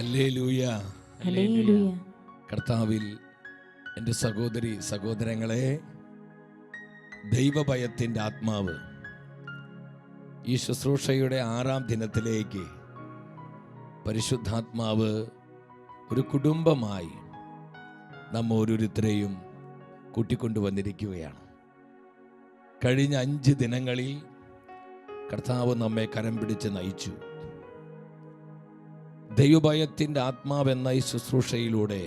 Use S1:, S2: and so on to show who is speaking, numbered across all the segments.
S1: Hallelujah.
S2: Hallelujah.
S1: കർത്താവിൽ എൻ്റെ സഹോദരി സഹോദരങ്ങളെ, ദൈവഭയത്തിൻ്റെ ആത്മാവ് ഈ ശുശ്രൂഷയുടെ 6ാം ദിനത്തിലേക്ക് പരിശുദ്ധാത്മാവ് ഒരു കുടുംബമായി നാം ഓരോരുത്തരെയും കൂട്ടിക്കൊണ്ടുവന്നിരിക്കുകയാണ്. കഴിഞ്ഞ 5 ദിനങ്ങളിൽ കർത്താവ് നമ്മെ കരം പിടിച്ച് നയിച്ചു. ദൈവഭയത്തിൻ്റെ ആത്മാവെന്ന ഈ ശുശ്രൂഷയിലൂടെ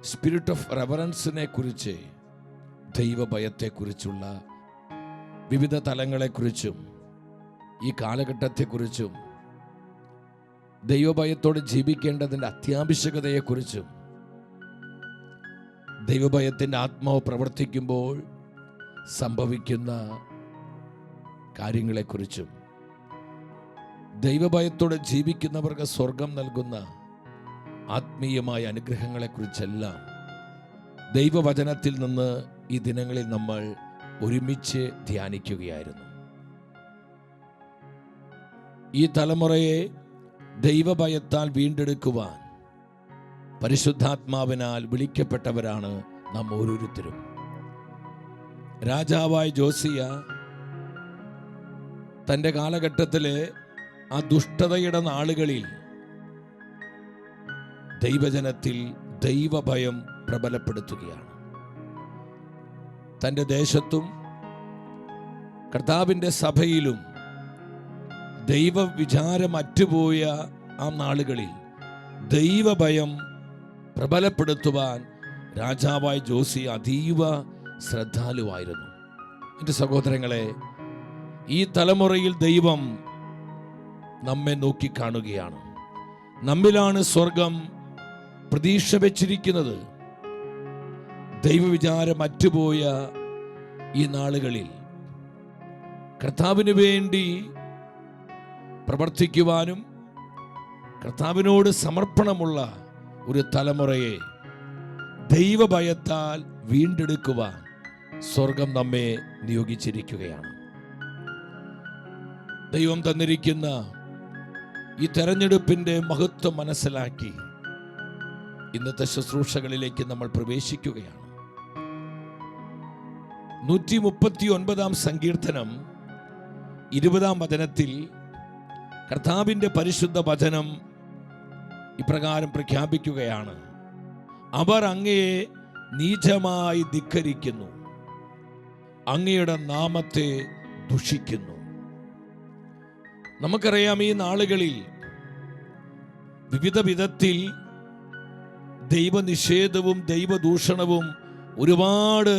S1: സ്പിരിറ്റ് ഓഫ് റെവറൻസിനെ കുറിച്ച്, ദൈവഭയത്തെക്കുറിച്ചുള്ള വിവിധ തലങ്ങളെക്കുറിച്ചും ഈ കാലഘട്ടത്തെക്കുറിച്ചും ദൈവഭയത്തോട് ജീവിക്കേണ്ടതിൻ്റെ അത്യാവശ്യകതയെക്കുറിച്ചും ദൈവഭയത്തിൻ്റെ ആത്മാവ് പ്രവർത്തിക്കുമ്പോൾ സംഭവിക്കുന്ന കാര്യങ്ങളെക്കുറിച്ചും ദൈവഭയത്തോടെ ജീവിക്കുന്നവർക്ക് സ്വർഗം നൽകുന്ന ആത്മീയമായ അനുഗ്രഹങ്ങളെക്കുറിച്ചെല്ലാം ദൈവവചനത്തിൽ നിന്ന് ഈ ദിനങ്ങളിൽ നമ്മൾ ഒരുമിച്ച് ധ്യാനിക്കുകയായിരുന്നു. ഈ തലമുറയെ ദൈവഭയത്താൽ വീണ്ടെടുക്കുവാൻ പരിശുദ്ധാത്മാവിനാൽ വിളിക്കപ്പെട്ടവരാണ് നാം ഓരോരുത്തരും. രാജാവായ ജോസിയ തൻ്റെ കാലഘട്ടത്തിലെ ആ ദുഷ്ടതയുടെ നാളുകളിൽ ദൈവജനത്തിൽ ദൈവഭയം പ്രബലപ്പെടുത്തുകയാണ്. തൻ്റെ ദേശത്തും കർത്താവിൻ്റെ സഭയിലും ദൈവവിചാരം അറ്റുപോയ ആ നാളുകളിൽ ദൈവഭയം പ്രബലപ്പെടുത്തുവാൻ രാജാവായ ജോസി അതീവ ശ്രദ്ധാലുവായിരുന്നു. എൻ്റെ സഹോദരങ്ങളെ, ഈ തലമുറയിൽ ദൈവം നമ്മെ നോക്കിക്കാണുകയാണ്. നമ്മിലാണ് സ്വർഗം പ്രതീക്ഷ വെച്ചിരിക്കുന്നത്. ദൈവവിചാരം അറ്റുപോയ ഈ നാളുകളിൽ കർത്താവിന് വേണ്ടി പ്രവർത്തിക്കുവാനും കർത്താവിനോട് സമർപ്പണമുള്ള ഒരു തലമുറയെ ദൈവഭയത്താൽ വീണ്ടെടുക്കുവാൻ സ്വർഗം നമ്മെ നിയോഗിച്ചിരിക്കുകയാണ്. ദൈവം തന്നിരിക്കുന്ന ഈ തെരഞ്ഞെടുപ്പിൻ്റെ മഹത്വം മനസ്സിലാക്കി ഇന്നത്തെ ശുശ്രൂഷകളിലേക്ക് നമ്മൾ പ്രവേശിക്കുകയാണ്. 139 സങ്കീർത്തനം 20 വചനത്തിൽ കർത്താവിൻ്റെ പരിശുദ്ധ വചനം ഇപ്രകാരം പ്രഖ്യാപിക്കുകയാണ്: അവർ അങ്ങയെ നീചമായി ധിക്കരിക്കുന്നു, അങ്ങയുടെ നാമത്തെ ദുഷിക്കുന്നു. നമുക്കറിയാം, ഈ നാളുകളിൽ വിവിധ വിധത്തിൽ ദൈവനിഷേധവും ദൈവദൂഷണവും ഒരുപാട്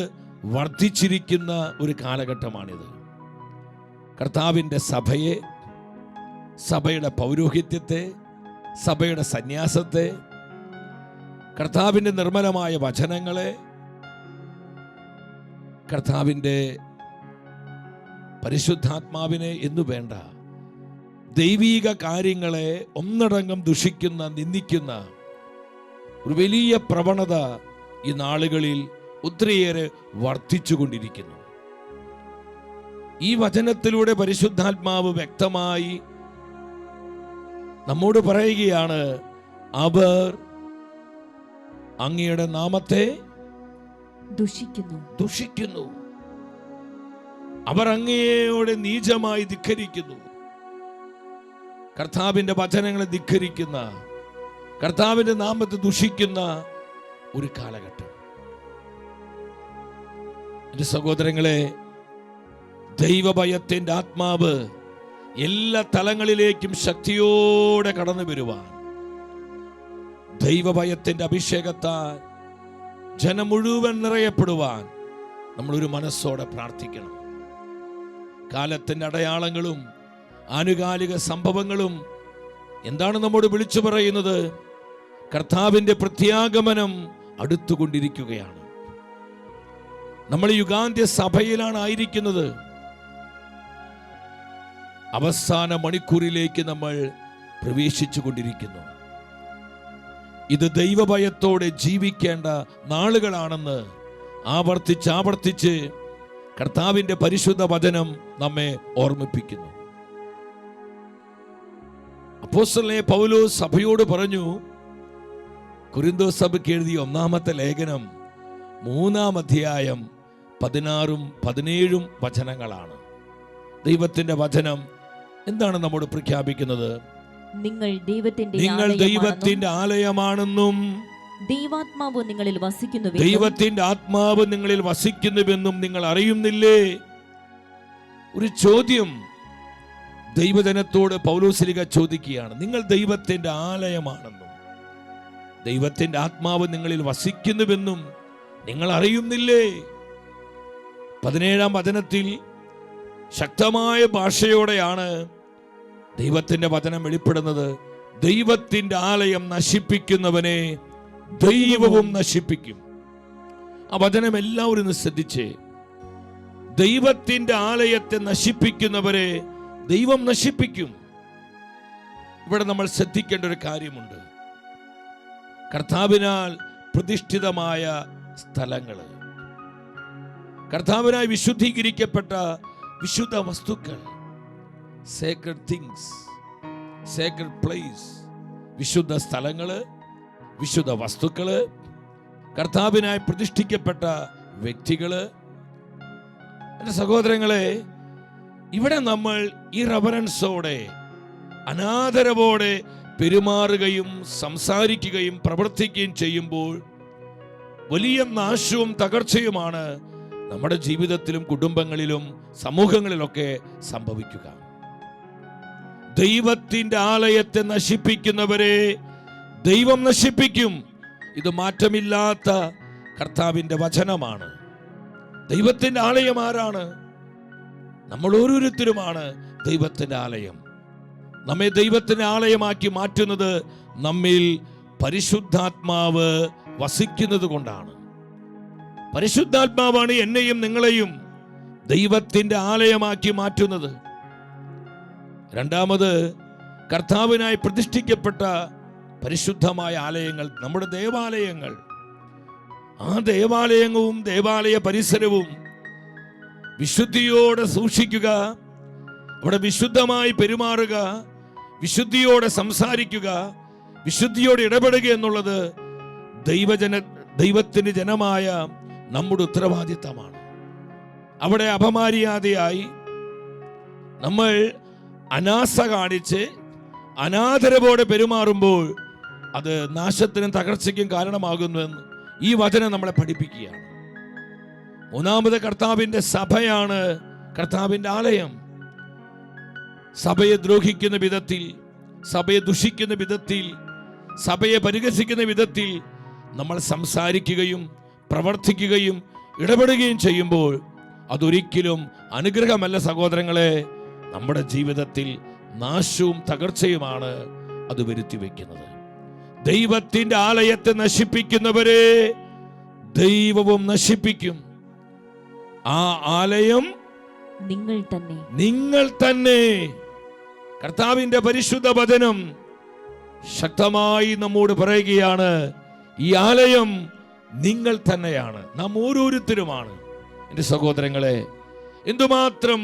S1: വർദ്ധിച്ചിരിക്കുന്ന ഒരു കാലഘട്ടമാണിത്. കർത്താവിൻ്റെ സഭയെ, സഭയുടെ പൗരോഹിത്യത്തെ, സഭയുടെ സന്യാസത്തെ, കർത്താവിൻ്റെ നിർമ്മലമായ വചനങ്ങളെ, കർത്താവിൻ്റെ പരിശുദ്ധാത്മാവിനെ എന്നു വേണ്ട ദൈവീക കാര്യങ്ങളെ ഒന്നടങ്കം ദുഷിക്കുന്ന, നിന്ദിക്കുന്ന ഒരു വലിയ പ്രവണത ഈ നാളുകളിൽ ഒത്തിരിയേറെ വർദ്ധിച്ചുകൊണ്ടിരിക്കുന്നു. ഈ വചനത്തിലൂടെ പരിശുദ്ധാത്മാവ് വ്യക്തമായി നമ്മോട് പറയുകയാണ്: അവർ അങ്ങയുടെ നാമത്തെ ദുഷിക്കുന്നു, അവർ അങ്ങയോട് നീചമായി ധിക്കരിക്കുന്നു. കർത്താവിൻ്റെ വചനങ്ങളെ ധിക്കരിക്കുന്ന, കർത്താവിൻ്റെ നാമത്തെ ദുഷിക്കുന്ന ഒരു കാലഘട്ടം. എൻ്റെ സഹോദരങ്ങളെ, ദൈവഭയത്തിൻ്റെ ആത്മാവ് എല്ലാ തലങ്ങളിലേക്കും ശക്തിയോടെ കടന്നു വരുവാൻ, ദൈവഭയത്തിൻ്റെ അഭിഷേകത്താൽ ജനം മുഴുവൻ നിറയപ്പെടുവാൻ നമ്മളൊരു മനസ്സോടെ പ്രാർത്ഥിക്കണം. കാലത്തിൻ്റെ അടയാളങ്ങളും ആനുകാലിക സംഭവങ്ങളും എന്താണ് നമ്മോട് വിളിച്ചു പറയുന്നത്? കർത്താവിൻ്റെ പ്രത്യാഗമനം അടുത്തുകൊണ്ടിരിക്കുകയാണ്. നമ്മൾ യുഗാന്ത്യ സഭയിലാണ് ആയിരിക്കുന്നത്. അവസാന മണിക്കൂറിലേക്ക് നമ്മൾ പ്രവേശിച്ചു കൊണ്ടിരിക്കുന്നു. ഇത് ദൈവഭയത്തോടെ ജീവിക്കേണ്ട നാളുകളാണെന്ന് ആവർത്തിച്ച് കർത്താവിൻ്റെ പരിശുദ്ധ വചനം നമ്മെ ഓർമ്മിപ്പിക്കുന്നു. അപ്പോസ്തലനായ പൗലോസ് സഭയോട് പറഞ്ഞു, കൊരിന്തോസ് സഭയ്ക്ക് എഴുതിയ ഒന്നാമത്തെ ലേഖനം 3-ാം അധ്യായം 16-17 വചനങ്ങളാണ്. ദൈവത്തിന്റെ വചനം എന്താണ് നമ്മോട് പ്രഖ്യാപിക്കുന്നത്? നിങ്ങൾ ദൈവത്തിന്റെ ആലയമാണെന്നും
S2: ദൈവാത്മാവ് നിങ്ങളിൽ
S1: വസിക്കുന്നുവെന്നും നിങ്ങൾ അറിയുന്നില്ലേ? ഒരു ചോദ്യം ദൈവജനത്തോട് പൗലോസ്ലീഹ ചോദിക്കുകയാണ്. നിങ്ങൾ ദൈവത്തിന്റെ ആലയമാണെന്നും ദൈവത്തിന്റെ ആത്മാവ് നിങ്ങളിൽ വസിക്കുന്നുവെന്നും നിങ്ങൾ അറിയുന്നില്ലേ? 17-ാം വചനത്തിൽ ശക്തമായ ഭാഷയോടെയാണ് ദൈവത്തിന്റെ വചനം വെളിപ്പെടുന്നത്. ദൈവത്തിന്റെ ആലയം നശിപ്പിക്കുന്നവനെ ദൈവവും നശിപ്പിക്കും. ആ വചനം എല്ലാവരും ശ്രദ്ധിച്ചേ. ദൈവത്തിന്റെ ആലയത്തെ നശിപ്പിക്കുന്നവരെ ദൈവം നശിപ്പിക്കും. ഇവിടെ നമ്മൾ ശ്രദ്ധിക്കേണ്ട ഒരു കാര്യമുണ്ട്. കർത്താവിനാൽ പ്രതിഷ്ഠിതമായ സ്ഥലങ്ങൾ, കർത്താവിനായി വിശുദ്ധീകരിക്കപ്പെട്ട വിശുദ്ധ വസ്തുക്കൾ, സേക്രഡ് തിങ്സ്, സേക്രഡ് പ്ലേസ്, വിശുദ്ധ സ്ഥലങ്ങള്, വിശുദ്ധ വസ്തുക്കള്, കർത്താവിനായി പ്രതിഷ്ഠിക്കപ്പെട്ട വ്യക്തികള്. എൻ്റെ സഹോദരങ്ങളെ, ഇവിടെ നമ്മൾ ഈ റെവറൻസോടെ, അനാദരവോടെ പെരുമാറുകയും സംസാരിക്കുകയും പ്രവർത്തിക്കുകയും ചെയ്യുമ്പോൾ വലിയ നാശവും തകർച്ചയുമാണ് നമ്മുടെ ജീവിതത്തിലും കുടുംബങ്ങളിലും സമൂഹങ്ങളിലൊക്കെ സംഭവിക്കുക. ദൈവത്തിന്റെ ആലയത്തെ നശിപ്പിക്കുന്നവരെ ദൈവം നശിപ്പിക്കും. ഇത് മാറ്റമില്ലാത്ത കർത്താവിന്റെ വചനമാണ്. ദൈവത്തിന്റെ ആലയം ആരാണ്? നമ്മൾ ഓരോരുത്തരുമാണ് ദൈവത്തിന്റെ ആലയം. നമ്മെ ദൈവത്തിന്റെ ആലയമാക്കി മാറ്റുന്നത് നമ്മിൽ പരിശുദ്ധാത്മാവ് വസിക്കുന്നത് കൊണ്ടാണ്. പരിശുദ്ധാത്മാവാണ് എന്നെയും നിങ്ങളെയും ദൈവത്തിന്റെ ആലയമാക്കി മാറ്റുന്നത്. രണ്ടാമത്, കർത്താവിനായി പ്രതിഷ്ഠിക്കപ്പെട്ട പരിശുദ്ധമായ ആലയങ്ങൾ, നമ്മുടെ ദേവാലയങ്ങൾ. ആ ദേവാലയവും ദേവാലയ പരിസരവും വിശുദ്ധിയോടെ സൂക്ഷിക്കുക, അവിടെ വിശുദ്ധമായി പെരുമാറുക, വിശുദ്ധിയോടെ സംസാരിക്കുക, വിശുദ്ധിയോടെ ഇടപെടുക എന്നുള്ളത് ദൈവത്തിന്റെ ജനമായ നമ്മുടെ ഉത്തരവാദിത്തമാണ്. അവിടെ അപമര്യാദയായി നമ്മൾ അനാസ കാണിച്ച് അനാദരവോടെ പെരുമാറുമ്പോൾ അത് നാശത്തിനും തകർച്ചയ്ക്കും കാരണമാകുന്നുവെന്ന് ഈ വചനം നമ്മളെ പഠിപ്പിക്കുകയാണ്. മൂന്നാമത്, കർത്താവിന്റെ സഭയാണ് കർത്താവിന്റെ ആലയം. സഭയെ ദ്രോഹിക്കുന്ന വിധത്തിൽ, സഭയെ ദുഷിക്കുന്ന വിധത്തിൽ, സഭയെ പരിഹസിക്കുന്ന വിധത്തിൽ നമ്മൾ സംസാരിക്കുകയും പ്രവർത്തിക്കുകയും ഇടപെടുകയും ചെയ്യുമ്പോൾ അതൊരിക്കലും അനുഗ്രഹമല്ല സഹോദരങ്ങളെ. നമ്മുടെ ജീവിതത്തിൽ നാശവും തകർച്ചയുമാണ് അത് വരുത്തി വയ്ക്കുന്നത്. ദൈവത്തിന്റെ ആലയത്തെ നശിപ്പിക്കുന്നവരെ ദൈവവും നശിപ്പിക്കും. ആ ആലയം നിങ്ങൾ തന്നെ. കർത്താവിന്റെ പരിശുദ്ധ വചനം ശക്തമായി നമ്മോട് പറയുകയാണ്, ഈ ആലയം നിങ്ങൾ തന്നെയാണ്, നാം ഓരോരുത്തരുമാണ്. എൻ്റെ സഹോദരങ്ങളെ, എന്തുമാത്രം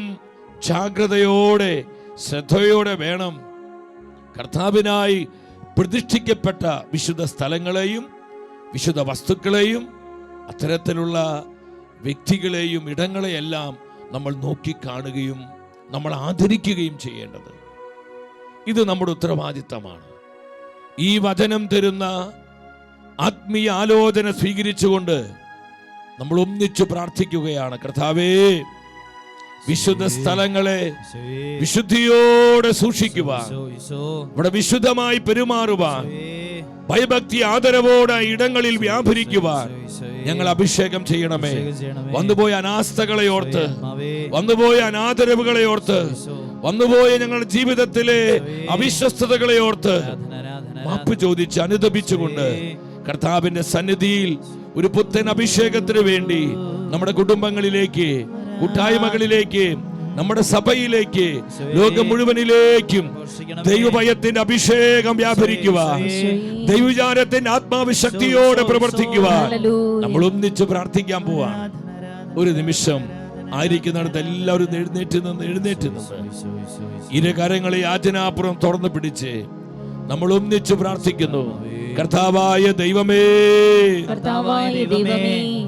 S1: ജാഗ്രതയോടെ ശ്രദ്ധയോടെ വേണം കർത്താവിനായി പ്രതിഷ്ഠിക്കപ്പെട്ട വിശുദ്ധ സ്ഥലങ്ങളെയും വിശുദ്ധ വസ്തുക്കളെയും അത്തരത്തിലുള്ള വ്യക്തികളെയും ഇടങ്ങളെയെല്ലാം നമ്മൾ നോക്കിക്കാണുകയും നമ്മൾ ആദരിക്കുകയും ചെയ്യേണ്ടത്. ഇത് നമ്മുടെ ഉത്തരവാദിത്തമാണ്. ഈ വചനം തരുന്ന ആത്മീയ ആലോചന സ്വീകരിച്ചുകൊണ്ട് നമ്മൾ ഒന്നിച്ചു പ്രാർത്ഥിക്കുകയാണ്. കർത്താവേ, വിശുദ്ധ സ്ഥലങ്ങളെ വിശുദ്ധിയോടെ സൂക്ഷിക്കുവാൻ, ഇവിടെ വിശുദ്ധമായി പെരുമാറുവാൻ, ഭയഭക്തി ആദരവോടെ ഇടങ്ങളിൽ വ്യാപരിക്കുവാൻ ഞങ്ങൾ അഭിഷേകം ചെയ്യണമേ. വന്നുപോയ അനാസ്ഥകളെ ഓർത്ത്, വന്നുപോയ അനാദരവുകളെ ഓർത്ത്, വന്നുപോയ ഞങ്ങളുടെ ജീവിതത്തിലെ അവിശ്വസ്തതകളെ ഓർത്ത് മാപ്പ് ചോദിച്ച് അനുതപിച്ചുകൊണ്ട് കർത്താവിന്റെ സന്നിധിയിൽ ഒരു പുത്തൻ അഭിഷേകത്തിന് വേണ്ടി നമ്മുടെ കുടുംബങ്ങളിലേക്ക്, കൂട്ടായ്മകളിലേക്ക്, നമ്മുടെ സഭയിലേക്ക്, ലോകം മുഴുവനിലേക്കും ദൈവഭയത്തിന്റെ അഭിഷേകം വ്യാപരിക്കുവാൻ, ദൈവവിചാരത്തിന്റെ ആത്മാവ് ശക്തിയോടെ പ്രവർത്തിക്കുവാൻ നമ്മൾ ഒന്നിച്ച് പ്രാർത്ഥിക്കാൻ പോവാണ്. ഒരു നിമിഷം ആയിരിക്കുന്നിടത്ത് എല്ലാവരും എഴുന്നേറ്റ് നിന്ന് ഇരു കരങ്ങളെ യാചനാപുറം തുറന്നു പിടിച്ച് നമ്മൾ ഒന്നിച്ചു പ്രാർത്ഥിക്കുന്നു. കർത്താവായ ദൈവമേ,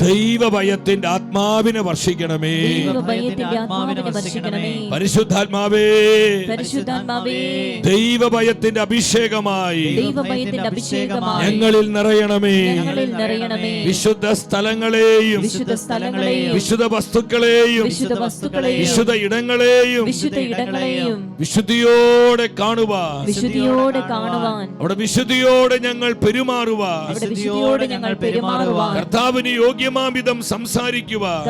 S1: ദൈവഭയത്തിന്റെ ആത്മാവിനെ വർഷിക്കണമേ. പരിശുദ്ധാത്മാവേ, ദൈവഭയത്തിന്റെ അഭിഷേകമായി ഞങ്ങളിൽ നിറയണമേ. വിശുദ്ധ സ്ഥലങ്ങളെയും വിശുദ്ധ വസ്തുക്കളെയും വിശുദ്ധ ഇടങ്ങളെയും വിശുദ്ധിയോടെ കാണുവാൻ, അവിടെ വിശുദ്ധിയോടെ ഞങ്ങൾ പെരുമാറുവാൻ, കർത്താവിന് യോഗ്യമാംവിധം സംസാരിക്കുവാൻ,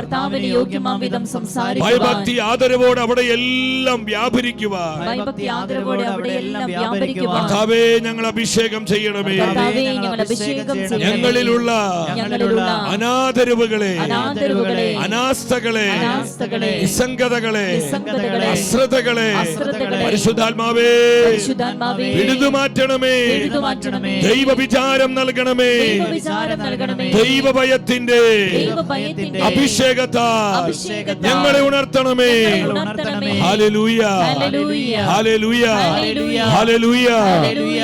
S1: ഭയഭക്തി ആദരവോടെ അവിടെ എല്ലാം വ്യാപരിക്കുവാൻ കർത്താവേ ഞങ്ങൾ അഭിഷേകം ചെയ്യണമേ. ഞങ്ങളിലുള്ള അനാദരവുകളെ, അനാസ്ഥകളെ, നിസ്സംഗതകളെ, അശ്രദ്ധകളെ പരിശുദ്ധാത്മാവേ പിഴുതുമാറ്റണമേ. ദൈവവിചാരം നൽകണമേ. ദൈവഭയത്തിന്റെ അഭിഷേകത്താൽ ഞങ്ങളെ ഉണർത്തണമേ. Hallelujah, hallelujah, hallelujah.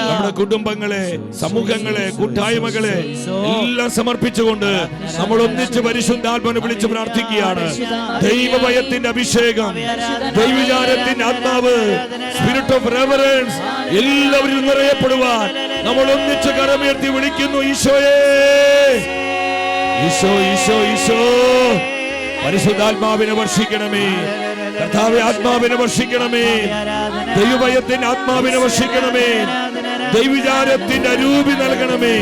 S1: നമ്മുടെ കുടുംബങ്ങളെ, സമൂഹങ്ങളെ, കൂട്ടായ്മകളെ എല്ലാം സമർപ്പിച്ചുകൊണ്ട് നമ്മൾ ഒന്നിച്ച് പരിശുദ്ധാത്മാവിനെ വിളിച്ച് പ്രാർത്ഥിക്കുകയാണ്. ദൈവഭയത്തിന്റെ അഭിഷേകം, ദൈവവിചാരത്തിന്റെ ആത്മാവ്, സ്പിരിറ്റ് ഓഫ് റെവറൻസ് എല്ലാവരും നിറയപ്പെടുവാൻ നമ്മൾ ഒന്നിച്ച് കരമുയർത്തി വിളിക്കുന്നു. ഈശോയേ, ഈശോ, ഈശോ, ഈശോ. പരിശുദ്ധാത്മാവിനെ വർഷിക്കണമേ. കർത്താവേ, ആത്മാവിനെ വർഷിക്കണമേ. ദൈവഭയത്തിന്റെ ആത്മാവിനെ വർഷിക്കണമേ. ദൈവവിചാരത്തിന്റെ അരൂപി നൽകണമേ.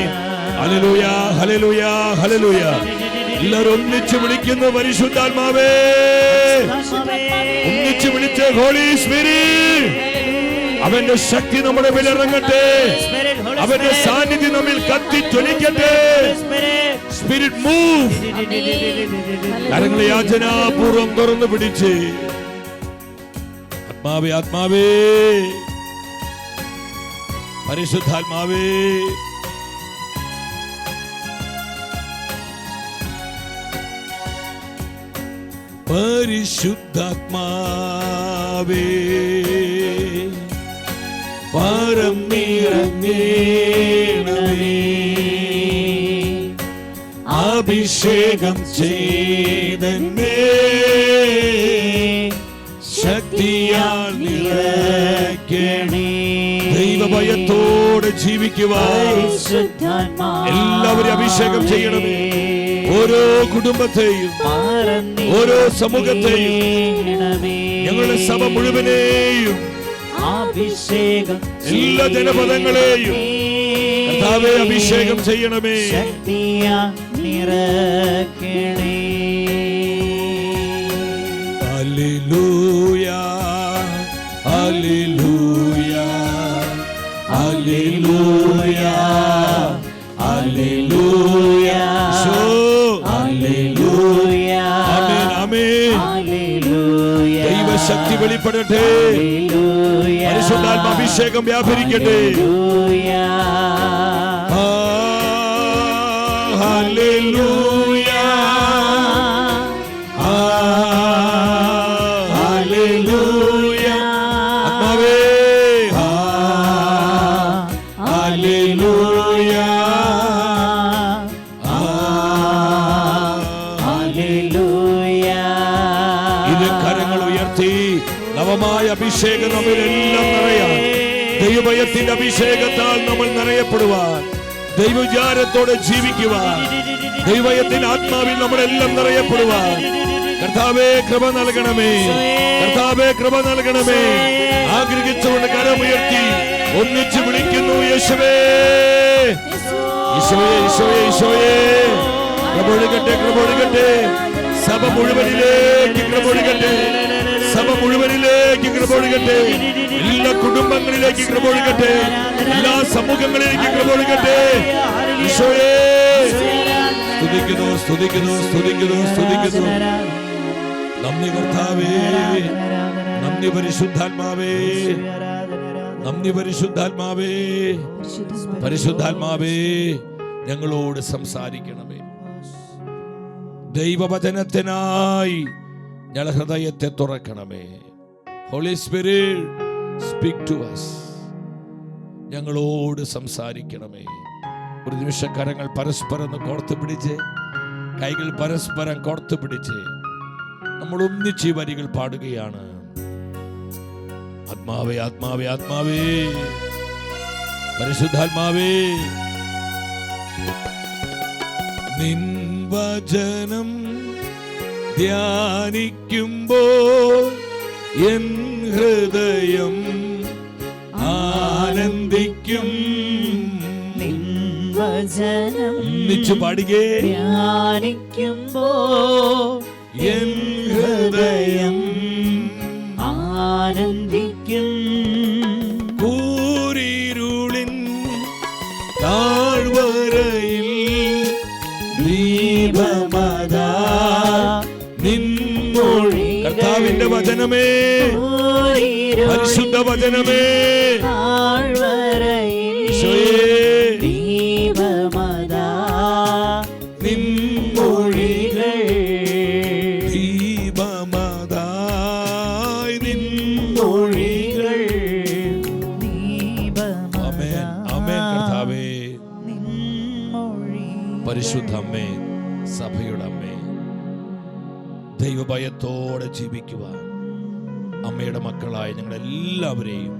S1: Hallelujah, hallelujah, hallelujah. എല്ലാവരും ഒന്നിച്ച് വിളിക്കുന്നു. പരിശുദ്ധാത്മാവേ, ഒന്നിച്ച് വിളിച്ച് ഹോളി സ്പിരിറ്റ്, അവന്റെ ശക്തി നമ്മുടെ മേലിറങ്ങട്ടെ. അവന്റെ സാന്നിധ്യം നമ്മിൽ കത്തിജ്വലിക്കട്ടെ. Spirit move. കരങ്ങളെ യാചനാപൂർവം തുറന്നു പിടിച്ച് ആത്മാവേ, ആത്മാവേ, പരിശുദ്ധാത്മാവേ, പരിശുദ്ധാത്മാവേ പരമിറങ്ങണമേ. അഭിഷേകം ചെയ്തന്നെ ശക്തിയാൽ നിറയ്ക്കണേ. ദൈവഭയത്തോടെ ജീവിക്കുവാൻ എല്ലാവരും അഭിഷേകം ചെയ്യണമേ. ഓരോ കുടുംബത്തെയും, ഓരോ സമൂഹത്തെയും, ഞങ്ങളുടെ സഭ മുഴുവനെയും, എല്ലാ ജനപദങ്ങളെയും കർത്താവേ അഭിഷേകം ചെയ്യണമേ. ഹല്ലേലൂയ, ഹല്ലേലൂയ, ഹല്ലേലൂയ, ഹല്ലേലൂയ, ഹല്ലേലൂയ. ആമേൻ, ആമേൻ. ദൈവശക്തി വെളിപ്പെടട്ടെ. പരിശുദ്ധാത്മ അഭിഷേകം വ്യാപരിക്കട്ടെ. ഹല്ലേലൂയ, ഹല്ലേലൂയ. ആത്മാവേ, ഹല്ലേലൂയ, ഹല്ലേലൂയ. ഇത് കരങ്ങൾ ഉയർത്തി നവമായ അഭിഷേകം നമ്മിലെല്ലാം നിറയാൻ, ദൈവഭയത്തിന്റെ അഭിഷേകത്താൽ നമ്മൾ നിറയപ്പെടുവാൻ, ദൈവവിചാരത്തോടെ ജീവിക്കുവാൻ, ദൈവഭയത്തിന്റെ ആത്മാവിൽ നമ്മളെല്ലാം നിറയപ്പെടുവാൻ കർത്താവേ കൃപ നൽകണമേ. കർത്താവേ കൃപ നൽകണമേ. ആഗ്രഹിച്ചുകൊണ്ട് കരമുയർത്തി ഒന്നിച്ച് വിളിക്കുന്നു. യേശുവേ, ഈശോയെ, ഈശോയെ, ഈശോയെ. കൃപ ഒഴുകട്ടെ, കൃപ ഒഴുകട്ടെ. സഭ മുഴുവനിലേക്ക് കൃപ ഒഴുകട്ടെ. സഭ മുഴുവനിലേക്ക് കൃപ ഒഴുകട്ടെ. എല്ലാ കുടുംബങ്ങളിലേക്ക് കൃപ ഒഴുകട്ടെ. എല്ലാ സമൂഹങ്ങളിലേക്ക് കൃപ ഒഴുകട്ടെ. ഈശോയെ സ്തുതിക്കുന്നു, സ്തുതിക്കുന്നു, സ്തുതിക്കുന്നു, സ്തുതിക്കുന്നു. നന്ദി കർത്താവേ, നന്ദി പരിശുദ്ധാത്മാവേ, നന്ദി പരിശുദ്ധാത്മാവേ. പരിശുദ്ധാത്മാവേ ഞങ്ങളോട് സംസാരിക്കണമേ. ദൈവവചനത്തിനായി ഞങ്ങളുടെ ഹൃദയത്തെ തുറക്കണമേ. Holy spirit speak to us. ഞങ്ങളോട് സംസാരിക്കണമേ. ഒരു നിമിഷം കരങ്ങൾ പരസ്പരം കോർത്തു പിടിച്ച്, കൈകൾ പരസ്പരം കോർത്തു പിടിച്ച് നമ്മൾ ഒന്നിച്ച് വരികൾ പാടുകയാണ്. ആത്മാവേ ആത്മാവേ ആത്മാവേ, പരിശുദ്ധാത്മാവേ, നിൻ വചനം ധ്യാനിക്കുമ്പോൾ എൻ ഹൃദയം ആനന്ദിക്കും.
S2: നിൻ വചനം
S1: ഒന്നിച്ചു പാടുകേ.
S2: ധ്യാനിക്കുമ്പോൾ
S1: എൻ ഹൃദയം
S2: ആനന്ദിക്കും.
S1: കൂരിരുളിൻ താഴ്വരയിൽ ദീപമതാ നിൻമൊഴി. കർത്താവിന്റെ വചനമേ, പരിശുദ്ധ വചനമേ,
S2: ദീപമതാ നിൻമൊഴികൾ,
S1: ദീപമതായി നിൻമൊഴികൾ. ആമേൻ ആമേൻ. കർത്താവേ, പരിശുദ്ധ അമ്മേ, സഭയുടെ അമ്മേ, ദൈവഭയത്തോടെ ജീവിക്കുവാൻ അമ്മയുടെ മക്കളായ ഞങ്ങളെല്ലാവരെയും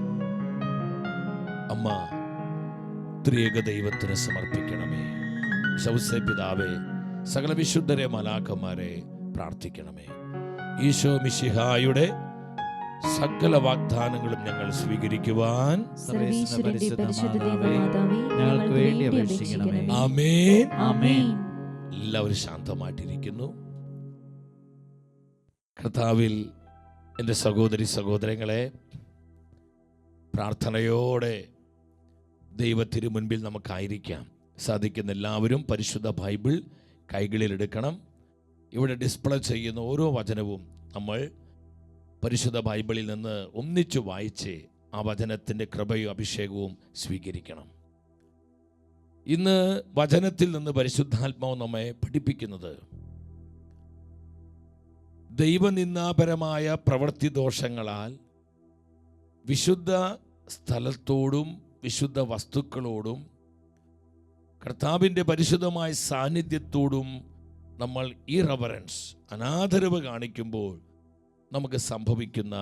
S1: അമ്മ ത്രിയേക ദൈവത്തിന് സമർപ്പിക്കണമേ. ശൗസേ പിതാവേ, സകല വിശുദ്ധരെ മലാക്കന്മാരെ പ്രാർത്ഥിക്കണമേ. ഈശോ മിശിഹായുടെ സകല വാഗ്ദാനങ്ങളും ഞങ്ങൾ സ്വീകരിക്കുവാൻ
S2: ഞങ്ങൾക്ക് വേണ്ടി അപേക്ഷിക്കണമേ.
S1: ആമേൻ
S2: ആമേൻ.
S1: എല്ലാവരും ശാന്തമായിട്ടിരിക്കുന്നു. കർത്താവിൽ എൻ്റെ സഹോദരി സഹോദരങ്ങളെ, പ്രാർത്ഥനയോടെ ദൈവത്തിനു മുൻപിൽ നമുക്കായിരിക്കാം. സാധിക്കുന്ന എല്ലാവരും പരിശുദ്ധ ബൈബിൾ കൈകളിൽ എടുക്കണം. ഇവിടെ ഡിസ്പ്ലേ ചെയ്യുന്ന ഓരോ വചനവും നമ്മൾ പരിശുദ്ധ ബൈബിളിൽ നിന്ന് ഒന്നിച്ചു വായിച്ച് ആ വചനത്തിൻ്റെ കൃപയും അഭിഷേകവും സ്വീകരിക്കണം. ഇന്ന് വചനത്തിൽ നിന്ന് പരിശുദ്ധാത്മാവ് നമ്മെ പഠിപ്പിക്കുന്നത് ദൈവനിന്ദാപരമായ പ്രവൃത്തി ദോഷങ്ങളാൽ വിശുദ്ധ സ്ഥലത്തോടും വിശുദ്ധ വസ്തുക്കളോടും കർത്താവിൻ്റെ പരിശുദ്ധമായ സാന്നിധ്യത്തോടും നമ്മൾ ഇറവറൻസ്, അനാദരവ് കാണിക്കുമ്പോൾ നമുക്ക് സംഭവിക്കുന്ന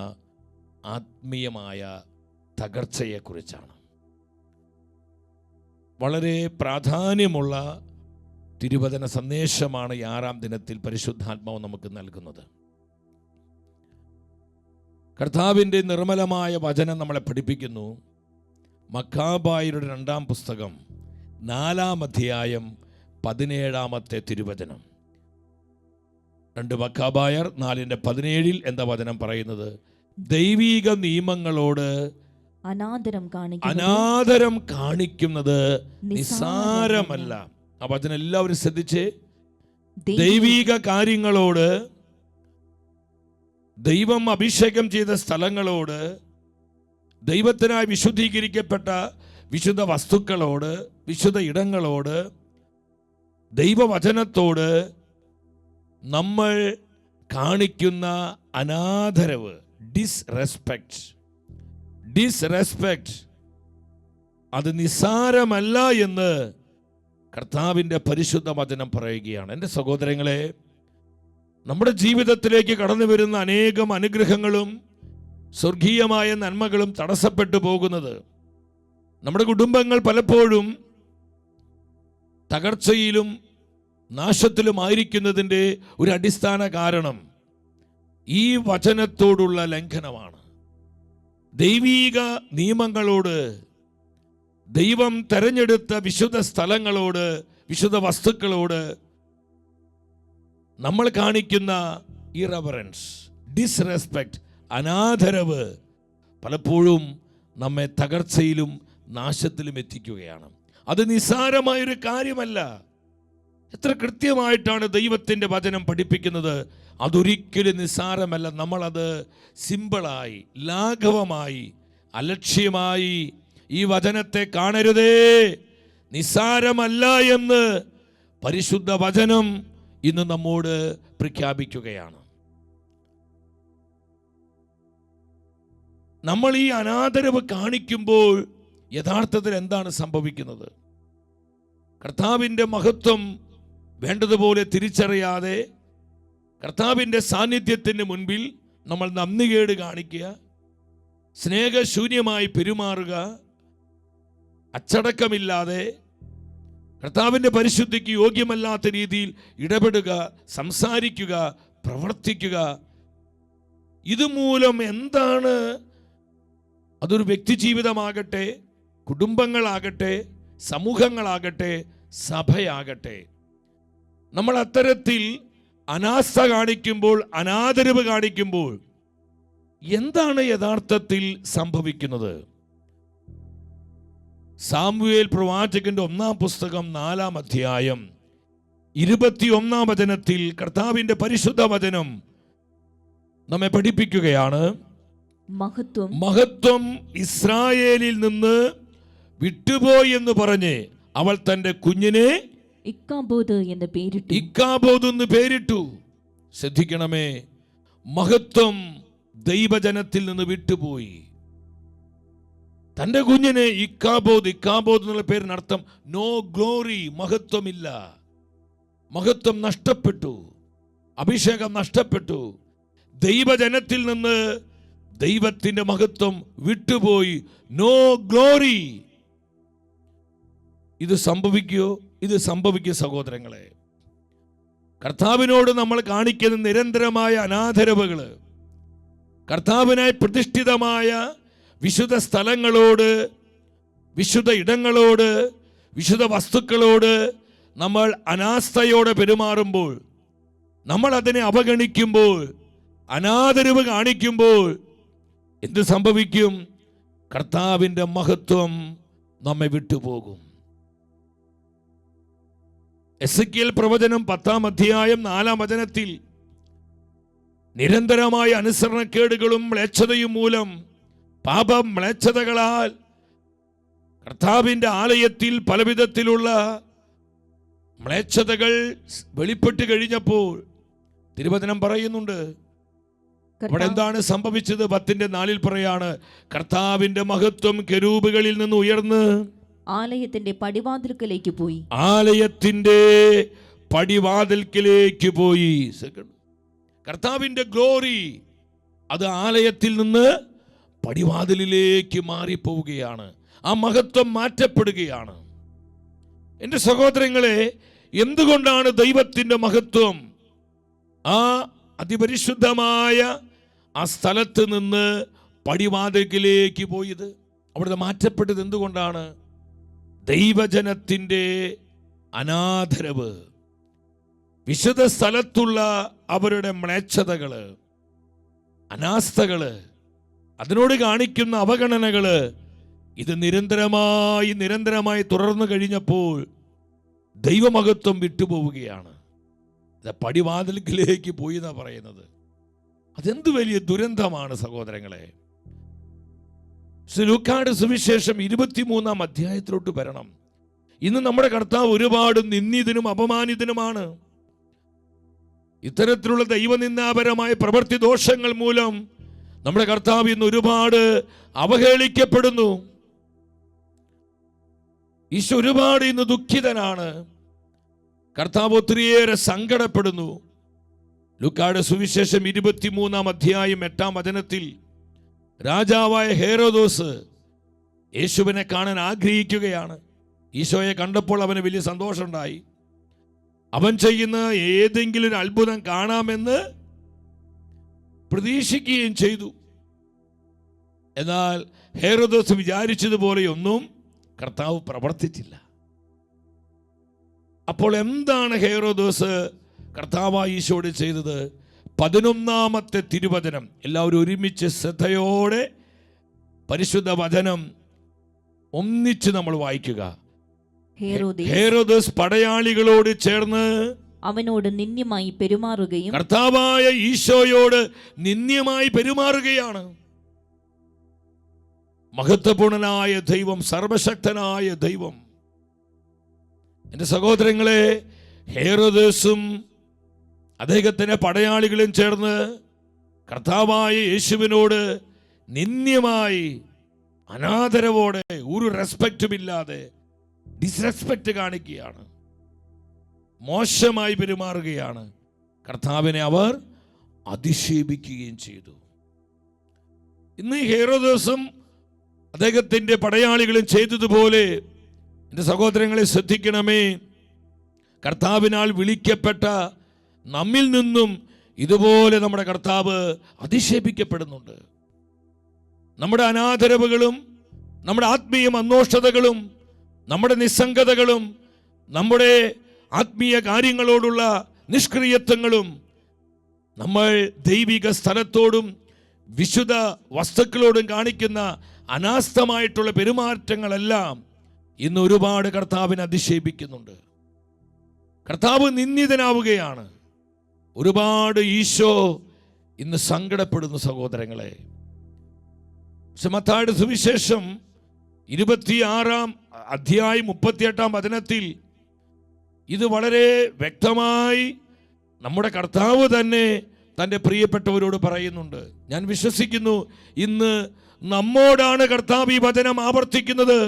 S1: ആത്മീയമായ തകർച്ചയെക്കുറിച്ചാണ്. വളരെ പ്രാധാന്യമുള്ള തിരുവചന സന്ദേശമാണ് ഈ 6-ാം ദിനത്തിൽ പരിശുദ്ധാത്മാവ് നമുക്ക് നൽകുന്നത്. കർത്താവിൻ്റെ നിർമ്മലമായ വചനം നമ്മളെ പഠിപ്പിക്കുന്നു. മക്കാബായരുടെ 2-ാം പുസ്തകം 4-ാം അധ്യായം 17-ാമത്തെ തിരുവചനം. 2 മക്കാബായർ 4:17 എന്താ വചനം പറയുന്നത്? ദൈവീക നിയമങ്ങളോട് അനാദരം കാണിക്കുന്നത് നിസ്സാരമല്ല. ആ വചനം എല്ലാവരും ശ്രദ്ധിച്ച്. ദൈവീക കാര്യങ്ങളോട്, ദൈവം അഭിഷേകം ചെയ്ത സ്ഥലങ്ങളോട്, ദൈവത്തിനായി വിശുദ്ധീകരിക്കപ്പെട്ട വിശുദ്ധ വസ്തുക്കളോട്, വിശുദ്ധ ഇടങ്ങളോട്, ദൈവവചനത്തോട് നമ്മൾ കാണിക്കുന്ന അനാദരവ്, ഡിസ്റെസ്പെക്ട്, അത് നിസ്സാരമല്ല എന്ന് കർത്താവിൻ്റെ പരിശുദ്ധ വചനം പറയുകയാണ്. എൻ്റെ സഹോദരങ്ങളെ, നമ്മുടെ ജീവിതത്തിലേക്ക് കടന്നു വരുന്ന അനേകം അനുഗ്രഹങ്ങളും സ്വർഗീയമായ നന്മകളും തടസ്സപ്പെട്ടു പോകുന്നത് നമ്മുടെ കുടുംബങ്ങൾ പലപ്പോഴും തകർച്ചയിലും നാശത്തിലുമായിരിക്കുന്നതിൻ്റെ ഒരു അടിസ്ഥാന കാരണം ഈ വചനത്തോടുള്ള ലംഘനമാണ്. ദൈവീക നിയമങ്ങളോട്, ദൈവം തെരഞ്ഞെടുത്ത വിശുദ്ധ സ്ഥലങ്ങളോട്, വിശുദ്ധ വസ്തുക്കളോട് നമ്മൾ കാണിക്കുന്ന ഇറവറൻസ്, ഡിസ്റെസ്പെക്ട്, അനാദരവ് പലപ്പോഴും നമ്മെ തകർച്ചയിലും നാശത്തിലും എത്തിക്കുകയാണ്. അത് നിസ്സാരമായൊരു കാര്യമല്ല. എത്ര കൃത്യമായിട്ടാണ് ദൈവത്തിൻ്റെ വചനം പഠിപ്പിക്കുന്നത്. അതൊരിക്കലും നിസ്സാരമല്ല. നമ്മളത് സിമ്പിളായി, ലാഘവമായി, അലക്ഷ്യമായി ഈ വചനത്തെ കാണരുതേ, നിസ്സാരമല്ല എന്ന് പരിശുദ്ധ വചനം ഇന്ന് നമ്മോട് പ്രഖ്യാപിക്കുകയാണ്. നമ്മൾ ഈ അനാദരവ് കാണിക്കുമ്പോൾ യഥാർത്ഥത്തിൽ എന്താണ് സംഭവിക്കുന്നത്? കർത്താവിൻ്റെ മഹത്വം വേണ്ടതുപോലെ തിരിച്ചറിയാതെ കർത്താവിൻ്റെ സാന്നിധ്യത്തിന് മുൻപിൽ നമ്മൾ നന്ദികേട് കാണിക്കുക, സ്നേഹശൂന്യമായി പെരുമാറുക, അച്ചടക്കമില്ലാതെ കർത്താവിൻ്റെ പരിശുദ്ധിക്ക് യോഗ്യമല്ലാത്ത രീതിയിൽ ഇടപെടുക, സംസാരിക്കുക, പ്രവർത്തിക്കുക. ഇതുമൂലം എന്താണ്? അതൊരു വ്യക്തിജീവിതമാകട്ടെ, കുടുംബങ്ങളാകട്ടെ, സമൂഹങ്ങളാകട്ടെ, സഭയാകട്ടെ, നമ്മൾ അത്തരത്തിൽ അനാസ്ഥ കാണിക്കുമ്പോൾ, അനാദരവ് കാണിക്കുമ്പോൾ എന്താണ് യഥാർത്ഥത്തിൽ സംഭവിക്കുന്നത്? സാമുവേൽ പ്രവാചകന്റെ 1-ാം പുസ്തകം 4-ാം അധ്യായം 21-ാം വചനത്തിൽ കർത്താവിന്റെ പരിശുദ്ധ വചനം നമ്മെ പഠിപ്പിക്കുകയാണ്. മഹത്വം ഇസ്രായേലിൽ നിന്ന് വിട്ടുപോയി എന്ന് പറഞ്ഞ് അവൾ തന്റെ കുഞ്ഞിനെ ഇക്കാബോദ് എന്ന് പേരിട്ടു. ശ്രദ്ധിക്കണമേ, മഹത്വം ദൈവജനത്തിൽ നിന്ന് വിട്ടുപോയി. തന്റെ കുഞ്ഞിനെ ഇക്കാബോദ് എന്നുള്ള പേരിനർത്ഥം നോ ഗ്ലോറി, മഹത്വമില്ല. മഹത്വം നഷ്ടപ്പെട്ടു, അഭിഷേകം നഷ്ടപ്പെട്ടു. ദൈവജനത്തിൽ നിന്ന് ദൈവത്തിന്റെ മഹത്വം വിട്ടുപോയി. No glory. ഇത് സംഭവിക്കുകയോ? ഇത് സംഭവിക്കുക സഹോദരങ്ങളെ. കർത്താവിനോട് നമ്മൾ കാണിക്കുന്ന നിരന്തരമായ അനാദരവുകള്, കർത്താവിനായി പ്രതിഷ്ഠിതമായ വിശുദ്ധ സ്ഥലങ്ങളോട്, വിശുദ്ധ ഇടങ്ങളോട്, വിശുദ്ധ വസ്തുക്കളോട് നമ്മൾ അനാസ്ഥയോടെ പെരുമാറുമ്പോൾ, നമ്മൾ അതിനെ അവഗണിക്കുമ്പോൾ, അനാദരവ് കാണിക്കുമ്പോൾ എന്ത് സംഭവിക്കും? കർത്താവിൻ്റെ മഹത്വം നമ്മെ വിട്ടുപോകും. എസെക്കിയേൽ പ്രവചനം 10-ാം അധ്യായം 4-ാം വചനത്തിൽ നിരന്തരമായ അനുസരണക്കേടുകളും മ്ലേച്ഛതയും മൂലം, പാപം മ്ലേച്ഛതകളാൽ കർത്താവിൻ്റെ ആലയത്തിൽ പലവിധത്തിലുള്ള മ്ലേച്ഛതകൾ വെളിപ്പെട്ട് കഴിഞ്ഞപ്പോൾ തിരുവചനം പറയുന്നുണ്ട്, അവിടെ എന്താണ് സംഭവിച്ചത്? 10-ന്റെ 4 പറയാണ്, കർത്താവിന്റെ മഹത്വം കെരൂബുകളിൽ നിന്ന് ഉയർന്ന്
S3: ആലയത്തിന്റെ പടിവാതിൽക്കലേക്ക് പോയി.
S1: ആലയത്തിന്റെ പടിവാതിൽക്കലേക്ക് പോയി. കർത്താവിന്റെ ഗ്ലോറി അത് ആലയത്തിൽ നിന്ന് പടിവാതിലിലേക്ക് മാറിപ്പോവുകയാണ്. ആ മഹത്വം മാറ്റപ്പെടുകയാണ്. എൻ്റെ സഹോദരങ്ങളെ, എന്തുകൊണ്ടാണ് ദൈവത്തിന്റെ മഹത്വം ആ അതിപരിശുദ്ധമായ ആ സ്ഥലത്ത് നിന്ന് പടിവാതിൽക്കിലേക്ക് പോയത്? അവിടുന്ന് മാറ്റപ്പെട്ടത് എന്തുകൊണ്ടാണ്? ദൈവജനത്തിൻ്റെ അനാദരവ്, വിശുദ്ധ സ്ഥലത്തുള്ള അവരുടെ മ്ലേച്ഛതകള്, അനാസ്ഥകള്, അതിനോട് കാണിക്കുന്ന അവഗണനകള്, ഇത് നിരന്തരമായി തുടർന്നു കഴിഞ്ഞപ്പോൾ ദൈവമഹത്വം വിട്ടുപോവുകയാണ്. പടിവാതിൽക്കിലേക്ക് പോയി എന്നാ പറയുന്നത്. അതെന്ത് വലിയ ദുരന്തമാണ് സഹോദരങ്ങളെ. ലൂക്കായുടെ സുവിശേഷം 23-ാം അധ്യായത്തിലോട്ട് വരണം. ഇന്ന് നമ്മുടെ കർത്താവ് ഒരുപാട് നിന്ദിതനും അപമാനിതനുമാണ്. ഇത്തരത്തിലുള്ള ദൈവനിന്ദാപരമായ പ്രവൃത്തി ദോഷങ്ങൾ മൂലം നമ്മുടെ കർത്താവ് ഇന്ന് ഒരുപാട് അവഹേളിക്കപ്പെടുന്നു. ഈശോ ഒരുപാട് ഇന്ന് ദുഃഖിതനാണ്. കർത്താവ് ഒത്തിരിയേറെ സങ്കടപ്പെടുന്നു. ലൂക്കായുടെ സുവിശേഷം 23-ാം അധ്യായം 8-ാം വചനത്തിൽ രാജാവായ ഹേരോദോസ് യേശുവിനെ കാണാൻ ആഗ്രഹിക്കുകയാണ്. ഈശോയെ കണ്ടപ്പോൾ അവന് വലിയ സന്തോഷമുണ്ടായി. അവൻ ചെയ്യുന്ന ഏതെങ്കിലും ഒരു അത്ഭുതം കാണാമെന്ന് പ്രതീക്ഷിക്കുകയും ചെയ്തു. എന്നാൽ ഹേരോദോസ് വിചാരിച്ചതുപോലെയൊന്നും കർത്താവ് പ്രവർത്തിച്ചില്ല. അപ്പോൾ എന്താണ് ഹേരോദോസ് കർത്താവായ ഈശോയോട് ചെയ്തത്? 11-ാമത്തെ തിരുവചനം എല്ലാവരും ഒരുമിച്ച് ശ്രദ്ധയോടെ പരിശുദ്ധ വചനം ഒന്നിച്ച് നമ്മൾ വായിക്കുക. ഹേരോദോസ് പടയാളികളോട് ചേർന്ന്
S3: അവനോട് നിന്ദ്യമായി പെരുമാറുകയും
S1: കർത്താവായ ഈശോയോട് നിന്ദ്യമായി പെരുമാറുകയാണ്. മഹത്വപൂർണനായ ദൈവം, സർവശക്തനായ ദൈവം. എൻ്റെ സഹോദരങ്ങളെ, ഹേരോദോസും അദ്ദേഹത്തിന്റെ പടയാളികളും ചേർന്ന് കർത്താവായ യേശുവിനോട് നിന്ദ്യമായി അനാദരവോടെ ഒരു റെസ്പെക്റ്റും ഇല്ലാതെ ഡിസ്റെസ്പെക്റ്റ് കാണിക്കുകയാണ്, മോശമായി പെരുമാറുകയാണ്. കർത്താവിനെ അവർ അധിക്ഷേപിക്കുകയും ചെയ്തു. ഇന്ന് ഹേരോദോസും അദ്ദേഹത്തിന്റെ പടയാളികളും ചെയ്തതുപോലെ എൻ്റെ സഹോദരങ്ങളെ ശ്രദ്ധിക്കണമേ. കർത്താവിനാൽ വിളിക്കപ്പെട്ട നമ്മിൽ നിന്നും ഇതുപോലെ നമ്മുടെ കർത്താവ് അധിക്ഷേപിക്കപ്പെടുന്നുണ്ട്. നമ്മുടെ അനാദരവുകളും നമ്മുടെ ആത്മീയ അന്വേഷതകളും നമ്മുടെ നിസ്സംഗതകളും നമ്മുടെ ആത്മീയ കാര്യങ്ങളോടുള്ള നിഷ്ക്രിയത്വങ്ങളും നമ്മൾ ദൈവിക സ്ഥലത്തോടും വിശുദ്ധ വസ്തുക്കളോടും കാണിക്കുന്ന അനാസ്ഥമായിട്ടുള്ള പെരുമാറ്റങ്ങളെല്ലാം ഇന്ന് ഒരുപാട് കർത്താവിനെ അധിക്ഷേപിക്കുന്നുണ്ട്. കർത്താവ് നിന്ദിതനാവുകയാണ്. ഒരുപാട് ഈശോ ഇന്ന് സങ്കടപ്പെടുന്നു സഹോദരങ്ങളെ. മത്തായിയുടെ സുവിശേഷം 26-ാം അധ്യായം 38-ാം വചനത്തിൽ ഇത് വളരെ വ്യക്തമായി നമ്മുടെ കർത്താവ് തന്നെ തൻ്റെ പ്രിയപ്പെട്ടവരോട് പറയുന്നുണ്ട്. ഞാൻ വിശ്വസിക്കുന്നു ഇന്ന് നമ്മോടാണ് കർത്താവ് ഈ വചനം ആവർത്തിക്കുന്നത്.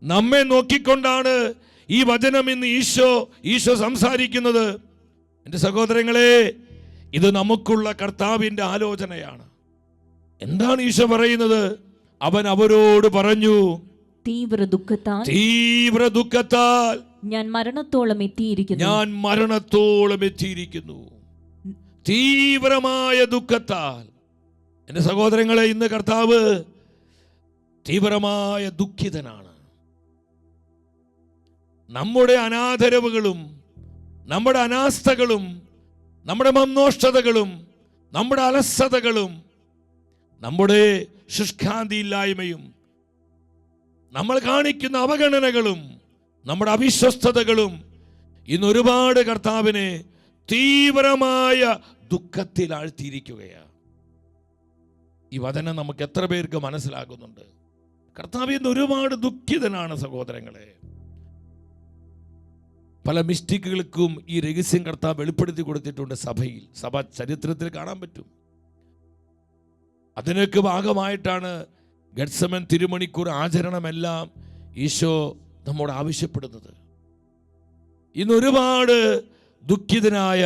S1: നമ്മെ നോക്കിക്കൊണ്ടാണ് ഈ വചനം ഇന്ന് ഈശോ സംസാരിക്കുന്നത്. എൻ്റെ സഹോദരങ്ങളെ, ഇത് നമുക്കുള്ള കർത്താവിൻ്റെ ആലോചനയാണ്. എന്താണ് ഈശോ പറയുന്നത്? അവൻ അവരോട് പറഞ്ഞു,
S3: തീവ്ര ദുഃഖത്താൽ ഞാൻ മരണത്തോളം എത്തിയിരിക്കുന്നു.
S1: തീവ്രമായ ദുഃഖത്താൽ. എൻ്റെ സഹോദരങ്ങളെ, ഇന്ന് കർത്താവ് തീവ്രമായ ദുഃഖിതനാണ്. നമ്മുടെ അനാദരവുകളും നമ്മുടെ അനാസ്ഥകളും നമ്മുടെ മന്നോഷ്ടതകളും നമ്മുടെ അലസതകളും നമ്മുടെ ശുഷ്കാന്തിയില്ലായ്മയും നമ്മൾ കാണിക്കുന്ന അവഗണനകളും നമ്മുടെ അവിശ്വസ്തതകളും ഇന്ന് ഒരുപാട് കർത്താവിനെ തീവ്രമായ ദുഃഖത്തിൽ ആഴ്ത്തിയിരിക്കുകയാണ്. ഈ വചനം നമുക്ക് എത്ര പേർക്ക് മനസ്സിലാകുന്നുണ്ട്? കർത്താവ് ഇന്ന് ഒരുപാട് ദുഃഖിതനാണ് സഹോദരങ്ങളെ. പല മിസ്റ്റേക്കുകൾക്കും ഈ രഹസ്യം കർത്താവ് വെളിപ്പെടുത്തി കൊടുത്തിട്ടുണ്ട്. സഭ ചരിത്രത്തിൽ കാണാൻ പറ്റും. അതിനൊക്കെ ഭാഗമായിട്ടാണ് ഗെത്സമൻ തിരുമണിക്കൂർ ആചരണമെല്ലാം ഈശോ നമ്മോട് ആവശ്യപ്പെടുന്നത്. ഇന്ന് ഒരുപാട് ദുഃഖിതനായ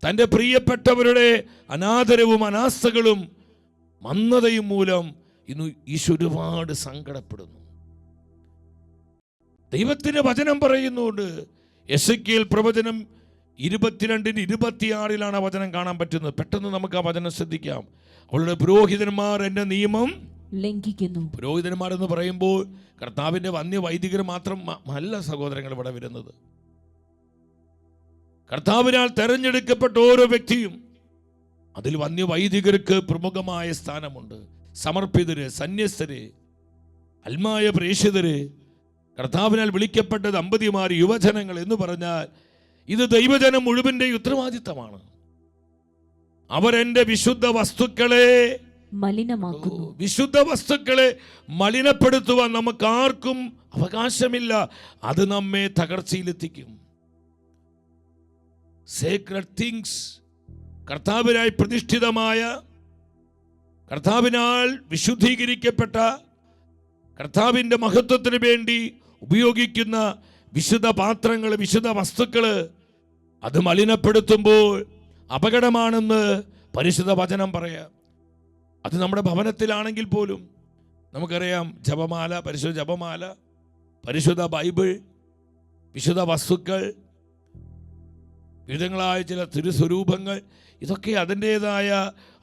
S1: തൻ്റെ പ്രിയപ്പെട്ടവരുടെ അനാദരവും അനാസ്ഥകളും മന്ദതയും മൂലം ഇന്ന് ഈശോ ഒരുപാട് സങ്കടപ്പെടുന്നു. ദൈവത്തിന്റെ വചനം പറയുന്നുണ്ട്. എസെക്കിയേൽ പ്രവചനം 22-26 ആ വചനം കാണാൻ പറ്റുന്നത്. പെട്ടെന്ന് നമുക്ക് ആ വചനം ശ്രദ്ധിക്കാം. അവളുടെ പുരോഹിതന്മാർ എൻ്റെ നിയമം
S3: ലംഘിക്കുന്നു.
S1: പുരോഹിതന്മാർ എന്ന് പറയുമ്പോൾ കർത്താവിന്റെ വന്യവൈദികർ മാത്രം അല്ല സഹോദരങ്ങൾ ഇവിടെ വരുന്നത്. കർത്താവിനാൽ തെരഞ്ഞെടുക്കപ്പെട്ട ഓരോ വ്യക്തിയും, അതിൽ വന്യവൈദികർക്ക് പ്രമുഖമായ സ്ഥാനമുണ്ട്. സമർപ്പിതര്, സന്യസ്തര്, അൽമായ പ്രേക്ഷിതര്, കർത്താവിനാൽ വിളിക്കപ്പെട്ട ദമ്പതിമാർ, യുവജനങ്ങൾ എന്ന് പറഞ്ഞാൽ ഇത് ദൈവജനം മുഴുവന്റെ ഉത്തരവാദിത്തമാണ്. അവരെന്റെ വിശുദ്ധ വസ്തുക്കളെ
S3: മലിനമാക്കുന്നു.
S1: വിശുദ്ധ വസ്തുക്കളെ മലിനപ്പെടുത്തുവാൻ നമുക്ക് ആർക്കും അവകാശമില്ല. അത് നമ്മെ തകർച്ചയിലെത്തിക്കും. സേക്രഡ് തിങ്സ്, കർത്താവിനായി പ്രതിഷ്ഠിതമായ, കർത്താവിനാൽ വിശുദ്ധീകരിക്കപ്പെട്ട, കർത്താവിൻ്റെ മഹത്വത്തിന് വേണ്ടി ഉപയോഗിക്കുന്ന വിശുദ്ധ പാത്രങ്ങൾ, വിശുദ്ധ വസ്തുക്കൾ, അത് മലിനപ്പെടുത്തുമ്പോൾ അപകടമാണെന്ന് പരിശുദ്ധ വചനം പറയാം. അത് നമ്മുടെ ഭവനത്തിലാണെങ്കിൽ പോലും നമുക്കറിയാം. ജപമാല, പരിശുദ്ധ ജപമാല, പരിശുദ്ധ ബൈബിൾ, വിശുദ്ധ വസ്തുക്കൾ, വിവിധങ്ങളായ ചില തിരുസ്വരൂപങ്ങൾ, ഇതൊക്കെ അതിൻ്റെതായ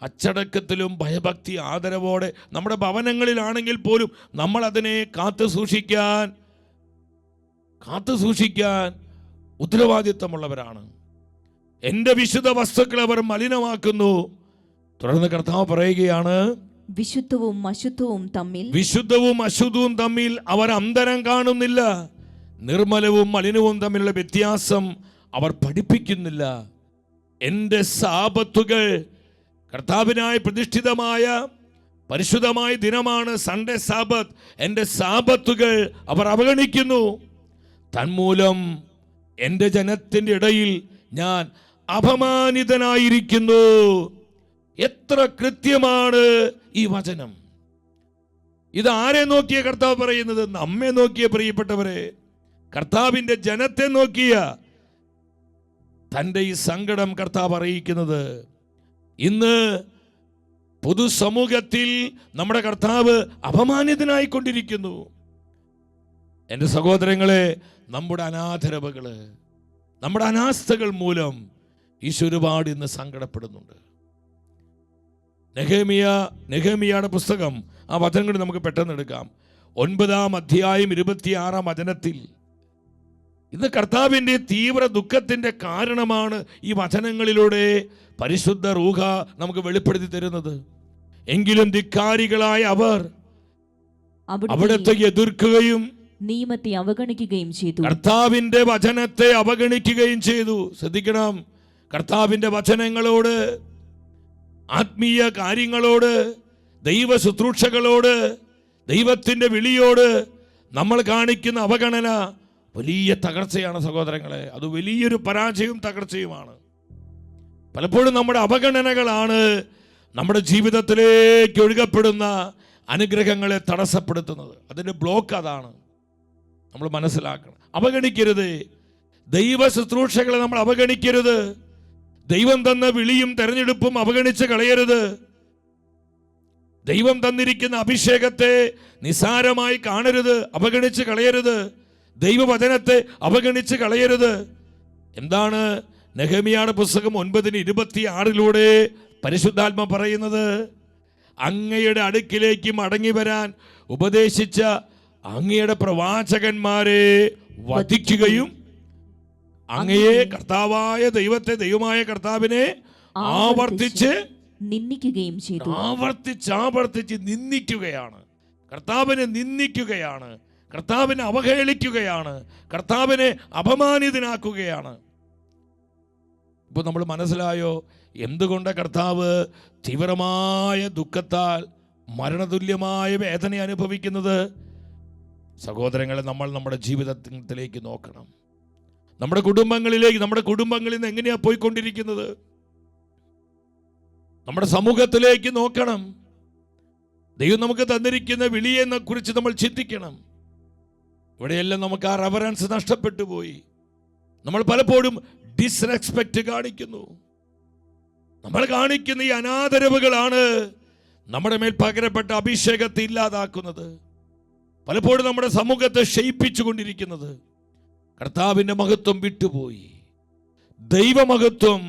S1: അച്ചടക്കത്തിലും ഭയഭക്തി ആദരവോടെ നമ്മുടെ ഭവനങ്ങളിലാണെങ്കിൽ പോലും നമ്മൾ അതിനെ കാത്തു സൂക്ഷിക്കാൻ ഉത്തരവാദിത്തമുള്ളവരാണ്. എൻ്റെ വിശുദ്ധ വസ്തുക്കളെ അവർ മലിനമാക്കുന്നു. തുടർന്ന് കർത്താവ് പറയുകയാണ്,
S3: വിശുദ്ധവും
S1: അശുദ്ധവും തമ്മിൽ അവർ അന്തരം കാണുന്നില്ല. നിർമ്മലവും മലിനവും തമ്മിലുള്ള വ്യത്യാസം അവർ പഠിപ്പിക്കുന്നില്ല. എൻ്റെ സാബത്തുകൾ, കർത്താവിനായി പ്രതിഷ്ഠിതമായ പരിശുദ്ധമായ ദിനമാണ് സൺഡേ സാബത്ത്. എൻ്റെ സാബത്തുകൾ അവർ അവഗണിക്കുന്നു. തന്മൂലം എൻ്റെ ജനത്തിൻ്റെ ഇടയിൽ ഞാൻ അപമാനിതനായിരിക്കുന്നു. എത്ര കൃത്യമാണ് ഈ വചനം! ഇത് ആരെ നോക്കിയ കർത്താവ് പറയുന്നത്? നമ്മെ നോക്കിയ പ്രിയപ്പെട്ടവരെ, കർത്താവിന്റെ ജനത്തെ നോക്കിയ തൻ്റെ ഈ സങ്കടം കർത്താവ് അറിയിക്കുന്നത്. ഇന്ന് പൊതുസമൂഹത്തിൽ നമ്മുടെ കർത്താവ് അപമാനിതനായിക്കൊണ്ടിരിക്കുന്നു. എൻ്റെ സഹോദരങ്ങളെ, നമ്മുടെ അനാദരവുകള്, നമ്മുടെ അനാസ്ഥകൾ മൂലം ഈശോ ഒരുപാട് ഇന്ന് സങ്കടപ്പെടുന്നുണ്ട്. നെഹേമിയയുടെ പുസ്തകം, ആ വചനങ്ങൾ നമുക്ക് പെട്ടെന്ന് എടുക്കാം. 9-ാം അധ്യായം 26-ാം വചനത്തിൽ ഇന്ന് കർത്താവിൻ്റെ തീവ്ര ദുഃഖത്തിൻ്റെ കാരണമാണ് ഈ വചനങ്ങളിലൂടെ പരിശുദ്ധ റൂഹ നമുക്ക് വെളിപ്പെടുത്തി തരുന്നത്. എങ്കിലും ധിക്കാരികളായ അവർ അവിടത്തെ എതിർക്കുകയും
S3: നിയമത്തെ അവഗണിക്കുകയും ചെയ്തു.
S1: കർത്താവിന്റെ വചനത്തെ അവഗണിക്കുകയും ചെയ്തു. ശ്രദ്ധിക്കണം, കർത്താവിന്റെ വചനങ്ങളോട്, ആത്മീയ കാര്യങ്ങളോട്, ദൈവ ശുശ്രൂഷകളോട്, ദൈവത്തിന്റെ വിളിയോട് നമ്മൾ കാണിക്കുന്ന അവഗണന വലിയ തകർച്ചയാണ് സഹോദരങ്ങളെ. അത് വലിയൊരു പരാജയവും തകർച്ചയുമാണ്. പലപ്പോഴും നമ്മുടെ അവഗണനകളാണ് നമ്മുടെ ജീവിതത്തിലേക്ക് ഒഴുകപ്പെടുന്ന അനുഗ്രഹങ്ങളെ തടസ്സപ്പെടുത്തുന്നത്. അതിൻ്റെ ബ്ലോക്ക് അതാണ്. നമ്മൾ മനസ്സിലാക്കണം. അവഗണിക്കരുത്. ദൈവ ശുശ്രൂഷകളെ നമ്മൾ അവഗണിക്കരുത്. ദൈവം തന്ന വിളിയും തെരഞ്ഞെടുപ്പും അവഗണിച്ച് കളയരുത്. ദൈവം തന്നിരിക്കുന്ന അഭിഷേകത്തെ നിസാരമായി കാണരുത്, അവഗണിച്ച് കളയരുത്. ദൈവവചനത്തെ അവഗണിച്ച് കളയരുത്. എന്താണ് നെഹെമ്യായുടെ പുസ്തകം 9:26 പരിശുദ്ധാത്മ പറയുന്നത്? അങ്ങയുടെ അടുക്കിലേക്ക് മടങ്ങി വരാൻ ഉപദേശിച്ച അങ്ങയുടെ പ്രവാചകന്മാരെ വധിക്കുകയും അങ്ങയെ കർത്താവായ ദൈവത്തെ, ദൈവമായ കർത്താവിനെ ആവർത്തിച്ച്
S3: നിന്ദിക്കുകയും ചെയ്തു.
S1: ആവർത്തിച്ച് നിന്ദിക്കുകയാണ്. കർത്താവിനെ നിന്ദിക്കുകയാണ്, കർത്താവിനെ അവഹേളിക്കുകയാണ്, കർത്താവിനെ അപമാനിതനാക്കുകയാണ്. ഇപ്പോൾ നമ്മൾ മനസ്സിലായോ എന്തുകൊണ്ട് കർത്താവ് തീവ്രമായ ദുഃഖത്താൽ മരണതുല്യമായ വേദന അനുഭവിക്കുന്നത്? സഹോദരങ്ങളെ, നമ്മൾ നമ്മുടെ ജീവിതത്തിലേക്ക് നോക്കണം. നമ്മുടെ കുടുംബങ്ങളിൽ നിന്ന് എങ്ങനെയാ പോയിക്കൊണ്ടിരിക്കുന്നത്? നമ്മുടെ സമൂഹത്തിലേക്ക് നോക്കണം. ദൈവം നമുക്ക് തന്നിരിക്കുന്ന വിളിയെ കുറിച്ച് നമ്മൾ ചിന്തിക്കണം. ഇവിടെയെല്ലാം നമുക്ക് ആ റെവറൻസ് നഷ്ടപ്പെട്ടു പോയി. നമ്മൾ പലപ്പോഴും ഡിസ്റെസ്പെക്റ്റ് കാണിക്കുന്നു. നമ്മൾ കാണിക്കുന്ന ഈ അനാദരവുകളാണ് നമ്മുടെ മേൽ പകരപ്പെട്ട അഭിഷേകത്തെ ഇല്ലാതാക്കുന്നത്. പലപ്പോഴും നമ്മുടെ സമൂഹത്തെ ക്ഷയിപ്പിച്ചു കൊണ്ടിരിക്കുന്നത്. കർത്താവിൻ്റെ മഹത്വം വിട്ടുപോയി, ദൈവമഹത്വം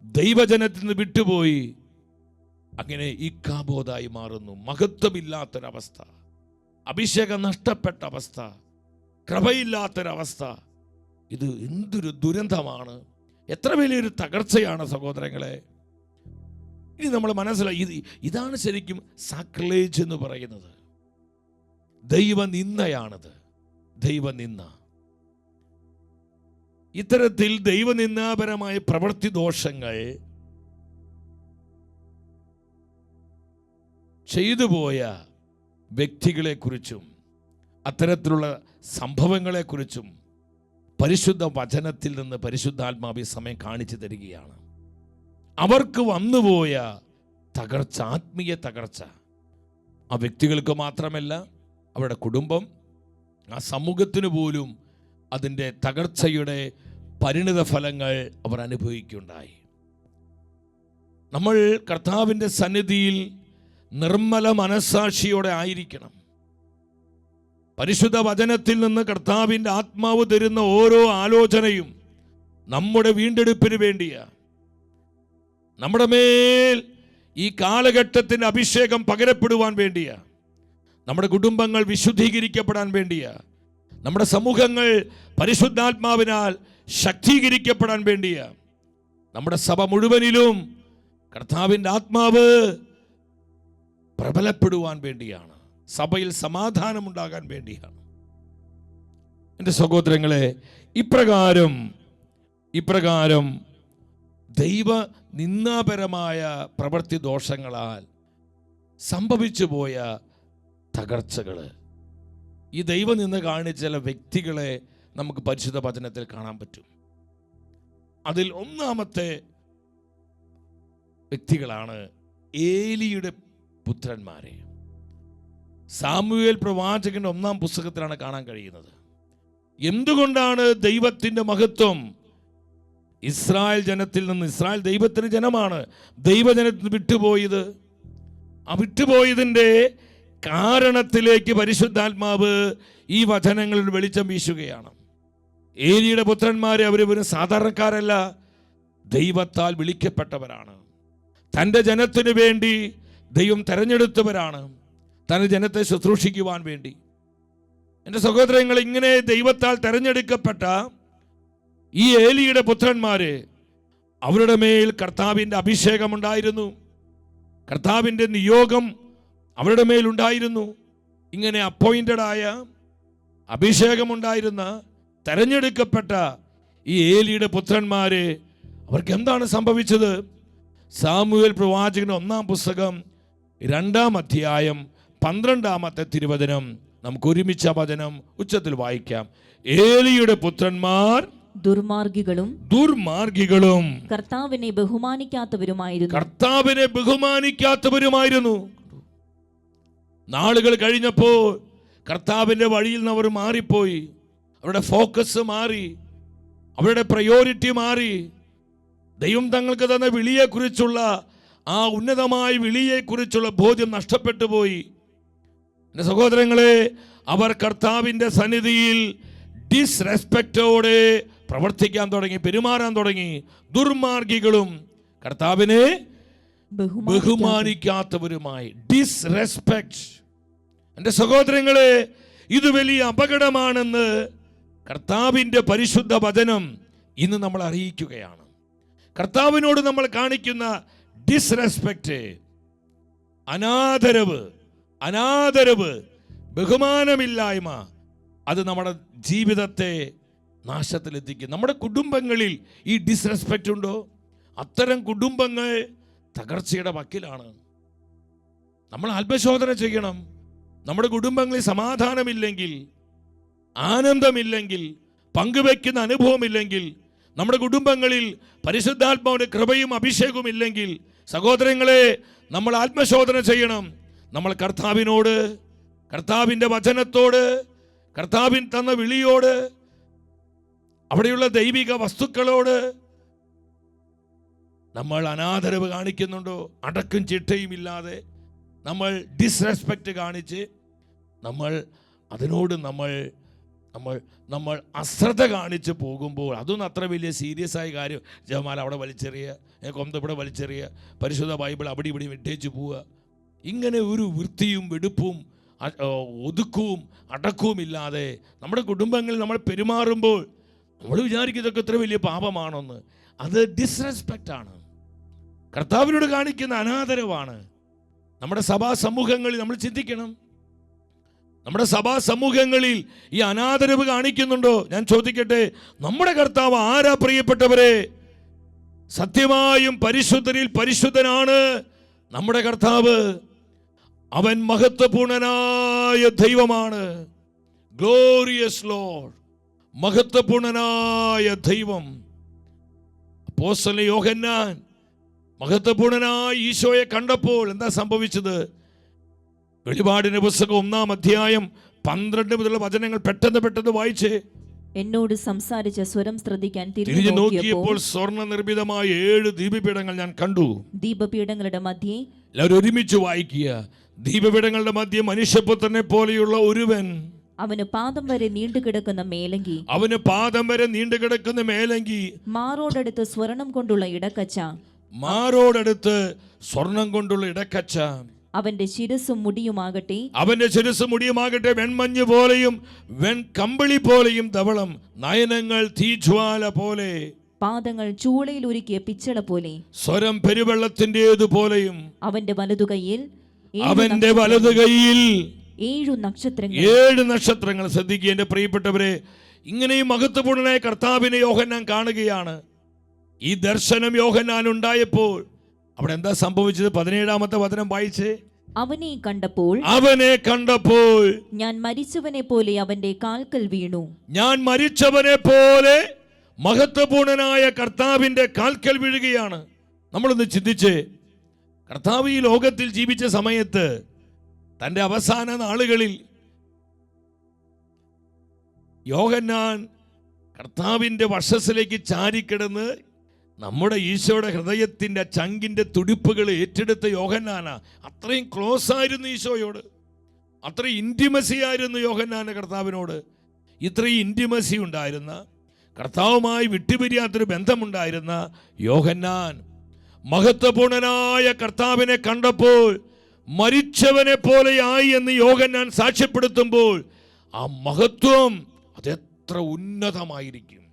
S1: ദൈവജനത്തിൽ നിന്ന് വിട്ടുപോയി. അങ്ങനെ ഇക്കാബോധായി മാറുന്നു. മഹത്വമില്ലാത്തൊരവസ്ഥ, അഭിഷേകം നഷ്ടപ്പെട്ട അവസ്ഥ, കൃപയില്ലാത്തൊരവസ്ഥ. ഇത് എന്തൊരു ദുരന്തമാണ്, എത്ര വലിയൊരു തകർച്ചയാണ് സഹോദരങ്ങളെ. ഇനി നമ്മൾ മനസ്സിലായി, ഇതാണ് ശരിക്കും സാക്രിലേജ് എന്ന് പറയുന്നത്. ദൈവനിന്ദയാണത്, ദൈവനിന്ദ. ഇത്തരത്തിൽ ദൈവനിന്ദാപരമായ പ്രവൃത്തി ദോഷങ്ങൾ ചെയ്തുപോയ വ്യക്തികളെക്കുറിച്ചും അത്തരത്തിലുള്ള സംഭവങ്ങളെക്കുറിച്ചും പരിശുദ്ധ വചനത്തിൽ നിന്ന് പരിശുദ്ധാത്മാവ് സമയം കാണിച്ചു തരികയാണ്. അവർക്ക് വന്നുപോയ തകർച്ച, ആത്മീയ തകർച്ച, ആ വ്യക്തികൾക്ക് മാത്രമല്ല, അവരുടെ കുടുംബം, ആ സമൂഹത്തിന് പോലും അതിൻ്റെ തകർച്ചയുടെ പരിണിത ഫലങ്ങൾ അവർ അനുഭവിക്കുകയുണ്ടായി. നമ്മൾ കർത്താവിൻ്റെ സന്നിധിയിൽ നിർമ്മല മനസ്സാക്ഷിയോടെ ആയിരിക്കണം. പരിശുദ്ധ വചനത്തിൽ നിന്ന് കർത്താവിൻ്റെ ആത്മാവ് തരുന്ന ഓരോ ആലോചനയും നമ്മുടെ വീണ്ടെടുപ്പിന് വേണ്ടിയാണ്. നമ്മുടെ മേൽ ഈ കാലഘട്ടത്തിൻ്റെ അഭിഷേകം പകരപ്പെടുവാൻ വേണ്ടിയാണ്. നമ്മുടെ കുടുംബങ്ങൾ വിശുദ്ധീകരിക്കപ്പെടാൻ വേണ്ടിയാണ്. നമ്മുടെ സമൂഹങ്ങൾ പരിശുദ്ധാത്മാവിനാൽ ശക്തീകരിക്കപ്പെടാൻ വേണ്ടിയാണ്. നമ്മുടെ സഭ മുഴുവനിലും കർത്താവിൻ്റെ ആത്മാവ് പ്രബലപ്പെടുവാൻ വേണ്ടിയാണ്. സഭയിൽ സമാധാനമുണ്ടാകാൻ വേണ്ടിയാണ്. എൻ്റെ സഹോദരങ്ങളെ, ഇപ്രകാരം ദൈവ നിന്ദാപരമായ പ്രവൃത്തി ദോഷങ്ങളാൽ സംഭവിച്ചു പോയ തകർച്ചകൾ, ഈ ദൈവം നിന്ന് കാണിച്ച ചില വ്യക്തികളെ നമുക്ക് പരിശുദ്ധ വചനത്തിൽ കാണാൻ പറ്റും. അതിൽ ഒന്നാമത്തെ വ്യക്തികളാണ് ഏലിയുടെ പുത്രന്മാരെ. സാമുവേൽ പ്രവാചകന്റെ 1-ാം പുസ്തകത്തിലാണ് കാണാൻ കഴിയുന്നത്. എന്തുകൊണ്ടാണ് ദൈവത്തിൻ്റെ മഹത്വം ഇസ്രായേൽ ജനത്തിൽ നിന്ന്, ഇസ്രായേൽ ദൈവത്തിന് ജനമാണ്, ദൈവജനത്തിന് വിട്ടുപോയത്? ആ വിട്ടുപോയതിൻ്റെ കാരണത്തിലേക്ക് പരിശുദ്ധാത്മാവ് ഈ വചനങ്ങളിൽ വെളിച്ചം വീശുകയാണ്. ഏലിയുടെ പുത്രന്മാരെ അവര് സാധാരണക്കാരല്ല, ദൈവത്താൽ വിളിക്കപ്പെട്ടവരാണ്. തൻ്റെ ജനത്തിനു വേണ്ടി ദൈവം തെരഞ്ഞെടുത്തവരാണ്, തൻ്റെ ജനത്തെ ശുശ്രൂഷിക്കുവാൻ വേണ്ടി. എൻ്റെ സഹോദരങ്ങൾ, ഇങ്ങനെ ദൈവത്താൽ തെരഞ്ഞെടുക്കപ്പെട്ട ഈ ഏലിയുടെ പുത്രന്മാര്, അവരുടെ മേൽ കർത്താവിൻ്റെ അഭിഷേകമുണ്ടായിരുന്നു, കർത്താവിൻ്റെ നിയോഗം അവരുടെ മേലുണ്ടായിരുന്നു. ഇങ്ങനെ അപ്പോയിന്റഡായ, അഭിഷേകമുണ്ടായിരുന്ന, തെരഞ്ഞെടുക്കപ്പെട്ട ഈ ഏലിയുടെ പുത്രന്മാര്, അവർക്ക് എന്താണ് സംഭവിച്ചത്? സാമുവേൽ പ്രവാചകന്റെ 1-ാം പുസ്തകം 2-ാം അധ്യായം 12-ാമത്തെ തിരുവചനം നമുക്ക് ഒരുമിച്ച് ആ വചനം ഉച്ചത്തിൽ വായിക്കാം. ഏലിയുടെ പുത്രന്മാർ ദുർമാർഗികളും
S3: കർത്താവിനെ
S1: ബഹുമാനിക്കാത്തവരുമായിരുന്നു. നാളുകൾ കഴിഞ്ഞപ്പോൾ കർത്താവിൻ്റെ വഴിയിൽ നിന്ന് അവർ മാറിപ്പോയി. അവരുടെ ഫോക്കസ് മാറി, അവരുടെ പ്രയോറിറ്റി മാറി. ദൈവം തങ്ങൾക്ക് തന്ന വിളിയെക്കുറിച്ചുള്ള ആ ഉന്നതമായ വിളിയെക്കുറിച്ചുള്ള ബോധ്യം നഷ്ടപ്പെട്ടു പോയി. എൻ്റെ സഹോദരങ്ങളെ, അവർ കർത്താവിൻ്റെ സന്നിധിയിൽ ഡിസ്റെസ്പെക്റ്റോടെ പ്രവർത്തിക്കാൻ തുടങ്ങി, പെരുമാറാൻ തുടങ്ങി. ദുർമാർഗികളും കർത്താവിനെ ബഹുമാനിക്കാത്തവരുമായി. ഡിസ്റെസ്പെക്ട്. എൻ്റെ സഹോദരങ്ങളെ, ഇത് വലിയ അപകടമാണെന്ന് കർത്താവിൻ്റെ പരിശുദ്ധ വചനം ഇന്ന് നമ്മൾ അറിയിക്കുകയാണ്. കർത്താവിനോട് നമ്മൾ കാണിക്കുന്ന ഡിസ്റെസ്പെക്റ്റ്, അനാദരവ്, ബഹുമാനമില്ലായ്മ, അത് നമ്മുടെ ജീവിതത്തെ നാശത്തിലെത്തിക്കും. നമ്മുടെ കുടുംബങ്ങളിൽ ഈ ഡിസ്റെസ്പെക്റ്റ് ഉണ്ടോ? അത്തരം കുടുംബങ്ങൾ തകർച്ചയുടെ വക്കിലാണ്. നമ്മൾ ആത്മശോധന ചെയ്യണം. നമ്മുടെ കുടുംബങ്ങളിൽ സമാധാനമില്ലെങ്കിൽ, ആനന്ദമില്ലെങ്കിൽ, പങ്കുവെക്കുന്ന അനുഭവമില്ലെങ്കിൽ, നമ്മുടെ കുടുംബങ്ങളിൽ പരിശുദ്ധാത്മാവിന്റെ കൃപയും അഭിഷേകവും ഇല്ലെങ്കിൽ, സഹോദരങ്ങളെ, നമ്മൾ ആത്മശോധന ചെയ്യണം. നമ്മൾ കർത്താവിനോട്, കർത്താവിൻ്റെ വചനത്തോട്, കർത്താവിൻ തന്ന വിളിയോട്, അവിടെയുള്ള ദൈവിക വസ്തുക്കളോട് നമ്മൾ അനാദരവ് കാണിക്കുന്നുണ്ടോ? അടക്കും ചിട്ടയും ഇല്ലാതെ നമ്മൾ ഡിസ്റെസ്പെക്റ്റ് കാണിച്ച് അതിനോട് നമ്മൾ അശ്രദ്ധ കാണിച്ച് പോകുമ്പോൾ, അതൊന്നും അത്ര വലിയ സീരിയസ് ആയ കാര്യം. ജപമാല അവിടെ വലിച്ചെറിയുക, കൊന്ത ഇവിടെ വലിച്ചെറിയുക, പരിശുദ്ധ ബൈബിൾ അവിടെ ഇവിടെ വിട്ടേച്ച് പോവുക. ഇങ്ങനെ ഒരു വൃത്തിയും വെടുപ്പും ഒതുക്കവും അടക്കവും ഇല്ലാതെ നമ്മുടെ കുടുംബങ്ങളിൽ നമ്മൾ പെരുമാറുമ്പോൾ നമ്മൾ വിചാരിക്കും ഇതൊക്കെ ഇത്ര വലിയ പാപമാണെന്ന്. അത് ഡിസ്റെസ്പെക്റ്റാണ്, കർത്താവിനോട് കാണിക്കുന്ന അനാദരവാണ്. നമ്മുടെ സഭാ സമൂഹങ്ങളിൽ നമ്മൾ ചിന്തിക്കണം. നമ്മുടെ സഭാ സമൂഹങ്ങളിൽ ഈ അനാദരവ് കാണിക്കുന്നുണ്ടോ? ഞാൻ ചോദിക്കട്ടെ, നമ്മുടെ കർത്താവ് ആരാ പ്രിയപ്പെട്ടവരെ? സത്യമായും പരിശുദ്ധരിൽ പരിശുദ്ധനാണ് നമ്മുടെ കർത്താവ്. അവൻ മഹത്വപൂർണനായ ദൈവമാണ്. ഗ്ലോറിയസ് ലോർഡ്, മഹത്വപൂർണനായ ദൈവം. അപ്പോസ്തലൻ യോഹന്നാൻ മഹത്വപൂർണനായ ഈശോയെ കണ്ടപ്പോൾ എന്താ സംഭവിച്ചത്? വെളിപാടിന്റെ പുസ്തകം 1-ാം അധ്യായം 12 മുതലുള്ള വചനങ്ങൾ പെട്ടെന്ന് വായിച്ചേ.
S3: എന്നോട് സംസാരിച്ച സ്വരം ശ്രദ്ധിക്കാൻ
S1: തിരിഞ്ഞു നോക്കിയപ്പോൾ സ്വർണ്ണ നിർമ്മിതമായ 7 ദീപപീഠങ്ങൾ ഞാൻ കണ്ടു.
S3: ദീപപീഠങ്ങളുടെ മധ്യേ, എല്ലാവരും
S1: ഒരുമിച്ച് വായിക്കുക. ദീപപീഠങ്ങളുടെ മധ്യേ മനുഷ്യപുത്രനെ പോലെയുള്ള ഒരുവൻ,
S3: അവന് പാദം വരെ നീണ്ടുകിടക്കുന്ന മേലങ്കി, മാറോടടുത്ത് സ്വർണം കൊണ്ടുള്ള ഇടക്കച്ച, അവന്റെ ശിരസ്സും മുടിയുമാകട്ടെ വെൺമഞ്ഞ് പോലെയും വെൺകമ്പിളി പോലെയും ധവളം, നയനങ്ങൾ തീജ്വാല പോലെ, പാദങ്ങൾ ചൂളയിൽ ഉരുക്കിയ പിച്ചള പോലെ, സ്വരം പെരുവെള്ളത്തിൻ്റെതു പോലെയും, അവന്റെ വലതുകൈയിൽ 7 നക്ഷത്രങ്ങൾ. ശ്രദ്ധിക്കുക എന്റെ പ്രിയപ്പെട്ടവരെ, ഇങ്ങനെയും മഹത്വപൂർണനായ കർത്താവിനെ യോഹന്നാൻ കാണുകയാണ്. ഈ ദർശനം യോഹന്നാൻ ഉണ്ടായപ്പോൾ അവിടെ എന്താ സംഭവിച്ചത്? 17-ാമത്തെ വചനം വായിച്ചേ. അവനെ കണ്ടപ്പോൾ ഞാൻ മരിച്ചവനെ പോലെ അവന്റെ കാൽക്കൽ വീണു. ഞാൻ മരിച്ചവനെ പോലെ മഹത്വപൂർണനായ കർത്താവിന്റെ കാൽക്കൽ വീഴുകയാണ്. നമ്മളൊന്ന് ചിന്തിച്ചേ, കർത്താവ് ഈ ലോകത്തിൽ ജീവിച്ച സമയത്ത് തൻ്റെ അവസാന നാളുകളിൽ യോഹന്നാൻ കർത്താവിൻ്റെ വശസ്സിലേക്ക് ചാരിക്കിടന്ന് നമ്മുടെ ഈശോയുടെ ഹൃദയത്തിൻ്റെ ചങ്കിൻ്റെ തുടിപ്പുകൾ ഏറ്റെടുത്ത യോഹന്നാനാ. അത്രയും ക്ലോസ് ആയിരുന്നു ഈശോയോട്, അത്രയും ഇൻറ്റിമസി ആയിരുന്നു യോഹന്നാന് കർത്താവിനോട്. ഇത്രയും ഇൻറ്റിമസി ഉണ്ടായിരുന്ന, കർത്താവുമായി വിട്ടുപിരിയാത്തൊരു ബന്ധമുണ്ടായിരുന്ന യോഹന്നാൻ മഹത്വപൂർണനായ കർത്താവിനെ കണ്ടപ്പോൾ മരിച്ചവനെ പോലെയായി എന്ന് യോഹന്നാൻ സാക്ഷ്യപ്പെടുത്തുമ്പോൾ ആ മഹത്വം അതെത്ര ഉന്നതമായിരിക്കും.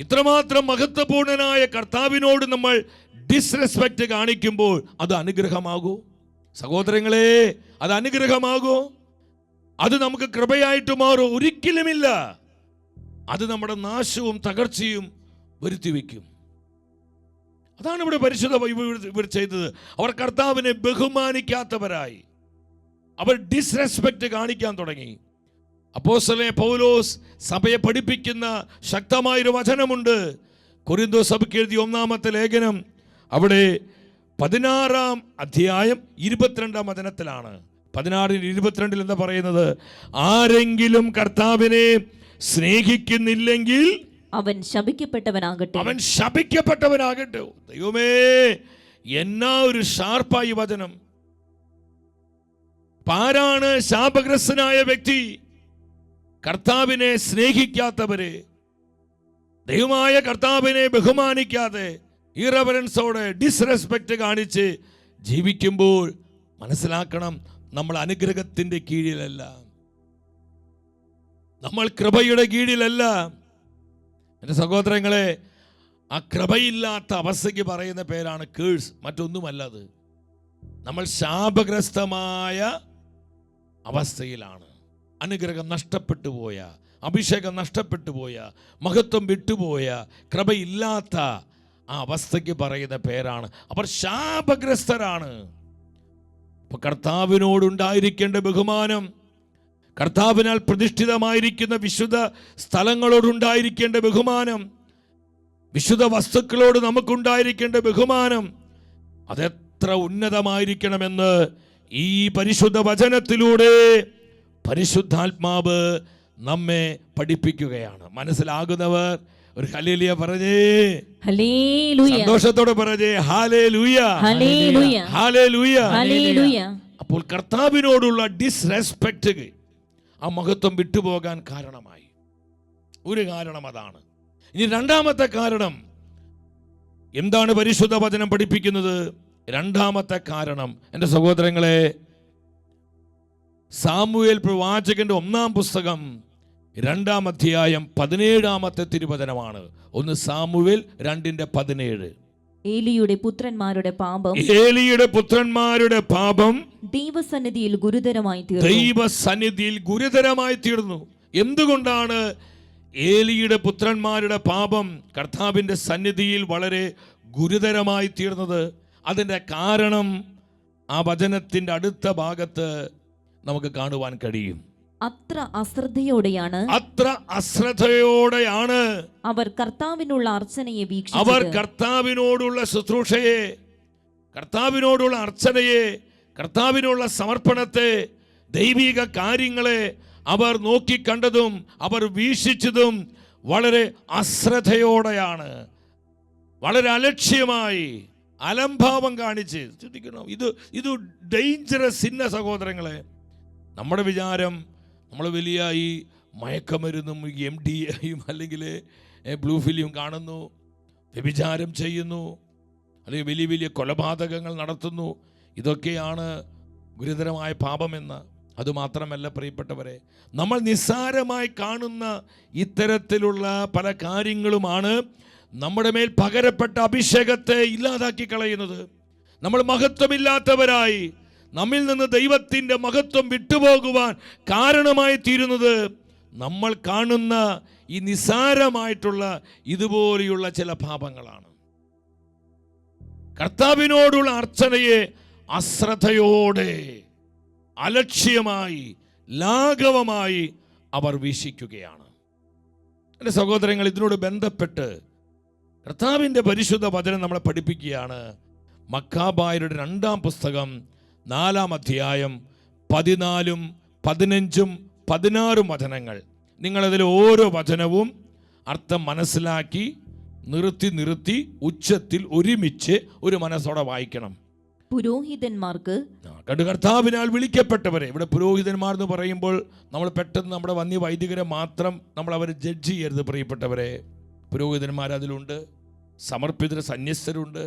S3: ഇത്രമാത്രം മഹത്വപൂർണനായ കർത്താവിനോട് നമ്മൾ ഡിസ്റെസ്പെക്റ്റ് കാണിക്കുമ്പോൾ അത് അനുഗ്രഹമാകൂ സഹോദരങ്ങളെ? അത് അനുഗ്രഹമാകൂ? അത് നമുക്ക് കൃപയായിട്ട് മാറും? ഒരിക്കലുമില്ല. അത് നമ്മുടെ നാശവും തകർച്ചയും വരുത്തിവെക്കും. അതാണ് ഇവിടെ പരിശുദ്ധ ഇവർ ചെയ്തത്. അവർ കർത്താവിനെ ബഹുമാനിക്കാത്തവരായി, അവർ ഡിസ്റെസ്പെക്റ്റ് കാണിക്കാൻ തുടങ്ങി. അപ്പോസ്തലനായ പൗലോസ് സഭയെ പഠിപ്പിക്കുന്ന ശക്തമായൊരു വചനമുണ്ട്. കൊരിന്തോസ് സഭയ്ക്ക് എഴുതിയ 1-ാമത്തെ ലേഖനം, അവിടെ 16-ാം അധ്യായം 22-ാം വചനത്തിലാണ്. 16-22 എന്താ പറയുന്നത്? ആരെങ്കിലും കർത്താവിനെ സ്നേഹിക്കുന്നില്ലെങ്കിൽ അവൻ ശപിക്കപ്പെട്ടവനാകട്ടെ. അവൻ ശപിക്കപ്പെട്ടവനാകട്ടെ. ദൈവമേ, എന്നാ ഒരു ഷാർപ്പായി വചനം! ആരാണ് ശാപഗ്രസ്തനായ വ്യക്തി? കർത്താവിനെ സ്നേഹിക്കാത്തവരെ, ദൈവമായ കർത്താവിനെ ബഹുമാനിക്കാതെ ഇറവറൻസോടെ ഡിസ്റെസ്പെക്റ്റ് കാണിച്ച് ജീവിക്കുമ്പോൾ മനസ്സിലാക്കണം, നമ്മൾ അനുഗ്രഹത്തിൻ്റെ കീഴിലല്ല, നമ്മൾ കൃപയുടെ കീഴിലല്ല. എൻ്റെ സഹോദരങ്ങളെ, ആ കൃപയില്ലാത്ത അവസ്ഥയ്ക്ക് പറയുന്ന പേരാണ് കേഴ്സ്, മറ്റൊന്നുമല്ല. അത് നമ്മൾ ശാപഗ്രസ്തമായ അവസ്ഥയിലാണ്. അനുഗ്രഹം നഷ്ടപ്പെട്ടു പോയ, അഭിഷേകം നഷ്ടപ്പെട്ടു പോയ, മഹത്വം വിട്ടുപോയ, കൃപയില്ലാത്ത ആ അവസ്ഥയ്ക്ക് പറയുന്ന പേരാണ് അവർ ശാപഗ്രസ്തരാണ്. അപ്പൊ കർത്താവിനോടുണ്ടായിരിക്കേണ്ട ബഹുമാനം, കർത്താവിനാൽ പ്രതിഷ്ഠിതമായിരിക്കുന്ന വിശുദ്ധ സ്ഥലങ്ങളോടുണ്ടായിരിക്കേണ്ട ബഹുമാനം, വിശുദ്ധ വസ്തുക്കളോട് നമുക്കുണ്ടായിരിക്കേണ്ട ബഹുമാനം അതെത്ര ഉന്നതമായിരിക്കണമെന്ന് ഈ പരിശുദ്ധ വചനത്തിലൂടെ പരിശുദ്ധാത്മാവ് നമ്മെ പഠിപ്പിക്കുകയാണ്. മനസ്സിലാകുന്നവർ ഒരു ഹല്ലേലൂയ പറഞ്ഞേ, സന്തോഷത്തോടെ പറഞ്ഞേ ഹല്ലേലൂയ, ഹല്ലേലൂയ. അപ്പോൾ കർത്താവിനോടുള്ള ഡിസ്റെസ്പെക്റ്റ് ആ മഹത്വം വിട്ടുപോകാൻ കാരണമായി. ഒരു കാരണം അതാണ്. ഇനി രണ്ടാമത്തെ കാരണം എന്താണ് പരിശുദ്ധ വചനം പഠിപ്പിക്കുന്നത്? രണ്ടാമത്തെ കാരണം എൻ്റെ സഹോദരങ്ങളെ, സാമുവേൽ പ്രവാചകന്റെ 1-ാം പുസ്തകം 2-ാം അധ്യായം 17-ാമത്തെ തിരുവചനമാണ്. 1 സാമുവേൽ 2:17.
S4: ഏലിയുടെ പുത്രന്മാരുടെ
S3: പാപം
S4: ദൈവസന്നിധിയിൽ ഗുരുതരമായി തീർന്നു.
S3: എന്തുകൊണ്ടാണ് ഏലിയുടെ പുത്രന്മാരുടെ പാപം കർത്താവിൻ്റെ സന്നിധിയിൽ വളരെ ഗുരുതരമായി തീർന്നത്? അതിൻ്റെ കാരണം ആ വചനത്തിൻ്റെ അടുത്ത ഭാഗത്ത് നമുക്ക് കാണുവാൻ കഴിയും.
S4: അത്ര അശ്രദ്ധയോടെയാണ്
S3: അവർ കർത്താവിനുള്ള അർച്ചനയെ വീക്ഷിച്ചത്. അവർ കർത്താവിനോടുള്ള ശുശ്രൂഷയെ, കർത്താവിനോടുള്ള അർച്ചനയെ, കർത്താവിനുള്ള സമർപ്പണത്തെ, ദൈവിക കാര്യങ്ങളെ അവർ നോക്കിക്കണ്ടതും അവർ വീക്ഷിച്ചതും വളരെ അശ്രദ്ധയോടെയാണ്, വളരെ അലക്ഷ്യമായി, അലംഭാവം കാണിച്ച്. ചിന്തിക്കണം, ഇത് ഡേഞ്ചറസ് ഇന്ന സഹോദരങ്ങളെ. നമ്മുടെ വിചാരം നമ്മൾ വലിയ ഈ മയക്കമരുന്നും MDAയും അല്ലെങ്കിൽ ബ്ലൂ ഫിലിം കാണുന്നു, വ്യഭിചാരം ചെയ്യുന്നു, അല്ലെങ്കിൽ വലിയ വലിയ കൊലപാതകങ്ങൾ നടത്തുന്നു, ഇതൊക്കെയാണ് ഗുരുതരമായ പാപമെന്ന്. അതുമാത്രമല്ല പ്രിയപ്പെട്ടവരെ, നമ്മൾ നിസ്സാരമായി കാണുന്ന ഇത്തരത്തിലുള്ള പല കാര്യങ്ങളുമാണ് നമ്മുടെ മേൽ പകരപ്പെട്ട അഭിഷേകത്തെ ഇല്ലാതാക്കി കളയുന്നത്. നമ്മൾ മഹത്വമില്ലാത്തവരായി, നമ്മിൽ നിന്ന് ദൈവത്തിൻ്റെ മഹത്വം വിട്ടുപോകുവാൻ കാരണമായി തീരുന്നത് നമ്മൾ കാണുന്ന ഈ നിസ്സാരമായിട്ടുള്ള ഇതുപോലെയുള്ള ചില പാപങ്ങളാണ്. കർത്താവിനോടുള്ള അർച്ചനയെ അശ്രദ്ധയോടെ, അലക്ഷ്യമായി, ലാഘവമായി അവർ വീക്ഷിക്കുകയാണ്. എൻ്റെ സഹോദരങ്ങൾ, ഇതിനോട് ബന്ധപ്പെട്ട് കർത്താവിൻ്റെ പരിശുദ്ധ വചനം നമ്മളെ പഠിപ്പിക്കുകയാണ്. മക്കാബായരുടെ 2-ാം പുസ്തകം 4-ാം അധ്യായം 14, 15, 16 വചനങ്ങൾ. നിങ്ങളതിൽ ഓരോ വചനവും അർത്ഥം മനസ്സിലാക്കി നിർത്തി ഉച്ചത്തിൽ ഒരുമിച്ച് ഒരു മനസ്സോടെ വായിക്കണം.
S4: പുരോഹിതന്മാർക്ക്
S3: കർത്താവിനാൽ വിളിക്കപ്പെട്ടവരെ, ഇവിടെ പുരോഹിതന്മാർ എന്ന് പറയുമ്പോൾ നമ്മൾ പെട്ടെന്ന് നമ്മുടെ വന്യ വൈദികരെ മാത്രം നമ്മൾ അവരെ ജഡ്ജ് ചെയ്യരുത്. പ്രിയപ്പെട്ടവരെ, പുരോഹിതന്മാർ അതിലുണ്ട്, സമർപ്പിതർ സന്യസ്തരുണ്ട്,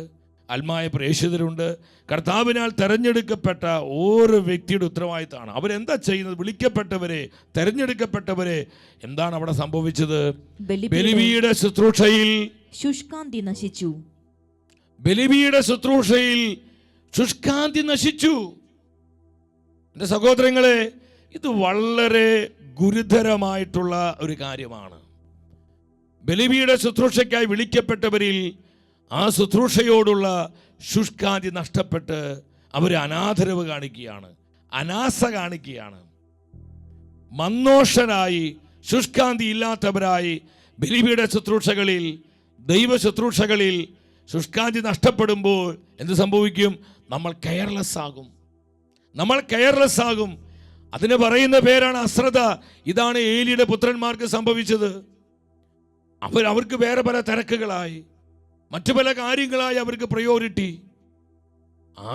S3: ആത്മായ പ്രേക്ഷിതരുണ്ട്. കർത്താവിനാൽ തെരഞ്ഞെടുക്കപ്പെട്ട ഓരോ വ്യക്തിയുടെ ഉത്തരവാദിത്തമാണ്. അവരെന്താ ചെയ്യുന്നത്? വിളിക്കപ്പെട്ടവരെ, തെരഞ്ഞെടുക്കപ്പെട്ടവരെ എന്താണ് അവിടെ സംഭവിച്ചത്? ബലിയുടെ ശുശ്രൂഷയിൽ
S4: ശുഷ്കാന്തി നശിച്ചു.
S3: ബലിയുടെ ശുശ്രൂഷയിൽ ശുഷ്കാന്തി നശിച്ചു. എൻ്റെ സഹോദരങ്ങളെ, ഇത് വളരെ ഗുരുതരമായിട്ടുള്ള ഒരു കാര്യമാണ്. ബലിയുടെ ശുശ്രൂഷയ്ക്കായി വിളിക്കപ്പെട്ടവരിൽ ആ ശുശ്രൂഷയോടുള്ള ശുഷ്കാന്തി നഷ്ടപ്പെട്ട് അവർ അനാദരവ് കാണിക്കുകയാണ്, അനാസ കാണിക്കുകയാണ്. മന്നോഷരായി, ശുഷ്കാന്തി ഇല്ലാത്തവരായി ബലിയുടെ ശുശ്രൂഷകളിൽ, ദൈവ ശുശ്രൂഷകളിൽ ശുഷ്കാന്തി നഷ്ടപ്പെടുമ്പോൾ എന്ത് സംഭവിക്കും? നമ്മൾ കെയർലെസ് ആകും. നമ്മൾ കെയർലെസ് ആകും. അതിന് പറയുന്ന പേരാണ് അശ്രദ്ധ. ഇതാണ് ഏലിയുടെ പുത്രന്മാർക്ക് സംഭവിച്ചത്. അവർക്ക് വേറെ പല തിരക്കുകളായി, മറ്റു പല കാര്യങ്ങളായി അവർക്ക് പ്രയോറിറ്റി.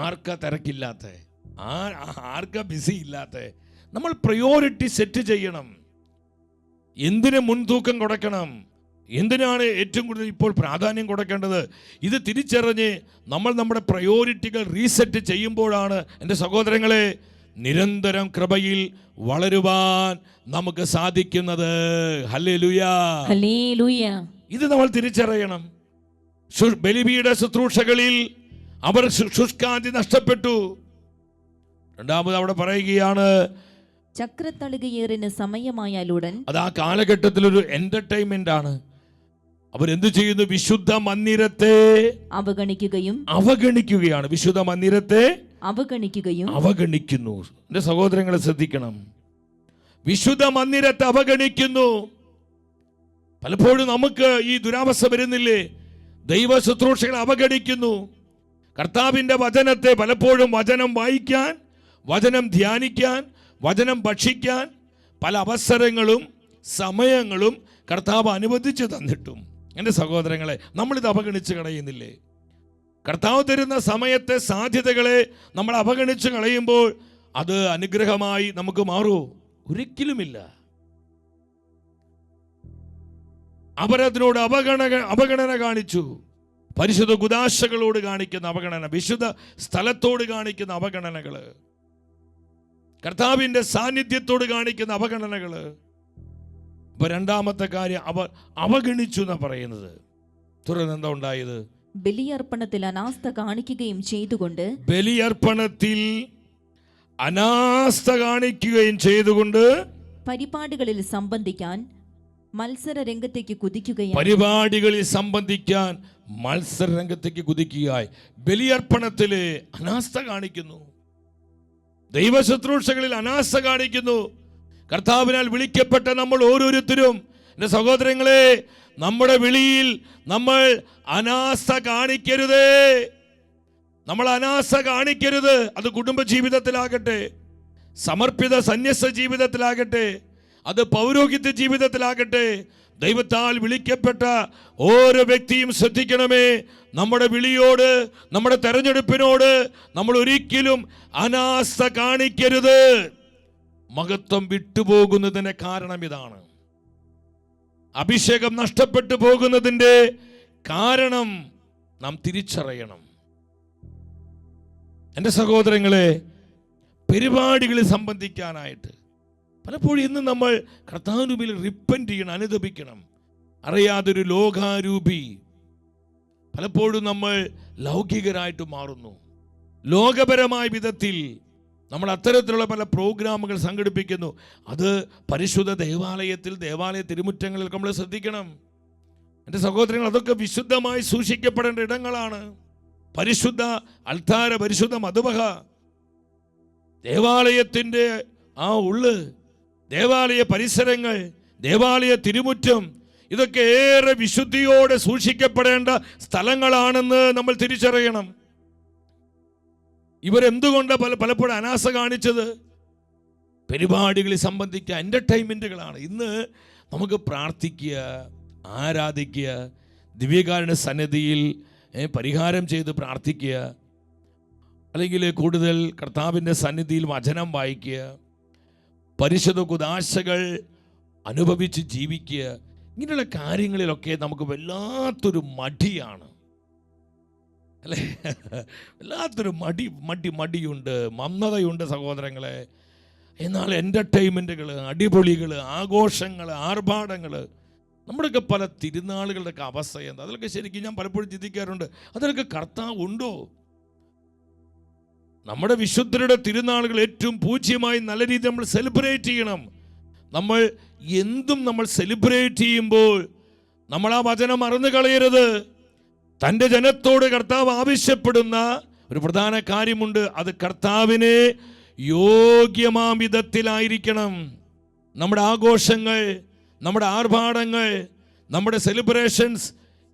S3: ആർക്കാ തിരക്കില്ലാത്ത, ആർക്കാ ബിസി ഇല്ലാത്ത? നമ്മൾ പ്രയോറിറ്റി സെറ്റ് ചെയ്യണം. എന്തിന് മുൻതൂക്കം കൊടുക്കണം? എന്തിനാണ് ഏറ്റവും കൂടുതൽ ഇപ്പോൾ പ്രാധാന്യം കൊടുക്കേണ്ടത്? ഇത് തിരിച്ചറിഞ്ഞ് നമ്മൾ നമ്മുടെ പ്രയോറിറ്റികൾ റീസെറ്റ് ചെയ്യുമ്പോഴാണ് എൻ്റെ സഹോദരങ്ങളെ നിരന്തരം കൃപയിൽ വളരുവാൻ നമുക്ക് സാധിക്കുന്നത്. ഹല്ലേലൂയ,
S4: ഹല്ലേലൂയ.
S3: ഇത് നമ്മൾ തിരിച്ചറിയണം. ബലിപീഠ ശുശ്രൂഷകളിൽ അവർ ശുഷ്കാന്തി നഷ്ടപ്പെട്ടു. രണ്ടാമത് അവിടെ പറയുകയാണ്,
S4: ചക്രത്തളികയേറിന് സമയമായാലുടൻ.
S3: അത് ആ കാലഘട്ടത്തിലൊരു എന്റർടൈൻമെന്റ് ആണ്. അവരെന്ത് ചെയ്യുന്നു? വിശുദ്ധ മന്ദിരത്തെ അവഗണിക്കുകയാണ്. വിശുദ്ധ മന്ദിരത്തെ അവഗണിക്കുന്നു. എന്റെ സഹോദരങ്ങളെ ശ്രദ്ധിക്കണം, വിശുദ്ധ മന്ദിരത്തെ അവഗണിക്കുന്നു. പലപ്പോഴും നമുക്ക് ഈ ദുരാവസ്ഥ വരുന്നില്ലേ? ദൈവ ശുശ്രൂഷകളെ അവഗണിക്കുന്നു. കർത്താവിന്റെ വചനത്തെ പലപ്പോഴും വചനം വായിക്കാൻ, വചനം ധ്യാനിക്കാൻ, വചനം ഭക്ഷിക്കാൻ പല അവസരങ്ങളും സമയങ്ങളും കർത്താവ് അനുവദിച്ചു തന്നിട്ടും എൻ്റെ സഹോദരങ്ങളെ നമ്മളിത് അവഗണിച്ച് കളയുന്നില്ലേ? കർത്താവ് തരുന്ന സമയത്തെ സാധ്യതകളെ നമ്മൾ അവഗണിച്ച് കളയുമ്പോൾ അത് അനുഗ്രഹമായി നമുക്ക് മാറുമോ? ഒരിക്കലുമില്ല. അവരതിനോട് അവഗണന കാണിച്ചു. പരിശുദ്ധ കുദാശകളോട് കാണിക്കുന്ന അവഗണന, വിശുദ്ധ സ്ഥലത്തോട് കാണിക്കുന്ന അവഗണനകള്, കർത്താവിന്റെ സാന്നിധ്യത്തോട് കാണിക്കുന്ന അവഗണനകള്. അപ്പൊ രണ്ടാമത്തെ കാര്യം അവർ അവഗണിച്ചു എന്നാ പറയുന്നത്. തുടർന്ന് എന്താ ഉണ്ടായത്?
S4: ബലിയർപ്പണത്തിൽ അനാസ്ഥ കാണിക്കുകയും ചെയ്തുകൊണ്ട് പരിപാടികളിൽ സംബന്ധിക്കാൻ മത്സര രംഗത്തേക്ക്
S3: കുതിക്കുകയായി. ബലിയർപ്പണത്തില് അനാസ്ഥ കാണിക്കുന്നു, ദൈവശുശ്രൂഷകളിൽ അനാസ്ഥ കാണിക്കുന്നു. കർത്താവിനാൽ വിളിക്കപ്പെട്ട നമ്മൾ ഓരോരുത്തരും, എൻ്റെ സഹോദരങ്ങളെ, നമ്മുടെ വിളിയിൽ നമ്മൾ അനാസ്ഥ കാണിക്കരുതേ. നമ്മൾ അനാസ്ഥ കാണിക്കരുത്. അത് കുടുംബ ജീവിതത്തിലാകട്ടെ, സമർപ്പിത സന്യസ്ത ജീവിതത്തിലാകട്ടെ, അത് പൗരോഹിത്യ ജീവിതത്തിലാകട്ടെ, ദൈവത്താൽ വിളിക്കപ്പെട്ട ഓരോ വ്യക്തിയും ശ്രദ്ധിക്കണമേ. നമ്മുടെ വിളിയോട്, നമ്മുടെ തെരഞ്ഞെടുപ്പിനോട് നമ്മൾ ഒരിക്കലും അനാസ്ഥ കാണിക്കരുത്. മഹത്വം വിട്ടുപോകുന്നതിന്റെ കാരണം ഇതാണ്. അഭിഷേകം നഷ്ടപ്പെട്ടു പോകുന്നതിന്റെ കാരണം നാം തിരിച്ചറിയണം. എൻ്റെ സഹോദരങ്ങളെ, പരിപാടികളിൽ സംബന്ധിക്കാനായിട്ട് പലപ്പോഴും ഇന്ന് നമ്മൾ കർത്താവിനുമ്പിൽ റിപ്പന്റ് ചെയ്യണം, അനുതപിക്കണം. അറിയാതൊരു ലോകാരൂപി പലപ്പോഴും നമ്മൾ ലൗകികരായിട്ട് മാറുന്നു. ലോകപരമായ വിധത്തിൽ നമ്മൾ അത്തരത്തിലുള്ള പല പ്രോഗ്രാമുകൾ സംഘടിപ്പിക്കുന്നു. അത് പരിശുദ്ധ ദേവാലയ തിരുമുറ്റങ്ങളിൽ നമ്മൾ ശ്രദ്ധിക്കണം. എൻ്റെ സഹോദരങ്ങൾ, അതൊക്കെ വിശുദ്ധമായി സൂക്ഷിക്കപ്പെടേണ്ട ഇടങ്ങളാണ്. പരിശുദ്ധ അൾത്താര, പരിശുദ്ധ മധുബഹ, ദേവാലയത്തിൻ്റെ ആ ഉള്ള്, ദേവാലയ പരിസരങ്ങൾ, ദേവാലയ തിരുമുറ്റം, ഇതൊക്കെ ഏറെ വിശുദ്ധിയോടെ സൂക്ഷിക്കപ്പെടേണ്ട സ്ഥലങ്ങളാണെന്ന് നമ്മൾ തിരിച്ചറിയണം. ഇവരെന്തുകൊണ്ട് പലപ്പോഴും അനാസ കാണിച്ചത്? പരിപാടികളിൽ സംബന്ധിക്കുക, എൻ്റർടൈൻമെൻറ്റുകളാണ്. ഇന്ന് നമുക്ക് പ്രാർത്ഥിക്കുക, ആരാധിക്കുക, ദിവ്യകാരുണ്യ സന്നിധിയിൽ പരിഹാരം ചെയ്ത് പ്രാർത്ഥിക്കുക, അല്ലെങ്കിൽ കൂടുതൽ കർത്താവിൻ്റെ സന്നിധിയിൽ വചനം വായിക്കുക, പരിശുദ്ധ കുദാശകൾ അനുഭവിച്ച് ജീവിക്കുക. ഇങ്ങനെയുള്ള കാര്യങ്ങളിലൊക്കെ നമുക്ക് വല്ലാത്തൊരു മടിയാണ്, അല്ലേ? വല്ലാത്തൊരു മടിയുണ്ട്, മന്ദതയുണ്ട് സഹോദരങ്ങളെ. എന്നാൽ എൻ്റർടൈൻമെൻറ്റുകൾ, അടിപൊളികൾ, ആഘോഷങ്ങൾ, ആർഭാടങ്ങൾ, നമ്മുടെയൊക്കെ പല തിരുനാളുകളുടെയൊക്കെ അവസ്ഥ എന്താ? അതിലൊക്കെ ശരിക്കും ഞാൻ പലപ്പോഴും ചിന്തിക്കാറുണ്ട്, അതിലൊക്കെ കർത്താവ് ഉണ്ടോ? നമ്മുടെ വിശുദ്ധരുടെ തിരുനാളുകൾ ഏറ്റവും പൂജ്യമായി നല്ല രീതിയിൽ നമ്മൾ സെലിബ്രേറ്റ് ചെയ്യണം. നമ്മൾ എന്തും നമ്മൾ സെലിബ്രേറ്റ് ചെയ്യുമ്പോൾ നമ്മൾ ആ വചനം മറന്നു കളയരുത്. തൻ്റെ ജനത്തോട് കർത്താവ് ആവശ്യപ്പെടുന്ന ഒരു പ്രധാന കാര്യമുണ്ട്, അത് കർത്താവിനെ യോഗ്യമാം വിധത്തിലായിരിക്കണം. നമ്മുടെ ആഘോഷങ്ങൾ, നമ്മുടെ ആർഭാടങ്ങൾ, നമ്മുടെ സെലിബ്രേഷൻസ്,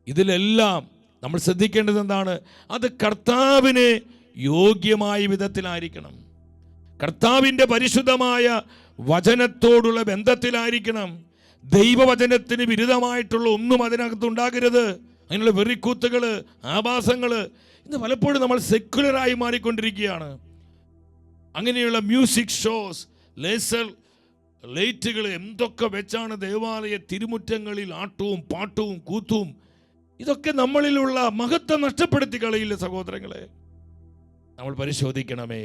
S3: ഇതിലെല്ലാം നമ്മൾ ശ്രദ്ധിക്കേണ്ടത് എന്താണ്? അത് കർത്താവിനെ യോഗ്യമായ വിധത്തിലായിരിക്കണം. കർത്താവിൻ്റെ പരിശുദ്ധമായ വചനത്തോടുള്ള ബന്ധത്തിലായിരിക്കണം. ദൈവവചനത്തിന് വിരുദ്ധമായിട്ടുള്ള ഒന്നും അതിനകത്തുണ്ടാകരുത്. അതിനുള്ള വെറിക്കൂത്തുകൾ, ആഭാസങ്ങൾ, ഇന്ന് പലപ്പോഴും നമ്മൾ സെക്യുലറായി മാറിക്കൊണ്ടിരിക്കുകയാണ്. അങ്ങനെയുള്ള മ്യൂസിക് ഷോസ്, ലേസർ ലൈറ്റുകൾ എന്തൊക്കെ വെച്ചാണ് ദേവാലയ തിരുമുറ്റങ്ങളിൽ ആട്ടവും പാട്ടവും കൂത്തും. ഇതൊക്കെ നമ്മളിലുള്ള മഹത്വം നഷ്ടപ്പെടുത്തി കളയില്ല സഹോദരങ്ങളെ. നമ്മൾ പരിശോധിക്കണമേ.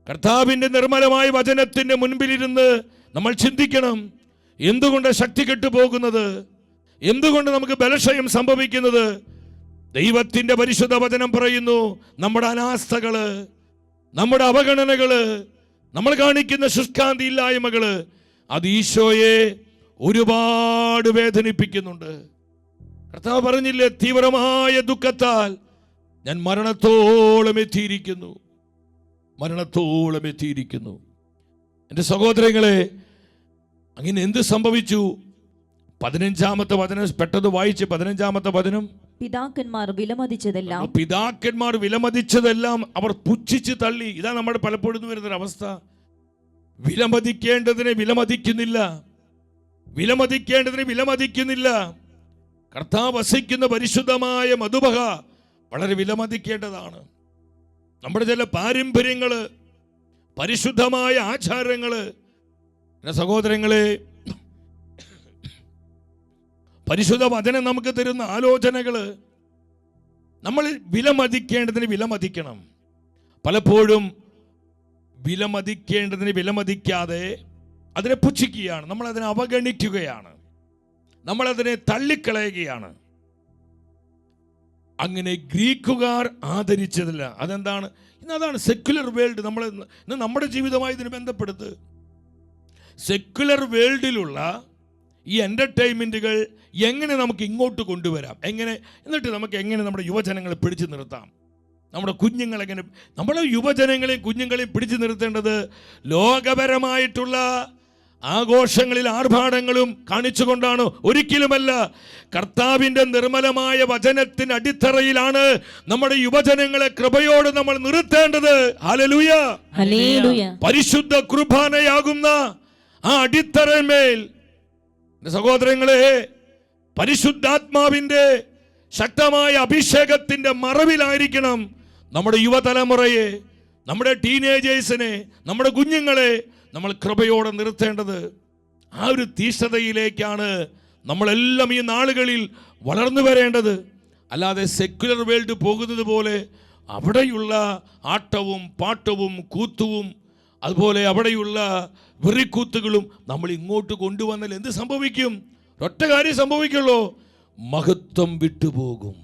S3: കർത്താവിൻ്റെ നിർമ്മലമായ വചനത്തിൻ്റെ മുൻപിലിരുന്ന് നമ്മൾ ചിന്തിക്കണം, എന്തുകൊണ്ട് ശക്തി കെട്ടുപോകുന്നത്? എന്തുകൊണ്ട് നമുക്ക് ബലക്ഷയം സംഭവിക്കുന്നത്? ദൈവത്തിൻ്റെ പരിശുദ്ധ വചനം പറയുന്നു, നമ്മുടെ അനാസ്ഥകള്, നമ്മുടെ അവഗണനകള്, നമ്മൾ കാണിക്കുന്ന ശുഷ്കാന്തി ഇല്ലായ്മകള്, അത് ഈശോയെ ഒരുപാട് വേദനിപ്പിക്കുന്നുണ്ട്. കർത്താവ് പറഞ്ഞില്ലേ, തീവ്രമായ ദുഃഖത്താൽ ഞാൻ മരണത്തോളം എത്തിയിരിക്കുന്നു, മരണത്തോളം എത്തിയിരിക്കുന്നു. എൻ്റെ സഹോദരങ്ങളെ, അങ്ങനെ എന്ത് സംഭവിച്ചു? 15-ാമത്തെ വചനം പെട്ടെന്ന് വായിച്ച്. 15-ാമത്തെ വചനം,
S4: പിതാക്കന്മാർ
S3: വിലമതിച്ചതെല്ലാം അവർ പുച്ഛിച്ച് തള്ളി. ഇതാണ് നമ്മുടെ പലപ്പോഴും വരുന്നൊരവസ്ഥ. വിലമതിക്കേണ്ടതിനെ വിലമതിക്കുന്നില്ല. കർത്താവ് വസിക്കുന്ന പരിശുദ്ധമായ മധുബഹ വളരെ വിലമതിക്കേണ്ടതാണ്. നമ്മുടെ ചില പാരമ്പര്യങ്ങള്, പരിശുദ്ധമായ ആചാരങ്ങള്, സഹോദരങ്ങളെ, പരിശുദ്ധ വചനം നമുക്ക് തരുന്ന ആലോചനകള് നമ്മൾ വിലമതിക്കേണ്ടതിന് വിലമതിക്കണം. പലപ്പോഴും വിലമതിക്കേണ്ടതിന് വിലമതിക്കാതെ അതിനെ പുച്ഛിക്കുകയാണ്, നമ്മളതിനെ അവഗണിക്കുകയാണ്, നമ്മളതിനെ തള്ളിക്കളയുകയാണ്. അങ്ങനെ ഗ്രീക്കുകാർ ആദരിച്ചതില്ല. അതെന്താണ്? ഇന്നതാണ് സെക്യുലർ വേൾഡ്. ഇന്ന് നമ്മുടെ ജീവിതമായി ഇതിന് ബന്ധപ്പെടുത്ത്. സെക്യുലർ വേൾഡിലുള്ള ഈ എൻ്റർടൈൻമെൻറ്റുകൾ എങ്ങനെ നമുക്ക് ഇങ്ങോട്ട് കൊണ്ടുവരാം, എന്നിട്ട് നമുക്ക് എങ്ങനെ നമ്മുടെ യുവജനങ്ങളെ പിടിച്ചു നിർത്താം, നമ്മുടെ കുഞ്ഞുങ്ങളെങ്ങനെ, നമ്മുടെ യുവജനങ്ങളെയും കുഞ്ഞുങ്ങളെയും പിടിച്ചു നിർത്തേണ്ടത് ലോകപരമായിട്ടുള്ള ആഘോഷങ്ങളിൽ ആർഭാടങ്ങളും കാണിച്ചുകൊണ്ടാണ്? ഒരിക്കലുമല്ല. കർത്താവിൻ്റെ നിർമ്മലമായ വചനത്തിന് അടിത്തറയിലാണ് നമ്മുടെ യുവജനങ്ങളെ കൃപയോട് നമ്മൾ നിർത്തേണ്ടത്. Hallelujah,
S4: hallelujah.
S3: പരിശുദ്ധ കുർബാനയാകുന്ന ആ അടിത്തറമേൽ സഹോദരങ്ങളെ, പരിശുദ്ധാത്മാവിൻ്റെ ശക്തമായ അഭിഷേകത്തിൻ്റെ മറവിലായിരിക്കണം നമ്മുടെ യുവതലമുറയെ, നമ്മുടെ ടീനേജേഴ്സിനെ, നമ്മുടെ കുഞ്ഞുങ്ങളെ നമ്മൾ കൃപയോടെ നിർത്തേണ്ടത്. ആ ഒരു തീഷ്ണതയിലേക്കാണ് നമ്മളെല്ലാം ഈ നാളുകളിൽ വളർന്നു വരേണ്ടത്. അല്ലാതെ സെക്യുലർ വേൾഡ് പോകുന്നത് പോലെ അവിടെയുള്ള ആട്ടവും പാട്ടവും കൂത്തുവും അതുപോലെ അവിടെയുള്ള വെറിക്കൂത്തുകളും നമ്മൾ ഇങ്ങോട്ട് കൊണ്ടുവന്നാൽ എന്ത് സംഭവിക്കും? ഒറ്റ കാര്യം സംഭവിക്കുള്ളൂ, മഹത്വം വിട്ടുപോകും.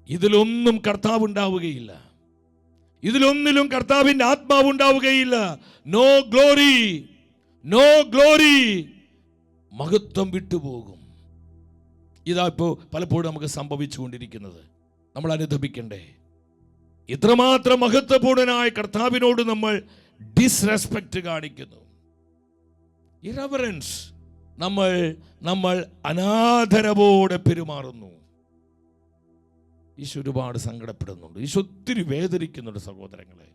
S3: ഇതിലൊന്നും കർത്താവ് ഉണ്ടാവുകയില്ല, ഇതിലൊന്നിലും കർത്താവിൻ്റെ ആത്മാവ് ഉണ്ടാവുകയില്ല. No glory, no glory. മഹത്വം വിട്ടുപോകും. ഇതാ ഇപ്പോൾ പലപ്പോഴും നമുക്ക് സംഭവിച്ചുകൊണ്ടിരിക്കുന്നത്. നമ്മൾ അനുദപിക്കണ്ടേ? ഇത്രമാത്രം മഹത്വപൂർണനായ കർത്താവിനോട് നമ്മൾ ഡിസ്റെസ്പെക്റ്റ് കാണിക്കുന്നു, ഇറവറൻസ്, നമ്മൾ അനാദരവോടെ പെരുമാറുന്നു.
S1: ഈശോ ഒരുപാട് സങ്കടപ്പെടുന്നുണ്ട്. ഈശോ ഒത്തിരി വേദനിക്കുന്നുണ്ട് സഹോദരങ്ങളെ.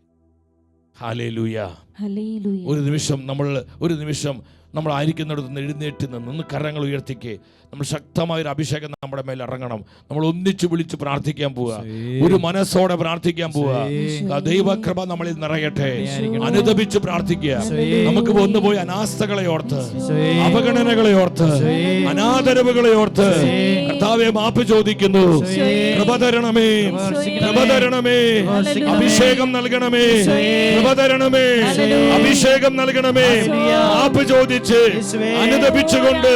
S1: ഹല്ലേലൂയ.
S4: ഹല്ലേലൂയ.
S1: ഒരു നിമിഷം നമ്മൾ ആയിരിക്കുന്നിടത്ത് നിന്ന് എഴുന്നേറ്റ് നിന്ന് കരങ്ങൾ ഉയർത്തിക്ക്. നമ്മൾ ശക്തമായൊരു അഭിഷേകം നമ്മുടെ മേൽ ഇറങ്ങണം. നമ്മൾ ഒന്നിച്ചു വിളിച്ച് പ്രാർത്ഥിക്കാൻ പോവുക. ഒരു മനസ്സോടെ പ്രാർത്ഥിക്കാൻ പോവുക. ദൈവകൃപ നമ്മളിൽ നിറയട്ടെ. അനുദപിച്ച് പ്രാർത്ഥിക്കുക. നമുക്ക് വന്നുപോയി അനാസ്ഥകളെ ഓർത്ത്, അവഗണനകളെ ഓർത്ത്, അനാദരവുകളെ ഓർത്ത് കർത്താവേ മാപ്പ് ചോദിക്കുന്നു. കൃപ തരണമേ, കൃപ തരണമേ, അഭിഷേകം നൽകണമേ, കൃപ തരണമേ, അഭിഷേകം നൽകണമേ. മാപ്പ് ചോദിച്ച് അനുദപിച്ചുകൊണ്ട്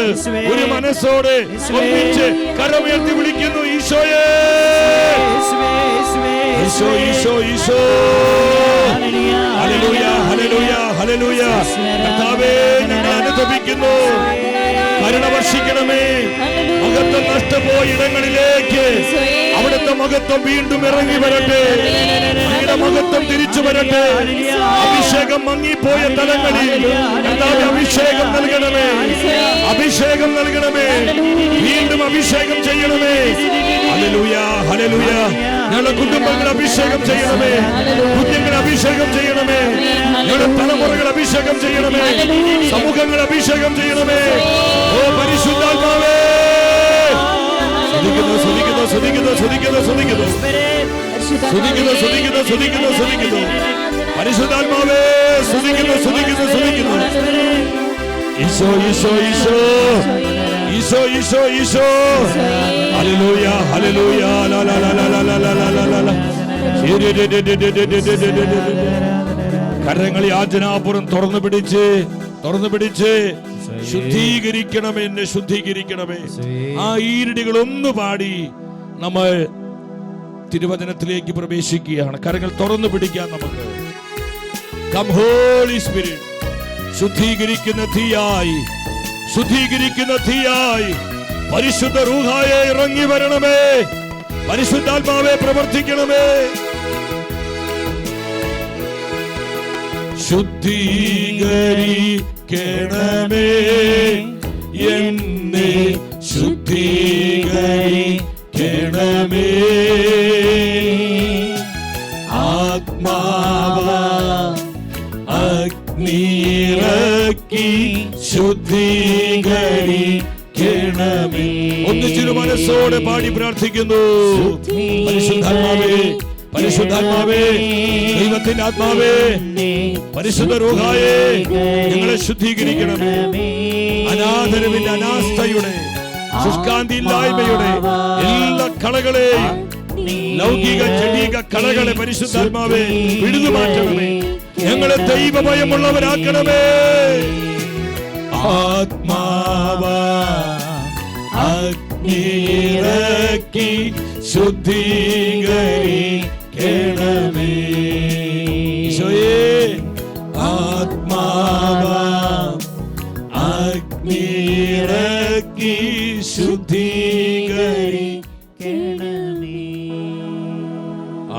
S1: ഒരു മനസ്സോടെ ഒന്നിച്ച് കരമുയർത്തി വിളിക്കുന്നു. ഈശോയേ, Eesho, Eesho, Eesho. Hallelujah, hallelujah, hallelujah. കർത്താവേ, ഞങ്ങൾ അനുദപിക്കുന്നു. കരുണ വർഷിക്കണമേ. മഹത്വം നഷ്ടപോയ ഇടങ്ങളിലേക്ക് അവിടുത്തെ മഹത്വം വീണ്ടും ഇറങ്ങി വരട്ടെ. അങ്ങയുടെ മഹത്വം തിരിച്ചു വരട്ടെ. അഭിഷേകം മങ്ങിപ്പോയ തലങ്ങളിൽ കർത്താവേ അഭിഷേകം നൽകണമേ, അഭിഷേകം നൽകണമേ, വീണ്ടും അഭിഷേകം ചെയ്യണമേ. ഹല്ലേലൂയ, ഹല്ലേലൂയ. ഞങ്ങളുടെ കുടുംബങ്ങൾ അഭിഷേകം ചെയ്യണമേ, കുഞ്ഞുങ്ങൾ അഭിഷേകം ചെയ്യണമേ, ഞങ്ങളുടെ തലമുറകൾ അഭിഷേകം ചെയ്യണമേ, സമൂഹങ്ങൾ അഭിഷേകം ചെയ്യണമേ. ഓ പരിശുദ്ധാത്മാവേ, സ്തുതിക്കുന്നു, സ്തുതിക്കുന്നു, സ്തുതിക്കുന്നു, സ്തുതിക്കുന്നു, സ്തുതിക്കുന്നു, സ്തുതിക്കുന്നു, സ്തുതിക്കുന്നു, സ്തുതിക്കുന്നു, സ്തുതിക്കുന്നു. പരിശുദ്ധാത്മാവേ, സ്തുതിക്കുന്നു, സ്തുതിക്കുന്നു, സ്തുതിക്കുന്നു. ഈശോ, ഈശോ, ഈശോ, ഈശോ, ഈശോ, ഈശോ. ഹല്ലേലൂയ, ഹല്ലേലൂയ. ലാ ലാ ലാ ലാ ലാ ലാ ലാ ലാ ലാ. കരങ്ങൾ യാചനാപുരം തുറന്നു പിടിച്ച് ശുദ്ധീകരിക്കണമേ, എന്നെ ശുദ്ധീകരിക്കണമേ. ആ ഈരടികൾ ഒന്ന് പാടി നമ്മൾ തിരുവചനത്തിലേക്ക് പ്രവേശിക്കുകയാണ്. കരങ്ങൾ തുറന്നു പിടിക്കാൻ നമുക്ക്. Come holy spirit. ശുദ്ധീകരിക്കുന്ന തീയായി, ശുദ്ധീകരിക്കുന്ന തീയായി പരിശുദ്ധ റൂഹായെ ഇറങ്ങി വരണമേ. പരിശുദ്ധാത്മാവെ പ്രവർത്തിക്കണമേ. ശുദ്ധീകരിക്കണമേ, എന്നെ ശുദ്ധീകരിക്കണമേ. ആത്മാവ അഗ്നിയിറക്കി ശുദ്ധീകരിക്കണമേ. ഒന്നിച്ചൊരു മനസ്സോടെ പാടി പ്രാർത്ഥിക്കുന്നു. പരിശുദ്ധാത്മാവേ, പരിശുദ്ധാത്മാവേ, ദൈവത്തിന്റെ ആത്മാവേ, പരിശുദ്ധ റൂഹായേ, ഞങ്ങളെ ശുദ്ധീകരിക്കണമേ. അനാദരവിന്റെ, അനാസ്ഥയുടെ, ശുഷ്കാന്തിയില്ലായ്മയുടെ എല്ലാ കളകളെയും, ലൗകിക ജഡീക കളകളെ പരിശുദ്ധാത്മാവേ പിടിച്ചു മാറ്റണമേ. ഞങ്ങളെ ദൈവഭയമുള്ളവരാക്കണമേ. ആത്മാവ അഗ്നിയിറക്കി ശുദ്ധീകരിക്കണമേ. ഈശോയേ, ആത്മാവ അഗ്നിയിറക്കി ശുദ്ധീകരിക്കണമേ.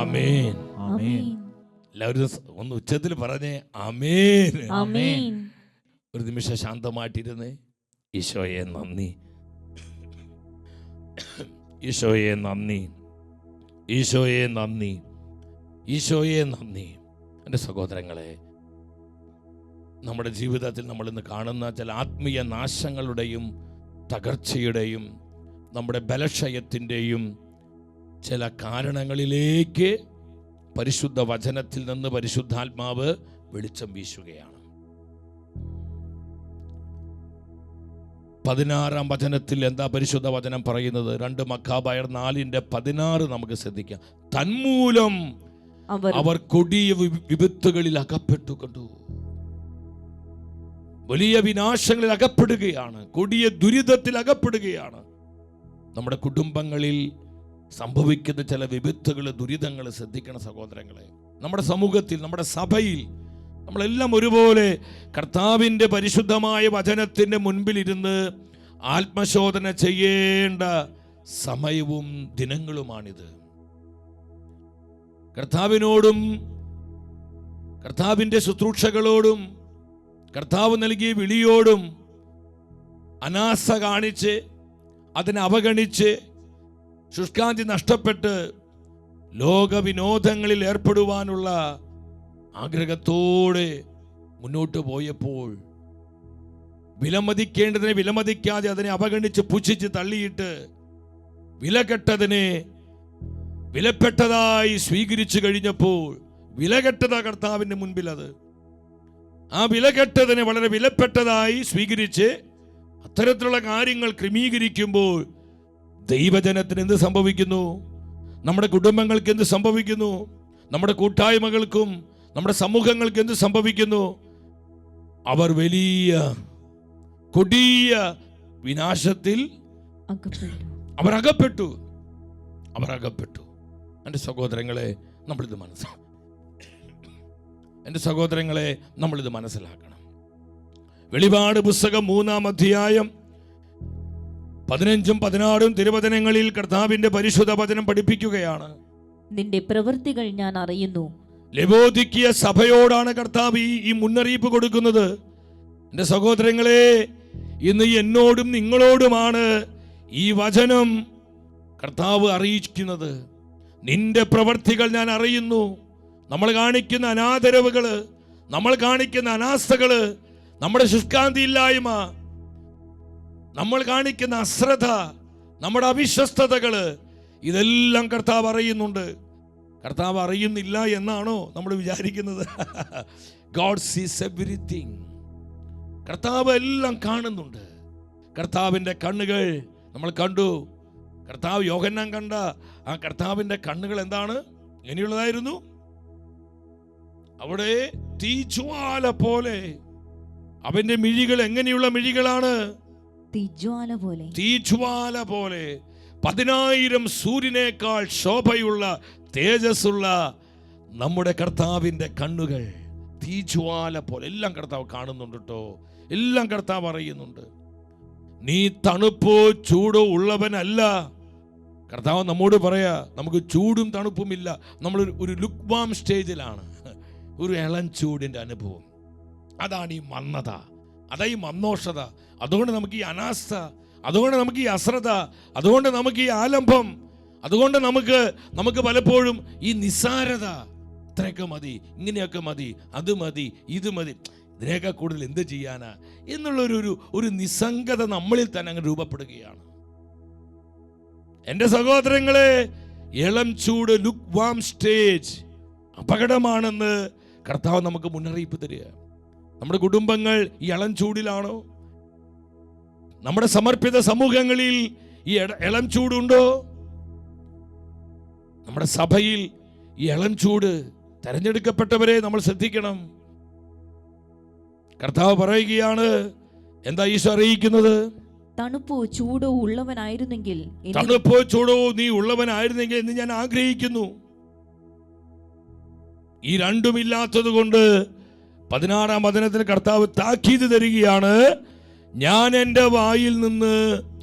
S1: ആമേൻ.
S4: ആമേൻ.
S1: എല്ലാവരും ഒന്ന് ഉച്ചത്തിൽ പറഞ്ഞേ ആമേൻ.
S4: ആമേൻ.
S1: ഒരു നിമിഷം ശാന്തമായിട്ടിരുന്നേ. ഈശോയെ നന്ദി, ഈശോയെ നന്ദി, ഈശോയെ നന്ദി, ഈശോയെ നന്ദി. എൻ്റെ സഹോദരങ്ങളെ, നമ്മുടെ ജീവിതത്തിൽ നമ്മൾ ഇന്ന് കാണുന്ന ചില ആത്മീയ നാശങ്ങളുടെയും തകർച്ചയുടെയും നമ്മുടെ ബലക്ഷയത്തിൻ്റെയും ചില കാരണങ്ങളിലേക്ക് പരിശുദ്ധ വചനത്തിൽ നിന്ന് പരിശുദ്ധാത്മാവ് വെളിച്ചം വീശുകയാണ്. 16-ാം വചനത്തിൽ എന്താ പരിശുദ്ധ വചനം പറയുന്നത്? 2 മക്കാബയർ 4:16 നമുക്ക് ശ്രദ്ധിക്കാം. തന്മൂലം അവർ കൊടിയ വിപത്തുകളിൽ അകപ്പെട്ടു കണ്ടു. വലിയ വിനാശങ്ങളിൽ അകപ്പെടുകയാണ്, കൊടിയ ദുരിതത്തിൽ അകപ്പെടുകയാണ്. നമ്മുടെ കുടുംബങ്ങളിൽ സംഭവിക്കുന്ന ചില വിപത്തുകൾ, ദുരിതങ്ങൾ ശ്രദ്ധിക്കണം സഹോദരങ്ങളെ. നമ്മുടെ സമൂഹത്തിൽ, നമ്മുടെ സഭയിൽ നമ്മളെല്ലാം ഒരുപോലെ കർത്താവിൻ്റെ പരിശുദ്ധമായ വചനത്തിൻ്റെ മുൻപിലിരുന്ന് ആത്മശോധന ചെയ്യേണ്ട സമയവും ദിനങ്ങളുമാണിത്. കർത്താവിനോടും കർത്താവിൻ്റെ ശുശ്രൂഷകളോടും കർത്താവ് നൽകിയ വിളിയോടും അനാസ കാണിച്ച് അതിനെ അവഗണിച്ച് ശുഷ്കാന്തി നഷ്ടപ്പെട്ട്
S3: ലോകവിനോദങ്ങളിൽ ഏർപ്പെടുവാനുള്ള ആഗ്രഹത്തോടെ മുന്നോട്ട് പോയപ്പോൾ വിലമതിക്കേണ്ടതിനെ വിലമതിക്കാതെ അതിനെ അവഗണിച്ച് പുച്ഛിച്ച് തള്ളിയിട്ട് വിലകെട്ടതിനെ വിലപ്പെട്ടതായി സ്വീകരിച്ചു കഴിഞ്ഞപ്പോൾ, വിലകെട്ടതാ കർത്താവിന്റെ മുൻപിൽ. അത് ആ വിലകെട്ടതിനെ വളരെ വിലപ്പെട്ടതായി സ്വീകരിച്ച് അത്തരത്തിലുള്ള കാര്യങ്ങൾ ക്രമീകരിക്കുമ്പോൾ ദൈവജനത്തിന് എന്ത് സംഭവിക്കുന്നു? നമ്മുടെ കുടുംബങ്ങൾക്ക് എന്ത് സംഭവിക്കുന്നു? നമ്മുടെ കൂട്ടായ്മകൾക്കും നമ്മുടെ സമൂഹങ്ങൾക്ക് എന്ത് സംഭവിക്കുന്നു? അവർ വലിയ കൊടിയ വിനാശത്തിൽ അവർ അകപ്പെട്ടു. എൻ്റെ സഹോദരങ്ങളെ, നമ്മളിത് മനസ്സിലാക്കണം. വെളിപാട് പുസ്തകം 3-ാം അധ്യായം 15-ഉം 16-ഉം തിരുവചനങ്ങളിൽ കർത്താവിന്റെ പരിശുദ്ധ വചനം പഠിപ്പിക്കുകയാണ്.
S4: നിന്റെ പ്രവൃത്തികൾ ഞാൻ അറിയുന്നു.
S3: ലവോദിക്കിയ സഭയോടാണ് കർത്താവ് ഈ മുന്നറിയിപ്പ് കൊടുക്കുന്നത്. എൻ്റെ സഹോദരങ്ങളെ, ഇന്ന് എന്നോടും നിങ്ങളോടുമാണ് ഈ വചനം കർത്താവ് അറിയിക്കുന്നത്. നിന്റെ പ്രവൃത്തികൾ ഞാൻ അറിയുന്നു. നമ്മൾ കാണിക്കുന്ന അനാദരവുകള്, നമ്മൾ കാണിക്കുന്ന അനാസ്ഥകള്, നമ്മുടെ ശുഷ്കാന്തിയില്ലായ്മ, നമ്മൾ കാണിക്കുന്ന അശ്രദ്ധ, നമ്മുടെ അവിശ്വസ്തതകള്, ഇതെല്ലാം കർത്താവ് അറിയുന്നുണ്ട്. കർത്താവ് അറിയുന്നില്ല എന്നാണോ നമ്മൾ വിചാരിക്കുന്നത്? ഗോഡ് സീസ് എവരിതിങ്. കർത്താവ് എല്ലാം കാണുന്നുണ്ട്. കർത്താവിൻ്റെ കണ്ണുകൾ നമ്മൾ കണ്ടു. കർത്താവ് യോഹന്നാൻ കണ്ട ആ കർത്താവിൻ്റെ കണ്ണുകൾ എന്താണ്? എങ്ങനെയുള്ളതായിരുന്നു? അവിടെ തീജ്വാല പോലെ. അവന്റെ മിഴികൾ എങ്ങനെയുള്ള മിഴികളാണ്? തീജ്വാല പോലെ. 10,000 സൂര്യനേക്കാൾ ശോഭയുള്ള തേജസ്സുള്ള നമ്മുടെ കർത്താവിൻ്റെ കണ്ണുകൾ തീജ്വാല പോലെ. എല്ലാം കർത്താവ് കാണുന്നുണ്ട് കേട്ടോ. എല്ലാം കർത്താവ് അറിയുന്നുണ്ട്. നീ തണുപ്പോ ചൂടോ ഉള്ളവനല്ല. കർത്താവ് നമ്മോട് പറയാ, നമുക്ക് ചൂടും തണുപ്പുമില്ല. നമ്മൾ ഒരു ലുക്വാം സ്റ്റേജിലാണ്. ഒരു ഇളം ചൂടിൻ്റെ അനുഭവം. അതാണ് ഈ മന്ദത, അതാ ഈ മന്ദോഷത. അതുകൊണ്ട് നമുക്ക് ഈ അനാസ്ഥ, അതുകൊണ്ട് നമുക്ക് ഈ അശ്രദ്ധ, അതുകൊണ്ട് നമുക്ക് ഈ ആലംബം, അതുകൊണ്ട് നമുക്ക് പലപ്പോഴും ഈ നിസ്സാരത. ഇത്രയൊക്കെ മതി, ഇങ്ങനെയൊക്കെ മതി, അത് മതി, ഇത് മതി, ഇതിനേക്കാൾ കൂടുതൽ എന്ത് ചെയ്യാനാ എന്നുള്ളൊരു നിസ്സംഗത നമ്മളിൽ തന്നെ അങ്ങ് രൂപപ്പെടുകയാണ്. എൻ്റെ സഹോദരങ്ങളെ, ഇളം ചൂട്, ലുക്ക് വാം സ്റ്റേജ് അപകടമാണെന്ന് കർത്താവ് നമുക്ക് മുന്നറിയിപ്പ് തരിക. നമ്മുടെ കുടുംബങ്ങൾ ഈ ഇളം ചൂടിലാണോ? നമ്മുടെ സമർപ്പിത സമൂഹങ്ങളിൽ ഈ ഇളം ചൂടുണ്ടോ? നമ്മുടെ സഭയിൽ ഈ ഇളം ചൂട്, തെരഞ്ഞെടുക്കപ്പെട്ടവരെ നമ്മൾ ശ്രദ്ധിക്കണം. കർത്താവ് പറയുകയാണ്, എന്താ ഈശോ അറിയിക്കുന്നത്?
S4: തണുപ്പോ ചൂടോ ഉള്ളവനായിരുന്നെങ്കിൽ,
S3: തണുപ്പോ ചൂടോ നീ ഉള്ളവനായിരുന്നെങ്കിൽ എന്ന് ഞാൻ ആഗ്രഹിക്കുന്നു. ഈ രണ്ടുമില്ലാത്തത് കൊണ്ട് 16-ാം വചനത്തിൽ കർത്താവ് താക്കീത് തരികയാണ്, ഞാൻ എൻ്റെ വായിൽ നിന്ന്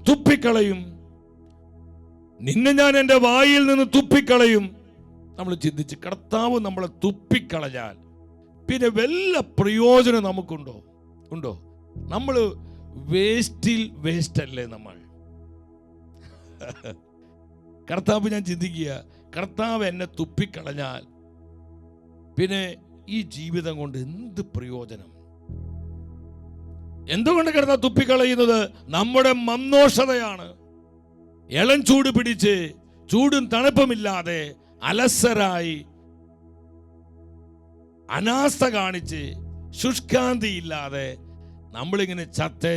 S3: തുപ്പിക്കളയും, നിന്നെ ഞാൻ എൻ്റെ വായിൽ നിന്ന് തുപ്പിക്കളയും. നമ്മൾ ചിന്തിച്ച്, കർത്താവ് നമ്മളെ തുപ്പിക്കളഞ്ഞാൽ പിന്നെ വല്ല പ്രയോജനം നമുക്കുണ്ടോ? ഉണ്ടോ? നമ്മൾ വേസ്റ്റ് അല്ലേ നമ്മൾ? കർത്താവ്, ഞാൻ ചിന്തിക്കുക, കർത്താവ് എന്നെ തുപ്പിക്കളഞ്ഞാൽ പിന്നെ ഈ ജീവിതം കൊണ്ട് എന്ത് പ്രയോജനം? എന്തുകൊണ്ട് കർത്താവ് തുപ്പിക്കളയുന്നത്? നമ്മുടെ മന്ദോഷതയാണ്. ഇളം ചൂട് പിടിച്ച്, ചൂടും തണുപ്പുമില്ലാതെ അലസരായി, അനാസ്ഥ കാണിച്ച്, ശുഷ്കാന്തിയില്ലാതെ നമ്മളിങ്ങനെ ചത്തേ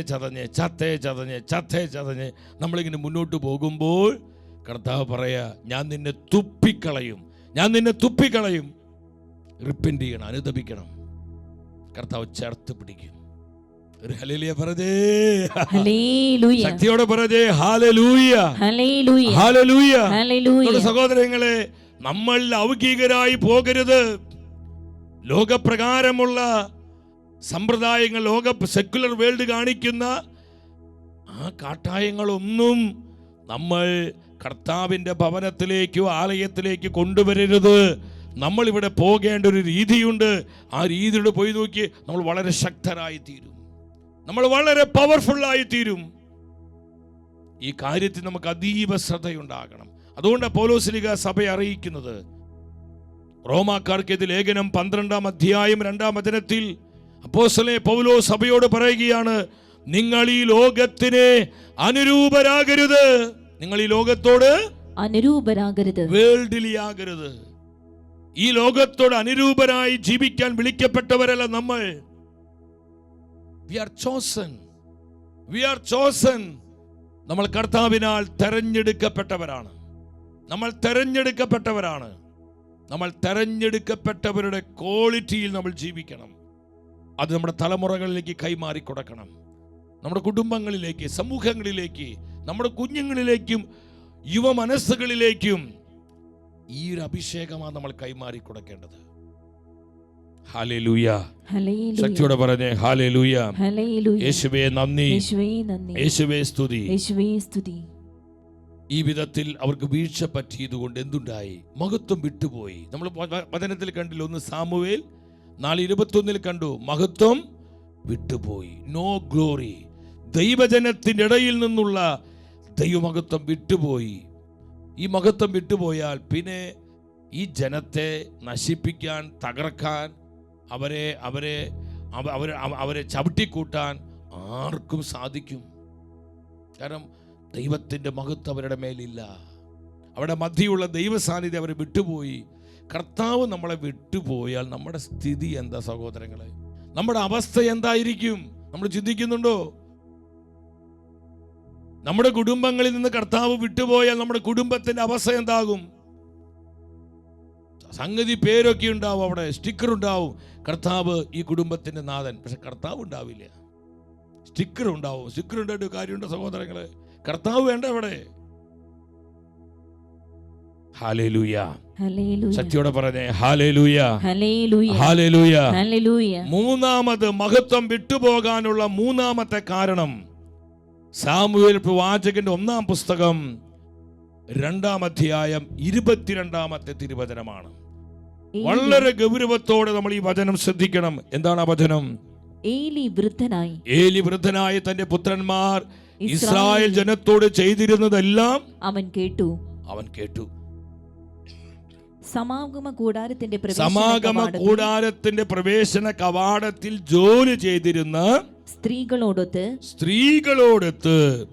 S3: ചതഞ്ഞ് നമ്മളിങ്ങനെ മുന്നോട്ട് പോകുമ്പോൾ കർത്താവ് പറയാ, ഞാൻ നിന്നെ തുപ്പിക്കളയും. റിപ്പന്റ് ചെയ്യണം, അനുതപിക്കണം. കർത്താവ് ചേർത്ത് പിടിക്കും. ഒരു ഹല്ലേലൂയ പറഞ്ഞേ, ശക്തിയോടെ പറഞ്ഞേ, ഹല്ലേലൂയ, ഹല്ലേലൂയ. സഹോദരങ്ങളെ, നമ്മൾ ലൗകികരായി പോകരുത്. ലോകപ്രകാരമുള്ള സമ്പ്രദായങ്ങൾ, സെക്കുലർ വേൾഡ് കാണിക്കുന്ന ആ കാട്ടായങ്ങളൊന്നും നമ്മൾ കർത്താവിൻ്റെ ഭവനത്തിലേക്കോ ആലയത്തിലേക്ക് കൊണ്ടുവരരുത്. നമ്മളിവിടെ പോകേണ്ട ഒരു രീതിയുണ്ട്. ആ രീതിയുടെ പോയി നോക്കി നമ്മൾ വളരെ ശക്തരായി തീരും, നമ്മൾ വളരെ പവർഫുള്ളായി തീരും. ഈ കാര്യത്തിൽ നമുക്ക് അതീവ ശ്രദ്ധയുണ്ടാകണം. അതുകൊണ്ട് പൗലോസ്ലീഹ സഭയെ അറിയിക്കുന്നത്, റോമാക്കാർക്കെതിരെ ലേഖനം 12-ാം അധ്യായം 2-ാം വചനത്തിൽ അപ്പോസ്തലൻ പൗലോസ് സഭയോട് പറയുകയാണ്, നിങ്ങൾ ഈ ലോകത്തിന് അനുരൂപരാകരുത്. നിങ്ങൾ ഈ ലോകത്തോട്
S4: അനുരൂപരാകരുത്,
S3: വേൾഡിലി ആകരുത്. ഈ ലോകത്തോട് അനുരൂപരായി ജീവിക്കാൻ വിളിക്കപ്പെട്ടവരല്ല നമ്മൾ. We are chosen. We are chosen. നമ്മൾ കർത്താവിനാൽ തെരഞ്ഞെടുക്കപ്പെട്ടവരാണ്. നമ്മൾ തെരഞ്ഞെടുക്കപ്പെട്ടവരാണ്. നമ്മൾ തെരഞ്ഞെടുക്കപ്പെട്ടവരുടെ ക്വാളിറ്റിയിൽ നമ്മൾ ജീവിക്കണം. അത് നമ്മുടെ തലമുറകളിലേക്ക് കൈമാറി കൊടുക്കണം. നമ്മുടെ കുടുംബങ്ങളിലേക്ക്, സമൂഹങ്ങളിലേക്ക്, നമ്മുടെ കുഞ്ഞുങ്ങളിലേക്കും യുവ മനസ്സുകളിലേക്കും ഈ ഒരു അഭിഷേകമാണ് നമ്മൾ കൈമാറി കൊടുക്കേണ്ടത്. ഹല്ലേലൂയ. ശക്തിയോടെ പറഞ്ഞേ ഹല്ലേലൂയ. യേശുവേ നന്ദി, യേശുവേ സ്തുതി. ഈ വിധത്തിൽ അവർക്ക് വീഴ്ച പറ്റിയതുകൊണ്ട് എന്തുണ്ടായി? മഹത്വം വിട്ടുപോയി. നമ്മൾ വചനത്തിൽ കണ്ടില്ല, 1 സാമുവേൽ 4:21 കണ്ടു, മഹത്വം വിട്ടുപോയി. No glory. ദൈവജനത്തിൻ്റെ ഇടയിൽ നിന്നുള്ള ദൈവമഹത്വം വിട്ടുപോയി. ഈ മഹത്വം വിട്ടുപോയാൽ പിന്നെ ഈ ജനത്തെ നശിപ്പിക്കാൻ, തകർക്കാൻ, അവരെ ചവിട്ടിക്കൂട്ടാൻ ആർക്കും സാധിക്കും. കാരണം ദൈവത്തിൻ്റെ മഹത്വം അവരുടെ മേലില്ല. അവിടെ മധ്യയുള്ള ദൈവ സാന്നിധ്യം അവരെ വിട്ടുപോയി. കർത്താവ് നമ്മളെ വിട്ടുപോയാൽ നമ്മുടെ സ്ഥിതി എന്താ സഹോദരങ്ങളെ? നമ്മുടെ അവസ്ഥ എന്തായിരിക്കും? നമ്മൾ ചിന്തിക്കുന്നുണ്ടോ? നമ്മുടെ കുടുംബങ്ങളിൽ നിന്ന് കർത്താവ് വിട്ടുപോയാൽ നമ്മുടെ കുടുംബത്തിന്റെ അവസ്ഥ എന്താകും? സംഗതി പേരൊക്കെ ഉണ്ടാവും, അവിടെ സ്റ്റിക്കർ ഉണ്ടാവും, കർത്താവ് ഈ കുടുംബത്തിന്റെ നാഥൻ. പക്ഷെ കർത്താവ് ഉണ്ടാവില്ല. സ്റ്റിക്കർ ഉണ്ടാവും. സ്റ്റിക്കർ ഉണ്ടായിട്ട് കാര്യമുണ്ടോ സഹോദരങ്ങളെ? കർത്താവ് വേണ്ട അവിടെ. ഹല്ലേലൂയ. ശക്തിയോടെ പറഞ്ഞേ ഹല്ലേലൂയ, ഹല്ലേലൂയ. മൂന്നാമത് മഹത്വം വിട്ടുപോകാനുള്ള മൂന്നാമത്തെ കാരണം സാമുവേൽ പ്രവാചകന്റെ 1-ാം പുസ്തകം 2-ാം അധ്യായം 22-ാമത്തെ തിരുവചനമാണ്. വളരെ ഗൗരവത്തോടെ നമ്മൾ ഈ വചനം ശ്രദ്ധിക്കണം. എന്താണ് ആ വചനം? ഏലി വൃദ്ധനായി തന്റെ പുത്രന്മാർ ഇസ്രായേൽ ജനത്തോട് ചെയ്തിരുന്നതെല്ലാം അവൻ കേട്ടു.
S4: സമാഗമ
S3: കൂടാരത്തിന്റെ പ്രവേശന കവാടത്തിൽ ജോലി ചെയ്തിരുന്ന സ്ത്രീകളോടൊത്ത്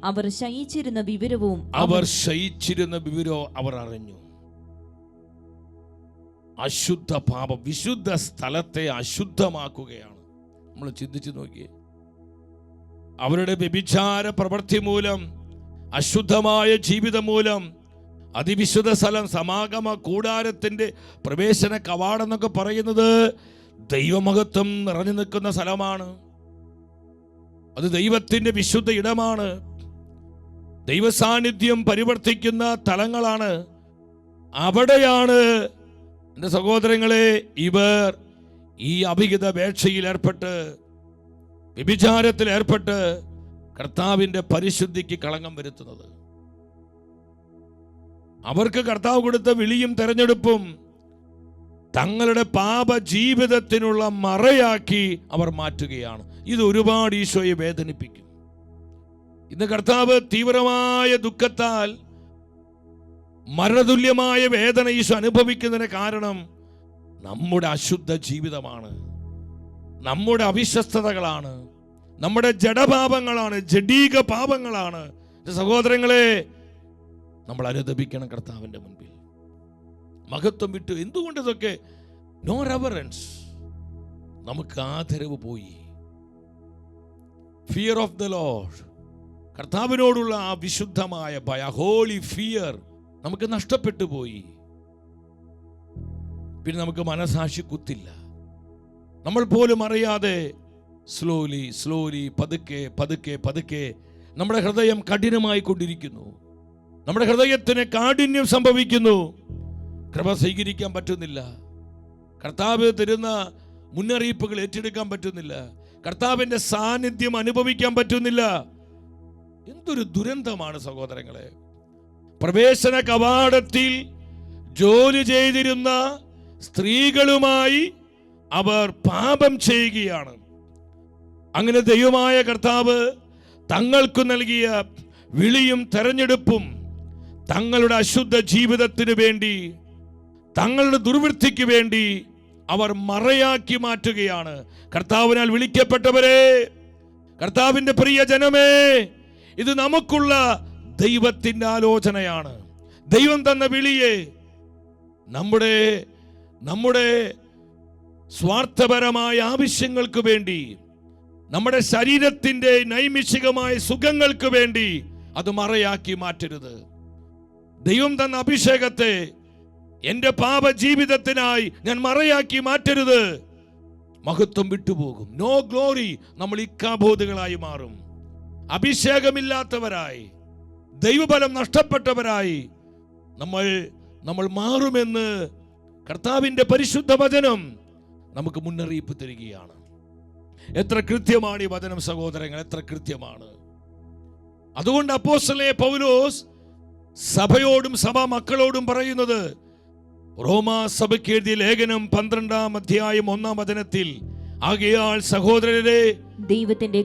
S4: അവർ ശയിച്ചിരുന്ന വിവരവും
S3: അവർ അറിഞ്ഞു. അശുദ്ധ പാപം വിശുദ്ധ സ്ഥലത്തെ അശുദ്ധമാക്കുകയാണ്. നമ്മൾ ചിന്തിച്ചു നോക്കിയേ. അവരുടെ വ്യഭിചാര പ്രവൃത്തി മൂലം, അശുദ്ധമായ ജീവിതം മൂലം, അതിവിശുദ്ധ സ്ഥലം, സമാഗമ കൂടാരത്തിന്റെ പ്രവേശന കവാടം എന്നൊക്കെ പറയുന്നത് ദൈവമഹത്വം നിറഞ്ഞു നിൽക്കുന്ന സ്ഥലമാണ്. അത് ദൈവത്തിന്റെ വിശുദ്ധ ഇടമാണ്. ദൈവസാന്നിധ്യം പരിവർത്തിക്കുന്ന തലങ്ങളാണ്. അവിടെയാണ് എൻ്റെ സഹോദരങ്ങളെ ഇവർ ഈ അഭിഹിത വേഴ്ചയിൽ ഏർപ്പെട്ട്, വ്യഭിചാരത്തിൽ ഏർപ്പെട്ട് കർത്താവിന്റെ പരിശുദ്ധിക്ക് കളങ്കം വരുത്തുന്നത്. അവർക്ക് കർത്താവ് കൊടുത്ത വിളിയും തെരഞ്ഞെടുപ്പും തങ്ങളുടെ പാപ ജീവിതത്തിനുള്ള മറയാക്കി അവർ മാറ്റുകയാണ്. ഇത് ഒരുപാട് ഈശോയെ വേദനിപ്പിക്കും. ഇന്ന് കർത്താവ് തീവ്രമായ ദുഃഖത്താൽ മരണതുല്യമായ വേദന ഈശോ അനുഭവിക്കുന്നതിന് കാരണം നമ്മുടെ അശുദ്ധ ജീവിതമാണ്, നമ്മുടെ അവിശ്വസ്തതകളാണ്, നമ്മുടെ ജഡപാപങ്ങളാണ്, ജഡീക പാപങ്ങളാണ്. സഹോദരങ്ങളെ, നമ്മൾ അനുദപിക്കണം കർത്താവിന്റെ മുൻപിൽ. മഹത്വം വിട്ടു. എന്തുകൊണ്ട് ഇതൊക്കെ? No reverence. നമുക്ക് ആദരവ് പോയി. ഫിയർ ഓഫ് ദ ലോർഡ്, കർത്താവിനോടുള്ള ആ വിശുദ്ധമായ ഭയ, ഹോളി ഫിയർ നമുക്ക് നഷ്ടപ്പെട്ടു പോയി. പിന്നെ നമുക്ക് മനസാക്ഷി കുത്തില്ല. നമ്മൾ പോലും അറിയാതെ സ്ലോലി പതുക്കെ നമ്മുടെ ഹൃദയം കഠിനമായി കൊണ്ടിരിക്കുന്നു. നമ്മുടെ ഹൃദയത്തിന് കാഠിന്യം സംഭവിക്കുന്നു. കൃപ സ്വീകരിക്കാൻ പറ്റുന്നില്ല. കർത്താവ് തരുന്ന മുന്നറിയിപ്പുകൾ ഏറ്റെടുക്കാൻ പറ്റുന്നില്ല. കർത്താവിന്റെ സാന്നിധ്യം അനുഭവിക്കാൻ പറ്റുന്നില്ല. എന്തൊരു ദുരന്തമാണ് സഹോദരങ്ങളെ. പ്രവേശന കവാടത്തിൽ ജോലി ചെയ്തിരുന്ന സ്ത്രീകളുമായി അവർ പാപം ചെയ്യുകയാണ്. അങ്ങനെ ദൈവമായ കർത്താവ് തങ്ങൾക്ക് നൽകിയ വിളിയും തെരഞ്ഞെടുപ്പും തങ്ങളുടെ അശുദ്ധ ജീവിതത്തിന് വേണ്ടി, തങ്ങളുടെ ദുർവൃത്തിക്ക് വേണ്ടി അവർ മറയാക്കി മാറ്റുകയാണ്. കർത്താവിനാൽ വിളിക്കപ്പെട്ടവരെ, കർത്താവിന്റെ പ്രിയ ജനമേ, ഇത് നമുക്കുള്ള ദൈവത്തിന്റെ ആലോചനയാണ്. ദൈവം തന്ന വിളിയെ നമ്മുടെ സ്വാർത്ഥപരമായ ആവശ്യങ്ങൾക്ക് വേണ്ടി, നമ്മുടെ ശരീരത്തിന്റെ നൈമിഷികമായ സുഖങ്ങൾക്ക് വേണ്ടി അത് മറയാക്കി മാറ്റരുത്. ദൈവം തന്ന അഭിഷേകത്തെ എന്റെ പാപ ജീവിതത്തിനായി ഞാൻ മറയാക്കി മാറ്റരുത്. മഹത്വം വിട്ടുപോകും. No glory. നമ്മൾ ഇക്കാബോധുകളായി മാറും. അഭിഷേകമില്ലാത്തവരായി, ദൈവബലം നഷ്ടപ്പെട്ടവരായി നമ്മൾ മാറുമെന്ന് കർത്താവിന്റെ പരിശുദ്ധ വചനം നമുക്ക് മുന്നറിയിപ്പ് തരികയാണ്. എത്ര കൃത്യമാണ് ഈ വചനം സഹോദരങ്ങൾ, എത്ര കൃത്യമാണ്. അതുകൊണ്ട് അപ്പോസ്തലനായ പൗലോസ് സഭയോടും സഭാ മക്കളോടും പറയുന്നത്, റോമാ സഭയ്ക്ക് എഴുതിയ ലേഖനം 12-ാം അധ്യായം 1-ാം വചനത്തിൽ, ആകയാൽ സഹോദരരെ, ദൈവത്തിന്റെ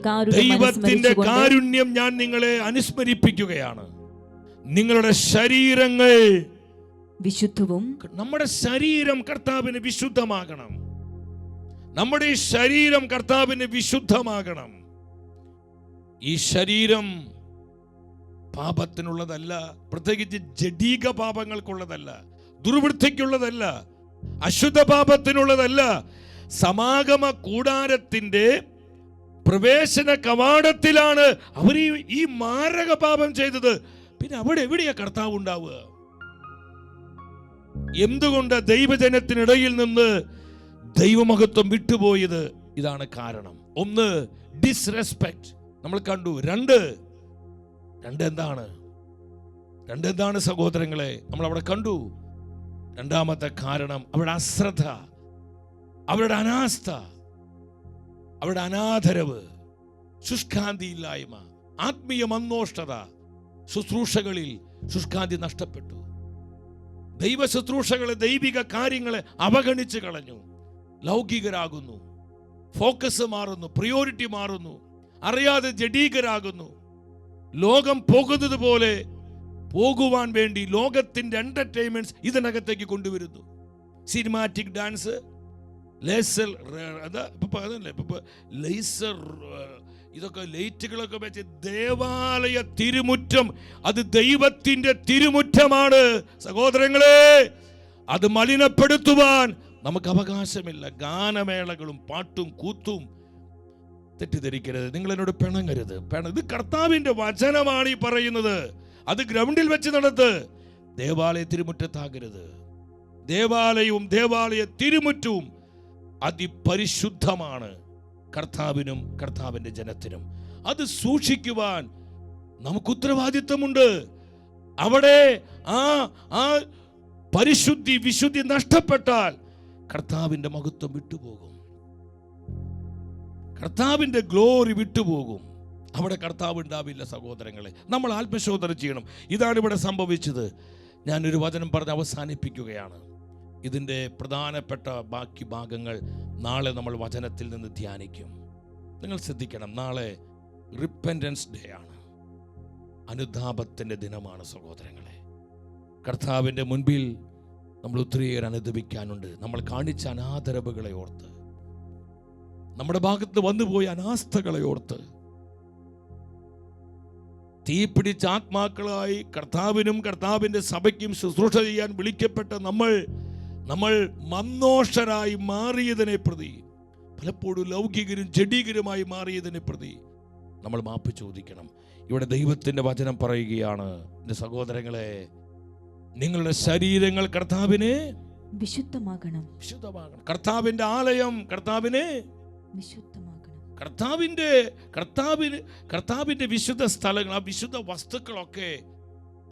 S3: കാരുണ്യം ഞാൻ നിങ്ങളെ അനുസ്മരിപ്പിക്കുകയാണ്. നിങ്ങളുടെ ശരീരങ്ങൾ
S4: വിശുദ്ധവും,
S3: നമ്മുടെ ശരീരം കർത്താവിന് വിശുദ്ധമാകണം. നമ്മുടെ ഈ ശരീരം കർത്താവിന് വിശുദ്ധമാകണം. ഈ ശരീരം പാപത്തിനുള്ളതല്ല, പ്രത്യേകിച്ച് ജഡീക പാപങ്ങൾക്കുള്ളതല്ല, ദുർവൃത്തിക്കുള്ളതല്ല, അശുദ്ധ പാപത്തിനുള്ളതല്ല. സമാഗമ കൂടാരത്തിന്റെ പ്രവേശന കവാടത്തിലാണ് അവർ ഈ മാരക പാപം ചെയ്തത്. പിന്നെ അവിടെ എവിടെയാ കർത്താവ് ഉണ്ടാവുക? എന്തുകൊണ്ട് ദൈവജനത്തിനിടയിൽ നിന്ന് ദൈവമഹത്വം വിട്ടുപോയത്? ഇതാണ് കാരണം. ഒന്ന്, ഡിസ്റെസ്പെക്ട് നമ്മൾ കണ്ടു. രണ്ട് എന്താണ് സഹോദരങ്ങളെ? നമ്മൾ അവിടെ കണ്ടു. രണ്ടാമത്തെ കാരണം അവരുടെ അശ്രദ്ധ, അവരുടെ അനാസ്ഥ, അവരുടെ അനാദരവ്, ശുഷ്കാന്തിയില്ലായ്മ, ആത്മീയ മന്ദോഷ്ടത. ശുശ്രൂഷകളിൽ ശുഷ്കാന്തി നഷ്ടപ്പെട്ടു. ദൈവ ശുശ്രൂഷകളെ, ദൈവിക കാര്യങ്ങളെ അവഗണിച്ച് കളഞ്ഞു. ലൗകികരാകുന്നു, ഫോക്കസ് മാറുന്നു, പ്രിയോറിറ്റി മാറുന്നു, അറിയാതെ ജഡീകരാകുന്നു. ലോകം പോകുന്നത് പോലെ പോകുവാൻ വേണ്ടി ലോകത്തിന്റെ എന്റർടൈൻമെന്റ്സ് ഇതിനകത്തേക്ക് കൊണ്ടുവരുന്നു. സിനിമാറ്റിക് ഡാൻസ്, ലേസർ, ഇതൊക്കെ ലൈറ്റുകളൊക്കെ വെച്ച് ദേവാലയ തിരുമുറ്റം, അത് ദൈവത്തിന്റെ തിരുമുറ്റമാണ് സഹോദരങ്ങളെ. അത് മലിനപ്പെടുത്തുവാൻ നമുക്ക് അവകാശമില്ല. ഗാനമേളകളും പാട്ടും കൂത്തും. തെറ്റിദ്ധരിക്കരുത്, നിങ്ങൾ എന്നോട് പിണങ്ങരുത്. ഇത് കർത്താവിന്റെ വചനമാണ് ഈ പറയുന്നത്. അത് ഗ്രൗണ്ടിൽ വെച്ച് നടത്ത്. ദേവാലയ തിരുമുറ്റത്താകരുത്. ദേവാലയവും ദേവാലയ തിരുമുറ്റവും അതിപരിശുദ്ധമാണ് കർത്താവിനും കർത്താവിന്റെ ജനത്തിനും. അത് സൂക്ഷിക്കുവാൻ നമുക്ക് ഉത്തരവാദിത്വമുണ്ട്. അവിടെ ആ പരിശുദ്ധി, വിശുദ്ധി നഷ്ടപ്പെട്ടാൽ കർത്താവിന്റെ മഹത്വം വിട്ടുപോകും, കർത്താവിന്റെ ഗ്ലോറി വിട്ടുപോകും. അവിടെ കർത്താവ് ഉണ്ടാവില്ല സഹോദരങ്ങളെ. നമ്മൾ ആത്മശോധന ചെയ്യണം. ഇതാണ് ഇവിടെ സംഭവിച്ചത്. ഞാനൊരു വചനം പറഞ്ഞ് അവസാനിപ്പിക്കുകയാണ്. ഇതിൻ്റെ പ്രധാനപ്പെട്ട ബാക്കി ഭാഗങ്ങൾ നാളെ നമ്മൾ വചനത്തിൽ നിന്ന് ധ്യാനിക്കും. നിങ്ങൾ ശ്രദ്ധിക്കണം, നാളെ റിപ്പൻറ്റൻസ് ഡേ ആണ്, അനുതാപത്തിൻ്റെ ദിനമാണ് സഹോദരങ്ങളെ. കർത്താവിൻ്റെ മുൻപിൽ നമ്മൾ ഒത്തിരിയേറെ അനുദപിക്കാനുണ്ട്. നമ്മൾ കാണിച്ച അനാദരവുകളെ ഓർത്ത്, നമ്മുടെ ഭാഗത്ത് വന്നുപോയ അനാസ്ഥകളെ ഓർത്ത്, തീപിടിച്ച ആത്മാക്കളായി കർത്താവിനും കർത്താവിൻ്റെ സഭയ്ക്കും ശുശ്രൂഷ ചെയ്യാൻ വിളിക്കപ്പെട്ട നമ്മൾ മന്നോഷരായി മാറിയതിനെ പ്രതി, പലപ്പോഴും ലൗകികരും ജഡീകരുമായി മാറിയതിനെ പ്രതി നമ്മൾ മാപ്പ് ചോദിക്കണം. ഇവിടെ ദൈവത്തിൻ്റെ വചനം പറയുകയാണ്, എൻ്റെ സഹോദരങ്ങളെ, നിങ്ങളുടെ ശരീരങ്ങൾ കർത്താവിന് വിശുദ്ധമാകണം. കർത്താവിൻ്റെ ആലയം കർത്താവിന് വിശുദ്ധമാകണം. കർത്താവിന്റെ വിശുദ്ധ സ്ഥലങ്ങൾ, ആ വിശുദ്ധ വസ്തുക്കളൊക്കെ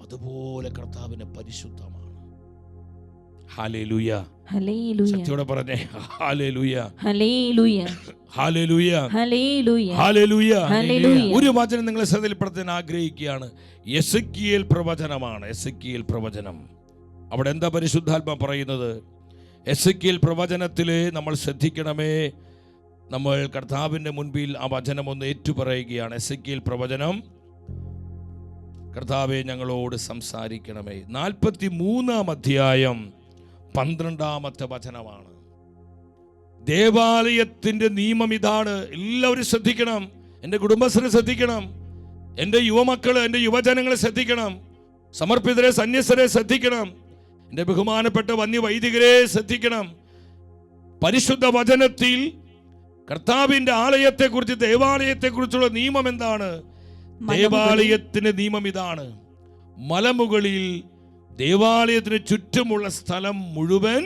S3: അതുപോലെ കർത്താവിന് പരിശുദ്ധമാണ്. ഹല്ലേലൂയ. ശക്തിയോടെ പറഞ്ഞേ ഹല്ലേലൂയ, ഹല്ലേലൂയ, ഹല്ലേലൂയ, ഹല്ലേലൂയ. ഒരു വചനം നിങ്ങളെ ശ്രദ്ധയിൽപ്പെടുത്താൻ ആഗ്രഹിക്കുകയാണ്. എസെക്കിയേൽ പ്രവചനമാണ്. എസെക്കിയേൽ പ്രവചനം. അവിടെ എന്താ പരിശുദ്ധാത്മ പറയുന്നത്? എസെക്കിയേൽ പ്രവചനത്തില് നമ്മൾ ശ്രദ്ധിക്കണമേ. നമ്മൾ കർത്താവിൻ്റെ മുൻപിൽ ആ വചനം ഒന്ന് ഏറ്റുപറയുകയാണ്. എസെക്കിയേൽ പ്രവചനം കർത്താവെ ഞങ്ങളോട് സംസാരിക്കണമേ. 43-ാം അധ്യായം 12-ാമത്തെ വചനമാണ്. ദേവാലയത്തിന്റെ നിയമം ഇതാണ്. എല്ലാവരും ശ്രദ്ധിക്കണം. എൻ്റെ കുടുംബസ്ഥരെ ശ്രദ്ധിക്കണം, എൻ്റെ യുവമക്കള്, എൻ്റെ യുവജനങ്ങളെ ശ്രദ്ധിക്കണം, സമർപ്പിതരെ, സന്യസ്തരെ ശ്രദ്ധിക്കണം, എൻ്റെ ബഹുമാനപ്പെട്ട വന്യവൈദികരെ ശ്രദ്ധിക്കണം. പരിശുദ്ധ വചനത്തിൽ കർത്താവിന്റെ ആലയത്തെക്കുറിച്ച്, ദേവാലയത്തെക്കുറിച്ചുള്ള നിയമം എന്താണ്? ദേവാലയത്തിന്റെ നിയമം ഇതാണ്. മലമുകളിൽ ദേവാലയത്തിന് ചുറ്റുമുള്ള സ്ഥലം മുഴുവൻ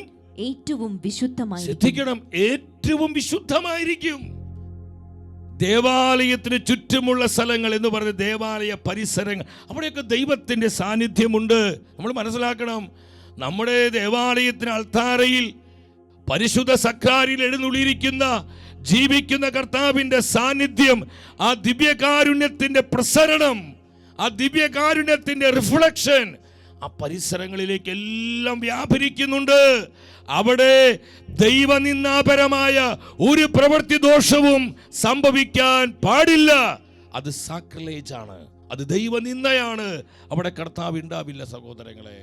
S4: ഏറ്റവും വിശുദ്ധമായി,
S3: ശ്രദ്ധിക്കണം, ഏറ്റവും വിശുദ്ധമായിരിക്കും. ദേവാലയത്തിന് ചുറ്റുമുള്ള സ്ഥലങ്ങൾ എന്ന് പറഞ്ഞ ദേവാലയ പരിസരങ്ങൾ, അവിടെയൊക്കെ ദൈവത്തിന്റെ സാന്നിധ്യമുണ്ട്. നമ്മൾ മനസ്സിലാക്കണം, നമ്മുടെ ദേവാലയത്തിന് അൾത്താരയിൽ പരിശുദ്ധ സക്രാരിയിൽ എഴുന്നള്ളിയിരിക്കുന്ന ജീവിക്കുന്ന കർത്താവിന്റെ സാന്നിധ്യം, ആ ദിവ്യകാരുണ്യത്തിന്റെ പ്രസരണം, ആ ദിവ്യകാരുണ്യത്തിന്റെ റിഫ്ലക്ഷൻ ആ പരിസരങ്ങളിലേക്ക് എല്ലാം വ്യാപരിക്കുന്നുണ്ട്. അവിടെ ദൈവനിന്ദാപരമായ ഒരു പ്രവൃത്തി ദോഷവും സംഭവിക്കാൻ പാടില്ല. അത് സാക്രിലേജ് ആണ്, അത് ദൈവനിന്ദയാണ്. അവിടെ കർത്താവ് ഉണ്ടാവില്ല. സഹോദരങ്ങളെ,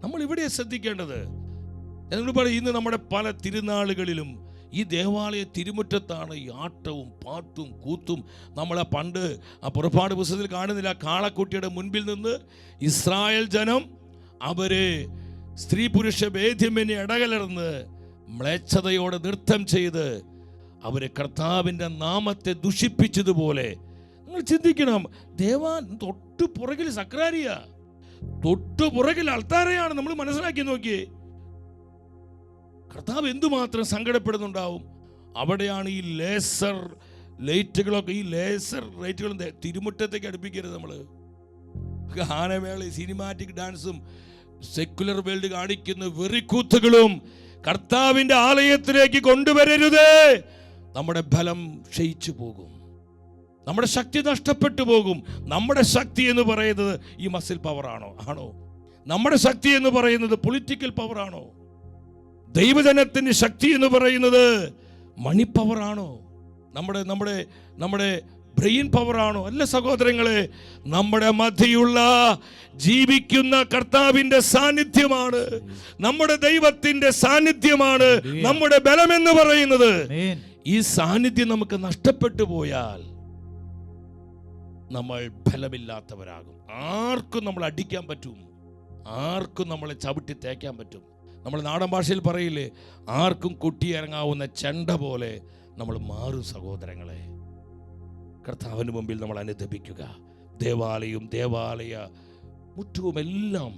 S3: നമ്മൾ ഇവിടെ ശ്രദ്ധിക്കേണ്ടത്, എന്നോട് പറയും, ഇന്ന് നമ്മുടെ പല തിരുനാളുകളിലും ഈ ദേവാലയ തിരുമുറ്റത്താണ് ഈ ആട്ടവും പാട്ടും കൂത്തും. നമ്മളെ പണ്ട് ആ പുറപ്പാട് പുസ്തകത്തിൽ കാണുന്നില്ല, കാളക്കുട്ടിയുടെ മുൻപിൽ നിന്ന് ഇസ്രായേൽ ജനം അവര് സ്ത്രീ പുരുഷ ഭേദ്യമെന്നെ ഇടകലർന്ന് മ്ലേച്ഛതയോടെ നൃത്തം ചെയ്ത് അവര് കർത്താവിൻ്റെ നാമത്തെ ദുഷിപ്പിച്ചതുപോലെ. നിങ്ങൾ ചിന്തിക്കണം, തൊട്ടു പുറകിൽ സക്രാരിയ, തൊട്ടു പുറകിൽ അൾത്താരയാണ്. നമ്മൾ മനസ്സിലാക്കി നോക്കിയേ, കർത്താവ് എന്തുമാത്രം സങ്കടപ്പെടുന്നുണ്ടാവും. അവിടെയാണ് ഈ ലേസർ ലൈറ്റുകളൊക്കെ, ഈ ലേസർ ലൈറ്റുകളും തിരുമുറ്റത്തേക്ക് അടുപ്പിക്കരുത്. നമ്മൾ ഗാനമേള, സിനിമാറ്റിക് ഡാൻസും സെക്കുലർ വേൾഡ് കാണിക്കുന്ന വെറിക്കൂത്തുകളും കർത്താവിന്റെ ആലയത്തിലേക്ക് കൊണ്ടുവരരുത്. നമ്മുടെ ബലം ക്ഷയിച്ചു പോകും, നമ്മുടെ ശക്തി നഷ്ടപ്പെട്ടു പോകും. നമ്മുടെ ശക്തി എന്ന് പറയുന്നത് ഈ മസിൽ പവർ ആണോ? നമ്മുടെ ശക്തി എന്ന് പറയുന്നത് പൊളിറ്റിക്കൽ പവർ ആണോ? ദൈവജനത്തിന്റെ ശക്തി എന്ന് പറയുന്നത് മണി പവർ ആണോ? നമ്മുടെ ബ്രെയിൻ പവർ ആണോ? അല്ല സഹോദരങ്ങളെ, നമ്മുടെ മധ്യയുള്ള ജീവിക്കുന്ന കർത്താവിന്റെ സാന്നിധ്യമാണ്, നമ്മുടെ ദൈവത്തിന്റെ സാന്നിധ്യമാണ് നമ്മുടെ ബലമെന്ന് പറയുന്നത്. ഈ സാന്നിധ്യം നമുക്ക് നഷ്ടപ്പെട്ടു പോയാൽ നമ്മൾ ബലമില്ലാത്തവരാകും. ആർക്കും നമ്മൾ അടിക്കാൻ പറ്റും, ആർക്കും നമ്മളെ ചവിട്ടി തേക്കാൻ പറ്റും. നമ്മൾ നാടൻ ഭാഷയിൽ പറയില്ലേ, ആർക്കും കൊട്ടിയിറങ്ങാവുന്ന ചെണ്ട പോലെ നമ്മൾ മാറും. സഹോദരങ്ങളെ, കർത്താവിന് മുമ്പിൽ നമ്മൾ അനുദപിക്കുക. ദേവാലയ മുറ്റവുമെല്ലാം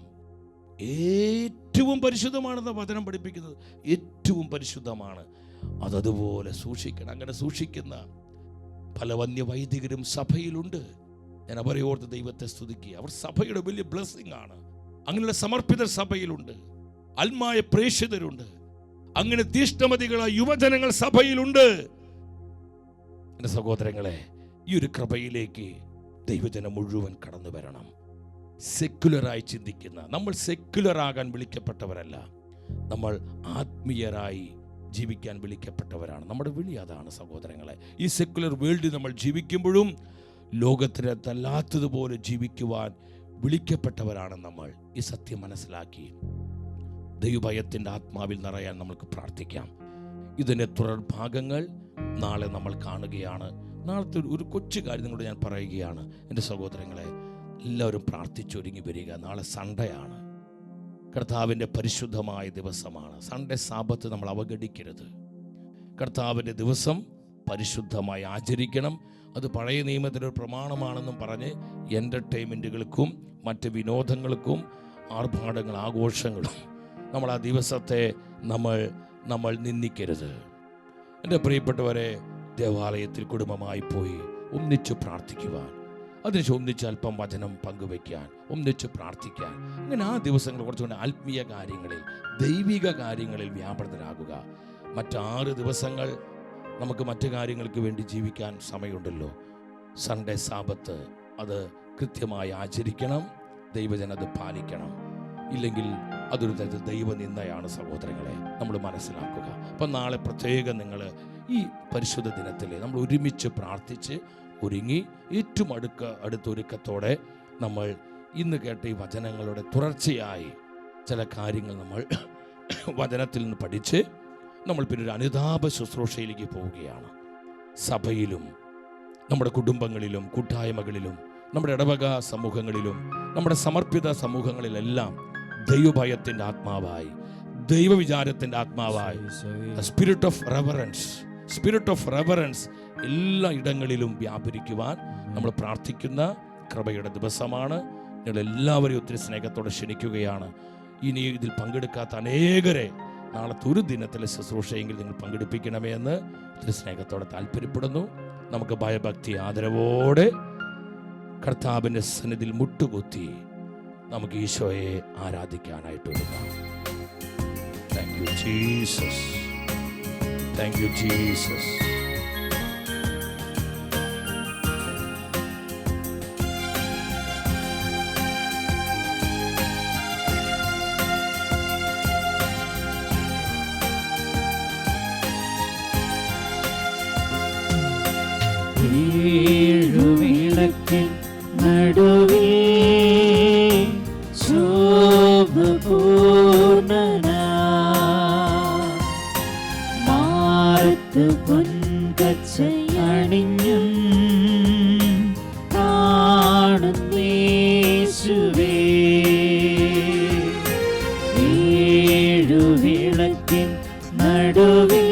S3: ഏറ്റവും പരിശുദ്ധമാണെന്ന് വചനം പഠിപ്പിക്കുന്നത്. ഏറ്റവും പരിശുദ്ധമാണ്, അതതുപോലെ സൂക്ഷിക്കണം. അങ്ങനെ സൂക്ഷിക്കുന്ന പല വന്യവൈദികരും സഭയിലുണ്ട്. ഞാൻ അവരെ ഓർത്ത് ദൈവത്തെ സ്തുതിക്കുക. അവർ സഭയുടെ വലിയ ബ്ലെസ്സിംഗ് ആണ്. അങ്ങനെയുള്ള സമർപ്പിതർ സഭയിലുണ്ട്, ആത്മായ പ്രേക്ഷിതരുണ്ട്, അങ്ങനെ തീഷ്ണമതികളായ യുവജനങ്ങൾ സഭയിലുണ്ട്. എൻ്റെ സഹോദരങ്ങളെ, ഈ ഒരു കൃപയിലേക്ക് ദൈവജനം മുഴുവൻ കടന്നു വരണം. സെക്യുലറായി ചിന്തിക്കുന്ന നമ്മൾ സെക്യുലറാകാൻ വിളിക്കപ്പെട്ടവരല്ല, നമ്മൾ ആത്മീയരായി ജീവിക്കാൻ വിളിക്കപ്പെട്ടവരാണ്. നമ്മുടെ വിളി അതാണ് സഹോദരങ്ങളെ. ഈ സെക്യുലർ വേൾഡിൽ നമ്മൾ ജീവിക്കുമ്പോഴും ലോകത്തിനകത്തല്ലാത്തതുപോലെ ജീവിക്കുവാൻ വിളിക്കപ്പെട്ടവരാണ് നമ്മൾ. ഈ സത്യം മനസ്സിലാക്കി ദൈവഭയത്തിൻ്റെ ആത്മാവിൽ നിറയാൻ നമുക്ക് പ്രാർത്ഥിക്കാം. ഇതിൻ്റെ തുടർ ഭാഗങ്ങൾ നാളെ നമ്മൾ കാണുകയാണ്. നാളത്തെ ഒരു കൊച്ചു കാര്യം നിങ്ങളോട് ഞാൻ പറയുകയാണ്. എൻ്റെ സഹോദരങ്ങളെ, എല്ലാവരും പ്രാർത്ഥിച്ചൊരുങ്ങി വരിക. നാളെ സൺഡേ ആണ്, കർത്താവിൻ്റെ പരിശുദ്ധമായ ദിവസമാണ്. സൺഡേ സാബത്ത് നമ്മൾ അവഗണിക്കരുത്. കർത്താവിൻ്റെ ദിവസം പരിശുദ്ധമായി ആചരിക്കണം. അത് പഴയ നിയമത്തിൻ്റെ ഒരു പ്രമാണമാണെന്നും പറഞ്ഞ് എൻ്റർടൈൻമെൻറ്റുകൾക്കും മറ്റ് വിനോദങ്ങൾക്കും ആർഭാടങ്ങൾ, ആഘോഷങ്ങളും നമ്മൾ ആ ദിവസത്തെ നമ്മൾ നിന്ദിക്കരുത്. എൻ്റെ പ്രിയപ്പെട്ടവരെ, ദേവാലയത്തിൽ കുടുംബമായി പോയി ഒന്നിച്ച് പ്രാർത്ഥിക്കുവാൻ, അതിനുശേഷം ഒന്നിച്ച് അല്പം വചനം പങ്കുവയ്ക്കാൻ, ഒന്നിച്ച് പ്രാർത്ഥിക്കാൻ, അങ്ങനെ ആ ദിവസങ്ങൾ കുറച്ചുകൂടി ആത്മീയ കാര്യങ്ങളിൽ, ദൈവിക കാര്യങ്ങളിൽ വ്യാപൃതരാകുക. മറ്റ്6 ദിവസങ്ങൾ നമുക്ക് മറ്റു കാര്യങ്ങൾക്ക് വേണ്ടി ജീവിക്കാൻ സമയമുണ്ടല്ലോ. സൺഡേ സാബത്ത് അത് കൃത്യമായി ആചരിക്കണം, ദൈവജനത് പാലിക്കണം. ഇല്ലെങ്കിൽ അതൊരു തരത്തിൽ ദൈവനിന്ദയാണ് സഹോദരങ്ങളെ, നമ്മൾ മനസ്സിലാക്കുക. അപ്പം നാളെ പ്രത്യേകം നിങ്ങൾ ഈ പരിശുദ്ധ ദിനത്തിൽ നമ്മൾ ഒരുമിച്ച് പ്രാർത്ഥിച്ച്
S1: ഒരുങ്ങി ഏറ്റവും അടുത്തൊരുക്കത്തോടെ നമ്മൾ ഇന്ന് കേട്ട ഈ വചനങ്ങളുടെ തുടർച്ചയായി ചില കാര്യങ്ങൾ നമ്മൾ വചനത്തിൽ നിന്ന് പഠിച്ച് നമ്മൾ പിന്നെ ഒരു അനുതാപ ശുശ്രൂഷയിലേക്ക് പോവുകയാണ്. സഭയിലും നമ്മുടെ കുടുംബങ്ങളിലും കൂട്ടായ്മകളിലും നമ്മുടെ ഇടവക സമൂഹങ്ങളിലും നമ്മുടെ സമർപ്പിത സമൂഹങ്ങളിലെല്ലാം ദൈവഭയത്തിൻ്റെ ആത്മാവായി, ദൈവവിചാരത്തിൻ്റെ ആത്മാവായി, സ്പിരിറ്റ് ഓഫ് റെവറൻസ് എല്ലാ ഇടങ്ങളിലും വ്യാപരിക്കുവാൻ നമ്മൾ പ്രാർത്ഥിക്കുന്ന കൃപയുടെ ദിവസമാണ്. ഞങ്ങളെല്ലാവരെയും ഒത്തിരി സ്നേഹത്തോടെ ക്ഷണിക്കുകയാണ്. ഇനി ഇതിൽ പങ്കെടുക്കാത്ത അനേകരെ നാളത്തെ ഒരു ദിനത്തിലെ ശുശ്രൂഷയെങ്കിൽ നിങ്ങൾ പങ്കെടുപ്പിക്കണമേ എന്ന് ഒത്തിരി സ്നേഹത്തോടെ താല്പര്യപ്പെടുന്നു. നമുക്ക് ഭയഭക്തി ആദരവോടെ കർത്താവിൻ്റെ സന്നിധിയിൽ മുട്ടുകുത്തി നമുക്ക് ഈശോയെ ആരാധിക്കാനായിട്ട് ഒരുങ്ങാം. Thank you Jesus, thank you Jesus.
S2: ഏഴുവിളക്കിൻ നടുവിൽ ശോഭപൂർണ്ണനായി മാറത്ത് പൊൻകച്ചയണിഞ്ഞും കാണുന്നേശുവേ. ഏഴുവിളക്കിൻ നടുവിൽ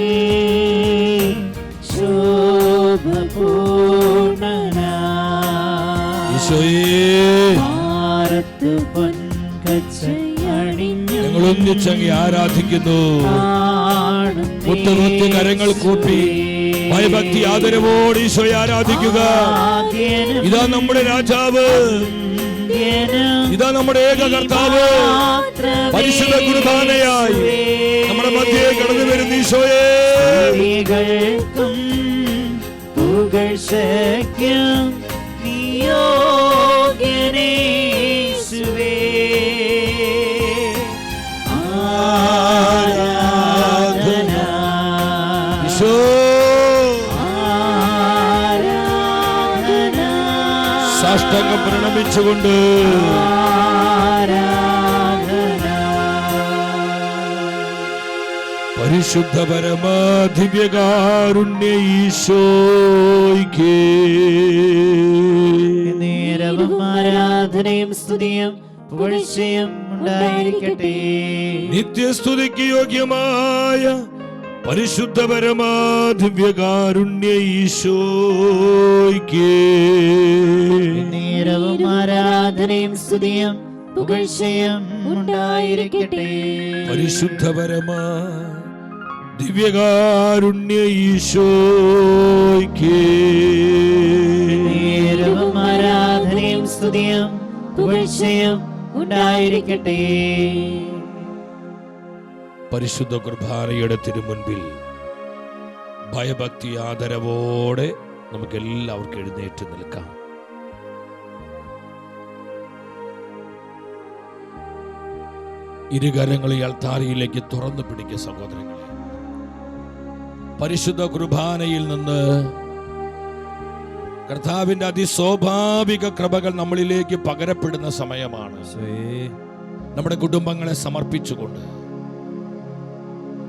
S1: ഞങ്ങളൊന്നിച്ചങ്ങി ആരാധിക്കുന്നു. മുട്ടുകുത്തി കരങ്ങൾ കൂപ്പി ഭയഭക്തി ആദരവോട് ഈശോയെ ആരാധിക്കുക. ഇതാ നമ്മുടെ രാജാവ്, ഇതാ നമ്മുടെ ഏക കർത്താവ്, പരിശുദ്ധ കുർബാനയായി നമ്മുടെ മധ്യേ കടന്നു വരുന്ന ഈശോയെ. സാഷ്ടാംഗം പ്രണമിച്ചുകൊണ്ട് പരിശുദ്ധ പരമാ ദിവ്യകാരുണ്യ ഈശോയ്ക്ക്
S2: നേരവും ആരാധനയും സ്തുതിയും പുകഴ്ചയും ഉണ്ടായിരിക്കട്ടെ.
S1: നിത്യസ്തുതിക്ക് യോഗ്യമായ പരിശുദ്ധ പരമാ ദിവ്യകാരുണ്യ ഈശോയ്ക്ക്
S2: നേരവും ആരാധനയും സ്തുതിയും പുകഴ്ചയും ഉണ്ടായിരിക്കട്ടെ.
S1: പരിശുദ്ധ പരമാ ദിവ്യകാരുണ്യ ഈശോയ്ക്ക്
S2: നേരവും ആരാധനയും സ്തുതിയും പുകഴ്ചയും ഉണ്ടായിരിക്കട്ടെ.
S1: പരിശുദ്ധ കുർബാനയുടെ തിരുമുൻപിൽ ഭയഭക്തി ആദരവോടെ നമുക്ക് എല്ലാവർക്കും എഴുന്നേറ്റ് നിൽക്കാം. ഇരുകരങ്ങൾ ഈ അൾത്താരയിലേക്ക് തുറന്നു പിടിക്കുക സഹോദരങ്ങളെ. പരിശുദ്ധ കുർബാനയിൽ നിന്ന് കർത്താവിന്റെ അതിസ്വാഭാവിക കൃപകൾ നമ്മളിലേക്ക് പകരപ്പെടുന്ന സമയമാണ്. നമ്മുടെ കുടുംബങ്ങളെ സമർപ്പിച്ചുകൊണ്ട്,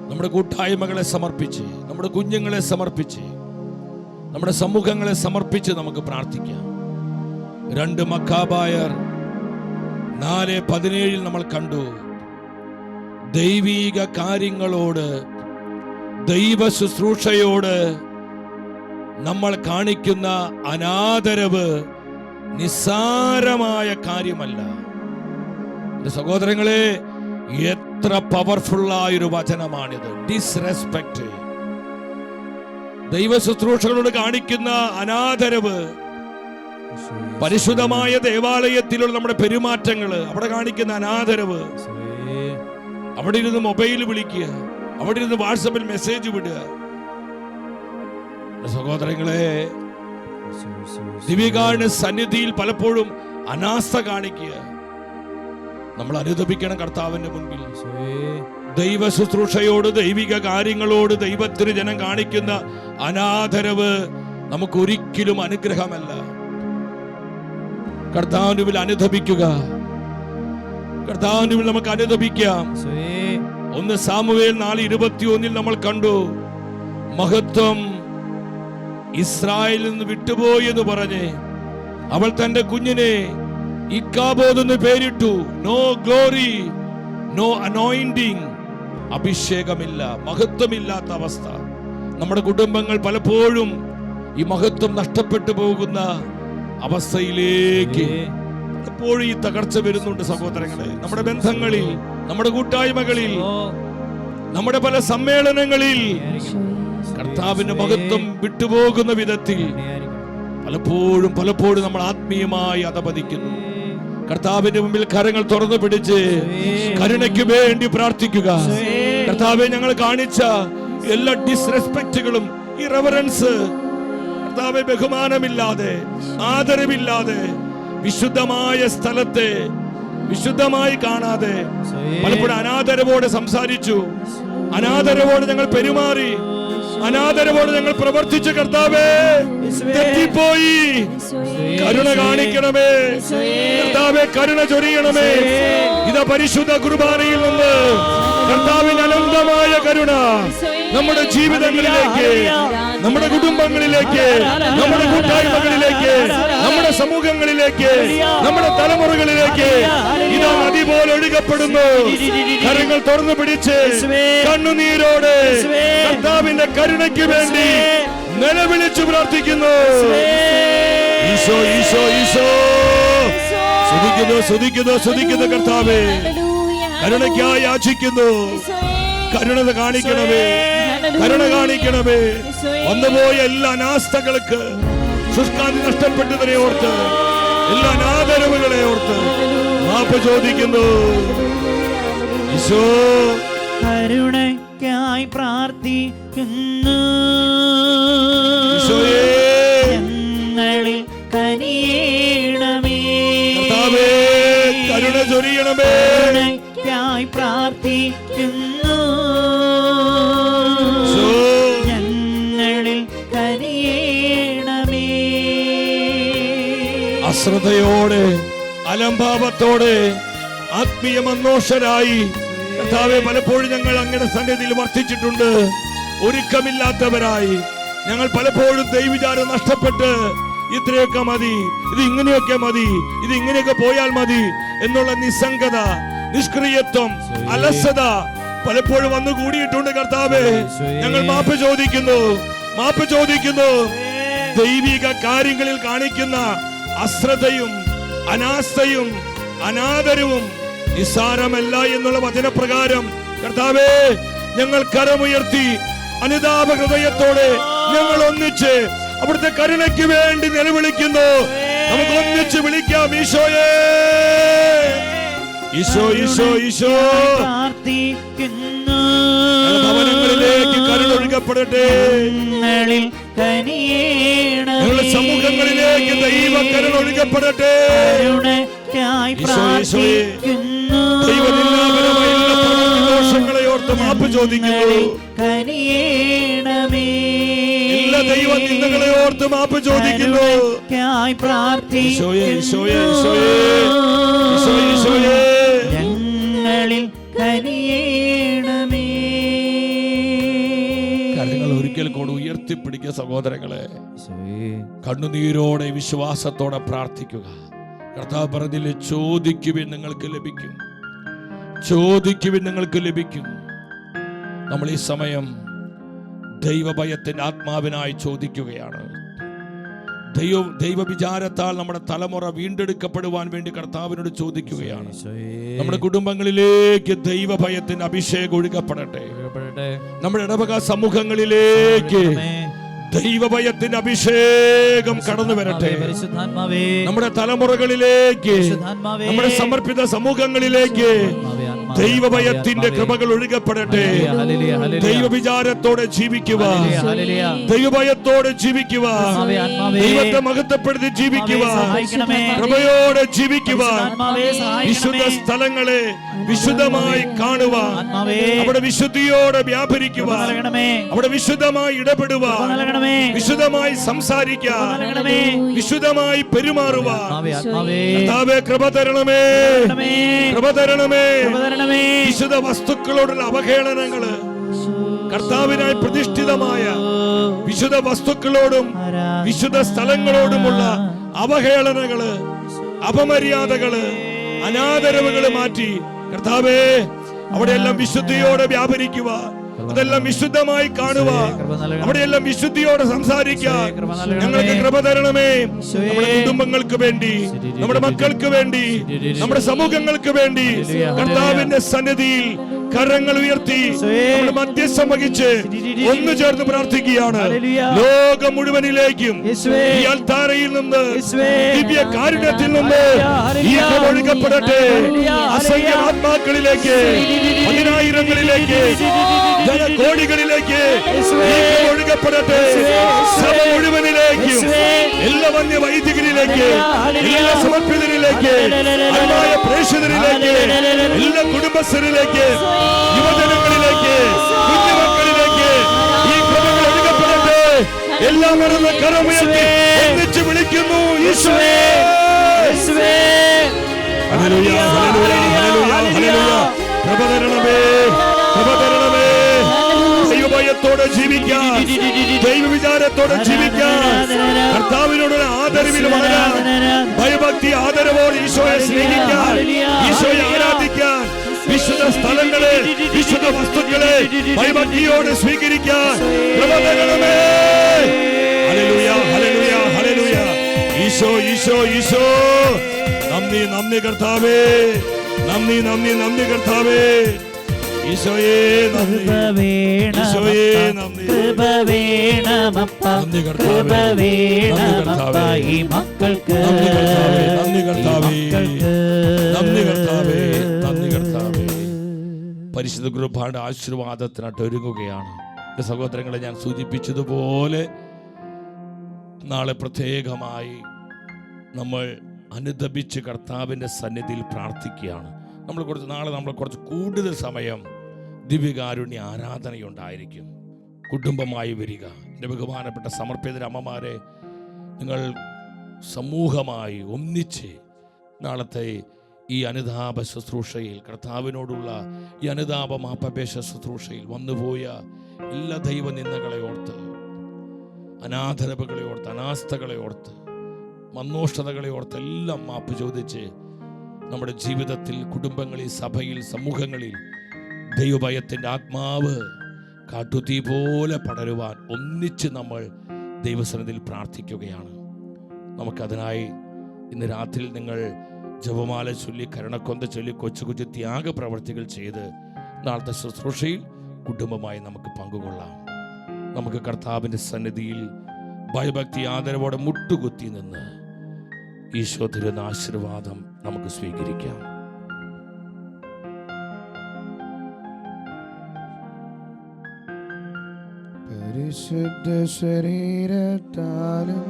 S1: നമ്മുടെ കൂട്ടായ്മകളെ സമർപ്പിച്ച്, നമ്മുടെ കുഞ്ഞുങ്ങളെ സമർപ്പിച്ച്, നമ്മുടെ സമൂഹങ്ങളെ സമർപ്പിച്ച് നമുക്ക് പ്രാർത്ഥിക്കാം. 2 മക്കാബായർ 4:17 നമ്മൾ കണ്ടു. ദൈവീക കാര്യങ്ങളോട്, ദൈവ ശുശ്രൂഷയോട് നമ്മൾ കാണിക്കുന്ന അനാദരവ് നിസ്സാരമായ കാര്യമല്ല. സഹോദരങ്ങളെ, എത്ര പവർഫുള്ളായൊരു വചനമാണിത്. ഡിസ്റെസ്പെക്ട്, ദൈവ ശുശ്രൂഷകളോട് കാണിക്കുന്ന അനാദരവ്, പരിശുദ്ധമായ ദേവാലയത്തിലുള്ള നമ്മുടെ പെരുമാറ്റങ്ങള്, അവിടെ കാണിക്കുന്ന അനാദരവ്, അവിടെ ഇരുന്ന് മൊബൈൽ വിളിക്കുക, അവിടെ ഇരുന്ന് വാട്സപ്പിൽ മെസ്സേജ് വിടുക. സഹോദരങ്ങളെ, ദിവ്യകാരുണ്യ സന്നിധിയിൽ പലപ്പോഴും അനാസ്ഥ കാണിക്കുക. നമ്മൾ അനുദപിക്കണം കർത്താവിന്റെ മുൻപിൽ. ദൈവ ശുശ്രൂഷയോട്, ദൈവിക കാര്യങ്ങളോട് ദൈവത്തിന് ജനം കാണിക്കുന്ന അനാദരവ്
S3: നമുക്ക് ഒരിക്കലും അനുഗ്രഹമല്ല. കർത്താവിന്റെ മുമ്പിൽ അനുതപിക്കുക. കർത്താവിന്റെ മുമ്പിൽ നമുക്ക് അനുതപിക്കാം. 1 സാമുവേൽ 4:21 നമ്മൾ കണ്ടു, മഹത്വം ഇസ്രായേലിൽ നിന്ന് വിട്ടുപോയി എന്ന് പറഞ്ഞ് അവൾ തന്റെ കുഞ്ഞിനെ ഇക്കാബോദ് എന്ന് പേരിട്ടു. നോ ഗ്ലോറി, നോ അനോയിന്റിങ്, അഭിഷേകമില്ല, മഹത്വമില്ലാത്ത അവസ്ഥ. നമ്മുടെ കുടുംബങ്ങൾ പലപ്പോഴും ഈ മഹത്വം നഷ്ടപ്പെട്ടു പോകുന്ന അവസ്ഥയിലേക്ക് പലപ്പോഴും ഈ തകർച്ച വരുന്നുണ്ട് സഹോദരങ്ങളെ. നമ്മുടെ ബന്ധങ്ങളിൽ, നമ്മുടെ കൂട്ടായ്മകളിൽ, നമ്മുടെ പല സമ്മേളനങ്ങളിൽ കർത്താവിന്റെ മഹത്വം വിട്ടുപോകുന്ന വിധത്തിൽ പലപ്പോഴും നമ്മൾ ആത്മീയമായി അധപതിക്കുന്നു. കർത്താവിന്റെ മുമ്പിൽ കരങ്ങൾ തുറന്നു പിടിച്ച് കരുണയ്ക്ക് വേണ്ടി പ്രാർത്ഥിക്കുക. കർത്താവെ, ഞങ്ങൾ കാണിച്ച എല്ലാ ഡിസ്റെസ്പെക്റ്റുകളും, ഇറവറൻസ്, കർത്താവെ, ബഹുമാനമില്ലാതെ, ആദരവില്ലാതെ വിശുദ്ധമായ സ്ഥലത്തെ വിശുദ്ധമായി കാണാതെ പലപ്പോഴും അനാദരവോടെ സംസാരിച്ചു, അനാദരവോടെ ഞങ്ങൾ പെരുമാറി, അനാദരവോടെ ഞങ്ങൾ പ്രവർത്തിച്ചു. കർത്താവേ, തെറ്റിപ്പോയി, കരുണ കാണിക്കണമേ. കർത്താവേ, കരുണ ചൊരിയണമേ. ഇതാ പരിശുദ്ധ കുർബാനയിൽ നിന്ന് കർത്താവിന്റെ അനന്തമായ കരുണ നമ്മുടെ ജീവിതങ്ങളിലേക്ക്, നമ്മുടെ കുടുംബങ്ങളിലേക്ക്, നമ്മുടെ കൂട്ടായ്മകളിലേക്ക്, നമ്മുടെ സമൂഹങ്ങളിലേക്ക്, നമ്മുടെ തലമുറകളിലേക്ക് ഇതാ നദി പോലെ ഒഴുകപ്പെടുന്നു. കരങ്ങൾ തുറന്നു പിടിച്ച് കണ്ണുനീരോടെ കർത്താവിന്റെ കരുണയ്ക്ക് വേണ്ടി നിലവിളിച്ചു പ്രാർത്ഥിക്കുന്നു. ഈശോ, ഈശോ, ഈശോ, സ്തുതിക്കുന്നു കർത്താവേ. കരുണയ്ക്കായി യാചിക്കുന്നു. കരുണ കാണിക്കണമേ, കരുണ കാണിക്കണമേ. വന്നുപോയ എല്ലാ അനാസ്ഥകൾക്ക്, ശുഷ്കാന്തി നഷ്ടപ്പെട്ടതിനെ ഓർത്ത്, എല്ലാ അനാദരവുകളെ ഓർത്ത് മാപ്പ് ചോദിക്കുന്നു. ഈശോ,
S2: കരുണയ്ക്കായി പ്രാർത്ഥിക്കുന്നു.
S3: ഈശോയേ,
S2: ഞങ്ങളിൽ കനിയണമേ.
S3: കർത്താവേ, കരുണ ചൊരിയണമേ.
S2: കരുണയ്ക്കായി പ്രാർത്ഥിക്കുന്നു. ഞങ്ങളിൽ കനിയണമേ.
S3: അശ്രദ്ധയോടെ, അലംഭാവത്തോടെ, ആത്മീയ മന്നോഷരായി കർത്താവേ, പലപ്പോഴും ഞങ്ങൾ അങ്ങയുടെ സന്നിധിയിൽ വർത്തിച്ചിട്ടുണ്ട്. ഒരുക്കമില്ലാത്തവരായി ഞങ്ങൾ പലപ്പോഴും ദൈവവിചാരം നഷ്ടപ്പെട്ട് ഇത്രയൊക്കെ മതി, ഇത് ഇങ്ങനെയൊക്കെ മതി, ഇത് ഇങ്ങനെയൊക്കെ പോയാൽ മതി എന്നുള്ള നിസ്സംഗത, നിഷ്ക്രിയത്വം, അലസത പലപ്പോഴും വന്നു കൂടിയിട്ടുണ്ട്. കർത്താവേ, ഞങ്ങൾ മാപ്പ് ചോദിക്കുന്നു, മാപ്പ് ചോദിക്കുന്നു. ദൈവിക കാര്യങ്ങളിൽ കാണിക്കുന്ന അശ്രദ്ധയും അനാസ്ഥയും അനാദരവും നിസ്സാരമല്ല എന്നുള്ള വചനപ്രകാരം കർത്താവേ, ഞങ്ങൾ കരമുയർത്തി അനുതാപ ഹൃദയത്തോടെ ഞങ്ങൾ ഒന്നിച്ച് അവിടുത്തെ കരുണയ്ക്ക് വേണ്ടി നിലവിളിക്കുന്നു. നമുക്ക് ഒന്നിച്ച് വിളിക്കാം. ഈശോയേ, ഈശോ, ഈശോ, ഈശോ.
S2: പ്രാർത്ഥിക്കുന്നു.
S3: ഭവനങ്ങളിലേക്ക് കരുണ ഒഴുകപ്പെടട്ടെ. ഞങ്ങളുടെ സമൂഹങ്ങളിലേക്ക് ദൈവ കരുണ ഒഴുകപ്പെടട്ടെ. ദൈവനിന്ദാപരമായ ദോഷങ്ങളെ ഓർത്ത് മാപ്പ് ചോദിക്കുന്നു. എല്ലാ ദൈവ നിന്ദകളെ ഓർത്ത് മാപ്പ് ചോദിക്കുന്നു. ഈശോയേ, ഈശോയേ, ഈശോയേ, ഈശോയേ, ഈശോയേ.
S2: ഞങ്ങളിൽ കനിയണമേ.
S3: കരങ്ങൾ ഒരിക്കൽ കൂടി ഉയർത്തിപ്പിടിക്കുക സഹോദരങ്ങളെ. കണ്ണുനീരോടെ വിശ്വാസത്തോടെ പ്രാർത്ഥിക്കുക. കർത്താവ് പറഞ്ഞില്ലേ, ചോദിക്കുവിൻ നിങ്ങൾക്ക് ലഭിക്കും, ചോദിക്കുവിൻ നിങ്ങൾക്ക് ലഭിക്കും. നമ്മൾ ഈ സമയം ദൈവഭയത്തിന്റെ ആത്മാവിനായി ചോദിക്കുകയാണ്. ദൈവവിചാരത്താൽ നമ്മുടെ തലമുറ വീണ്ടെടുക്കപ്പെടുവാൻ വേണ്ടി കർത്താവിനോട് ചോദിക്കുകയാണ്. നമ്മുടെ കുടുംബങ്ങളിലേക്ക് ദൈവഭയത്തിന്റെ അഭിഷേകം ഒഴുകപ്പെടട്ടെ. നമ്മുടെ ഇടവക സമൂഹങ്ങളിലേക്ക് ദൈവഭയത്തിന്റെ അഭിഷേകം കടന്നു വരട്ടെ. നമ്മുടെ തലമുറകളിലേക്ക്, നമ്മുടെ സമർപ്പിത സമൂഹങ്ങളിലേക്ക് ദൈവഭയത്തിന്റെ കൃപകൾ ഒഴുകപ്പെടട്ടെ. ദൈവവിചാരത്തോടെ ജീവിക്കുക, ദൈവഭയത്തോടെ ജീവിക്കുക, ദൈവത്തെ മഹത്വപ്പെടുത്തി ജീവിക്കുക, കൃപയോടെ ജീവിക്കുക, വിശുദ്ധ സ്ഥലങ്ങളെ വിശുദ്ധമായി കാണുക, അവിടെ വിശുദ്ധിയോടെ വ്യാപരിക്കുക, അവിടെ വിശുദ്ധമായി ഇടപെടുക, വിശുദ്ധമായി സംസാരിക്കുക, വിശുദ്ധമായി പെരുമാറുക. കർത്താവേ കൃപ തരണമേ, കൃപ തരണമേ. വിശുദ്ധ വസ്തുക്കളോടുള്ള അവഹേളനങ്ങള്, കർത്താവിനായി പ്രതിഷ്ഠിതമായ വിശുദ്ധ വസ്തുക്കളോടും വിശുദ്ധ സ്ഥലങ്ങളോടുമുള്ള അവഹേളനങ്ങള്, അപമര്യാദകള്, അനാദരവുകള് മാറ്റി കർത്താവേ അവിടെയെല്ലാം വിശുദ്ധിയോടെ വ്യാപരിക്കുക, അതെല്ലാം വിശുദ്ധമായി കാണുക, അവിടെയെല്ലാം വിശുദ്ധിയോടെ സംസാരിക്കുക. ഞങ്ങൾക്ക് കൃപ തരണമേ. നമ്മുടെ കുടുംബങ്ങൾക്ക് വേണ്ടി, നമ്മുടെ മക്കൾക്ക് വേണ്ടി, നമ്മുടെ സമൂഹങ്ങൾക്ക് വേണ്ടി കർത്താവിന്റെ സന്നിധിയിൽ കരങ്ങൾ ഉയർത്തി നമ്മൾ മധ്യസ്ഥം വഹിച്ച് ഒന്നു ചേർന്ന് പ്രാർത്ഥിക്കുകയാണ്. ലോകം മുഴുവനിലേക്കും ഈ അൽത്താരയിൽ നിന്ന്, ദിവ്യ കാരുണ്യത്തിൽ നിന്ന് ഈ കൃപ ഒഴുകപ്പെടട്ടെ. അസംഖ്യ ആത്മാക്കളിലേക്ക്, പതിനായിരങ്ങളിലേക്ക്, ജനകോടികളിലേക്ക് ഒഴുകപ്പെടട്ടെ. സഭ മുഴുവനിലേക്കും, എല്ലാ വന്യ വൈദികരിലേക്ക്, എല്ലാ സമർപ്പിതരിലേക്ക്, അന്മായ പ്രേക്ഷിതരിലേക്ക്, എല്ലാ കുടുംബസ്ഥരിലേക്ക്, യുവജനങ്ങളിലേക്ക്, കുഞ്ഞുമക്കളിലേക്ക് ഈ കൃപകൾ ഒഴുകപ്പെടട്ടെ. എല്ലാം നടന്ന കരമുയർത്തി ഒന്നിച്ച് വിളിക്കുന്നു, ഈശോയേ. Hallelujah, hallelujah, hallelujah, hallelujah. കൃപ തരണമേ, കൃപ തരണമേ. ദൈവഭയത്തോടെ ജീവിക്കാൻ, ദൈവവിചാരത്തോടെ ജീവിക്കാൻ, കർത്താവിനോടുള്ള ആദരവിൽ വളരാൻ, ഭയഭക്തി ആദരവോട് ഈശോയെ സ്നേഹിക്കാൻ, ഈശോയെ ആരാധിക്കാൻ, വിശുദ്ധ സ്ഥലങ്ങളെ, വിശുദ്ധ വസ്തുക്കളെ ഭയഭക്തിയോടെ സ്വീകരിക്കാൻ കൃപ തരണമേ. Hallelujah, hallelujah, hallelujah. Eesho, Eesho, Eesho. നന്ദി, നന്ദി കർത്താവേ, നന്ദി, നന്ദി, നന്ദി കർത്താവേ. ഈശോയേ നന്ദി, ഈശോയേ നന്ദി,
S2: കൃപ വേണമപ്പ, കൃപ വേണമപ്പ ഈ മക്കൾക്ക്,
S3: നന്ദി കർത്താവേ, നന്ദി കർത്താവേ, നന്ദി കർത്താവേ, നന്ദി കർത്താവേ. പരിശുദ്ധ കുർബാനയുടെ ആശീർവാദത്തിനായിട്ട് ഒരുങ്ങുകയാണ്. എൻ്റെ സഹോദരങ്ങളെ, ഞാൻ സൂചിപ്പിച്ചതുപോലെ നാളെ പ്രത്യേകമായി നമ്മൾ അനുദപിച്ച് കർത്താവിൻ്റെ സന്നിധിയിൽ പ്രാർത്ഥിക്കുകയാണ്. നാളെ നമ്മൾ കുറച്ച് കൂടുതൽ സമയം ദിവ്യകാരുണ്യ ആരാധനയുണ്ടായിരിക്കും. കുടുംബമായി വരിക. എൻ്റെ ബഹുമാനപ്പെട്ട സമർപ്പിത അമ്മമാരെ, നിങ്ങൾ സമൂഹമായി ഒന്നിച്ച് നാളത്തെ ഈ അനുതാപ ശുശ്രൂഷയിൽ, കർത്താവിനോടുള്ള ഈ അനുതാപ മാപ്പപേക്ഷ ശുശ്രൂഷയിൽ വന്നുപോയ എല്ലാ ദൈവനിന്ദകളെ ഓർത്ത്, അനാദരവുകളെ ഓർത്ത്, അനാസ്ഥകളെ ഓർത്ത്, മന്നോഷ്ടതകളെ ഓർത്ത് എല്ലാം മാപ്പ് ചോദിച്ച് നമ്മുടെ ജീവിതത്തിൽ, കുടുംബങ്ങളിൽ, സഭയിൽ, സമൂഹങ്ങളിൽ ദൈവഭയത്തിൻ്റെ ആത്മാവ് കാട്ടുതീ പോലെ പടരുവാൻ ഒന്നിച്ച് നമ്മൾ ദൈവസന്നിധിയിൽ പ്രാർത്ഥിക്കുകയാണ്. നമുക്കതിനായി ഇന്ന് രാത്രി നിങ്ങൾ ജപമാല ചൊല്ലി, കരുണക്കൊന്ത ചൊല്ലി, കൊച്ചു കൊച്ചു ത്യാഗ പ്രവർത്തികൾ ചെയ്ത് നാളത്തെ ശുശ്രൂഷയിൽ കുടുംബമായി നമുക്ക് പങ്കുകൊള്ളാം. നമുക്ക് കർത്താവിൻ്റെ സന്നിധിയിൽ ഭയഭക്തി ആദരവോടെ മുട്ടുകുത്തി നിന്ന് ഈശോ തരുന്ന ആശീർവാദം നമുക്ക് സ്വീകരിക്കാം.
S5: പരിശുദ്ധ ശരീരത്താലും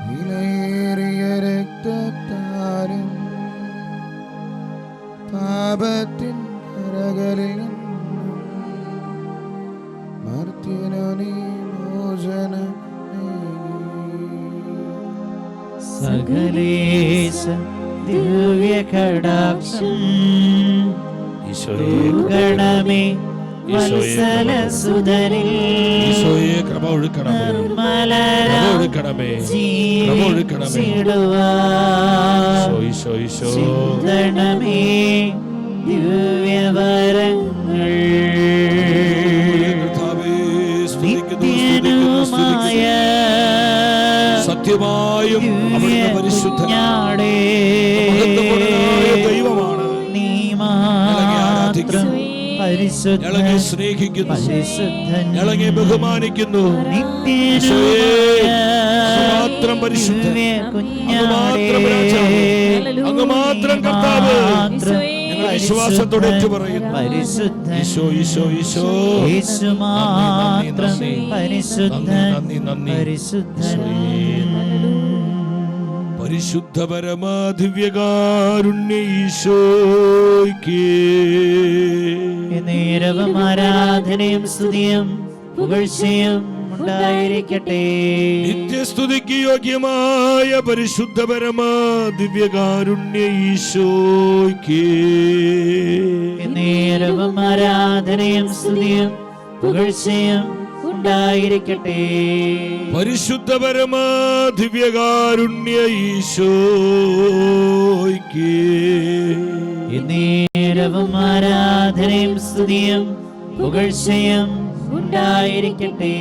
S5: വിലയേറിയ രക്തത്താലും പാപത്തിൻ കരകളിൽ നിന്നും മർത്യനു നീ മോചനം
S2: സകലേശ ദിവ്യ കടാക്ഷം ഗണമേ വത്സല സുതരിൽ
S3: ഈശോയെ കൃപ ഒഴുക്കണമേ, കൃപ ഒഴുക്കണമേ, കൃപ ഒഴുക്കണമേ. ഈശോ, ഈശോ,
S2: ചിന്തണമേ ദിവ്യവരങ്ങൾ നിത്യനുമായ
S3: സത്യമായും അവിടുന്ന് പരിശുദ്ധനാണ്, ദൈവമാണ്.
S2: നീ മാത്രം
S3: ഞങ്ങളെ സ്നേഹിക്കുന്നു, ഞങ്ങളെ ബഹുമാനിക്കുന്നു. മാത്രം പരിശുദ്ധൻ, അങ്ങ് മാത്രം രാജാവ്, അങ്ങ് മാത്രം കർത്താവ്. വിശ്വാസത്തോടെ ഏറ്റുപറയുന്നു.
S2: പരിശുദ്ധൻ
S3: ഈശോ ഈശോ ഈശോ
S2: യേശു മാത്രം പരിശുദ്ധൻ
S3: നന്ദി നന്ദി
S2: പരിശുദ്ധൻ.
S3: പരിശുദ്ധ പരമാ ദിവ്യകാരുണ്യ ഈശോയ്ക്ക്
S2: നേരവും ആരാധനയും സ്തുതിയും പുകഴ്ചയും ഉണ്ടായിരിക്കട്ടെ.
S3: നിത്യസ്തുതിക്ക് യോഗ്യമായ പരിശുദ്ധ പരമാ ദിവ്യകാരുണ്യ ഈശോയ്ക്ക്
S2: നേരവും ആരാധനയും സ്തുതിയും പുകഴ്ചയും ഉണ്ടായിരിക്കട്ടെ.
S3: പരിശുദ്ധ പരമാ ദിവ്യകാരുണ്യ ഈശോയ്ക്ക്
S2: നേരവും ആരാധനയും സ്തുതിയും പുകഴ്ചയും ഉണ്ടായിരിക്കട്ടെ.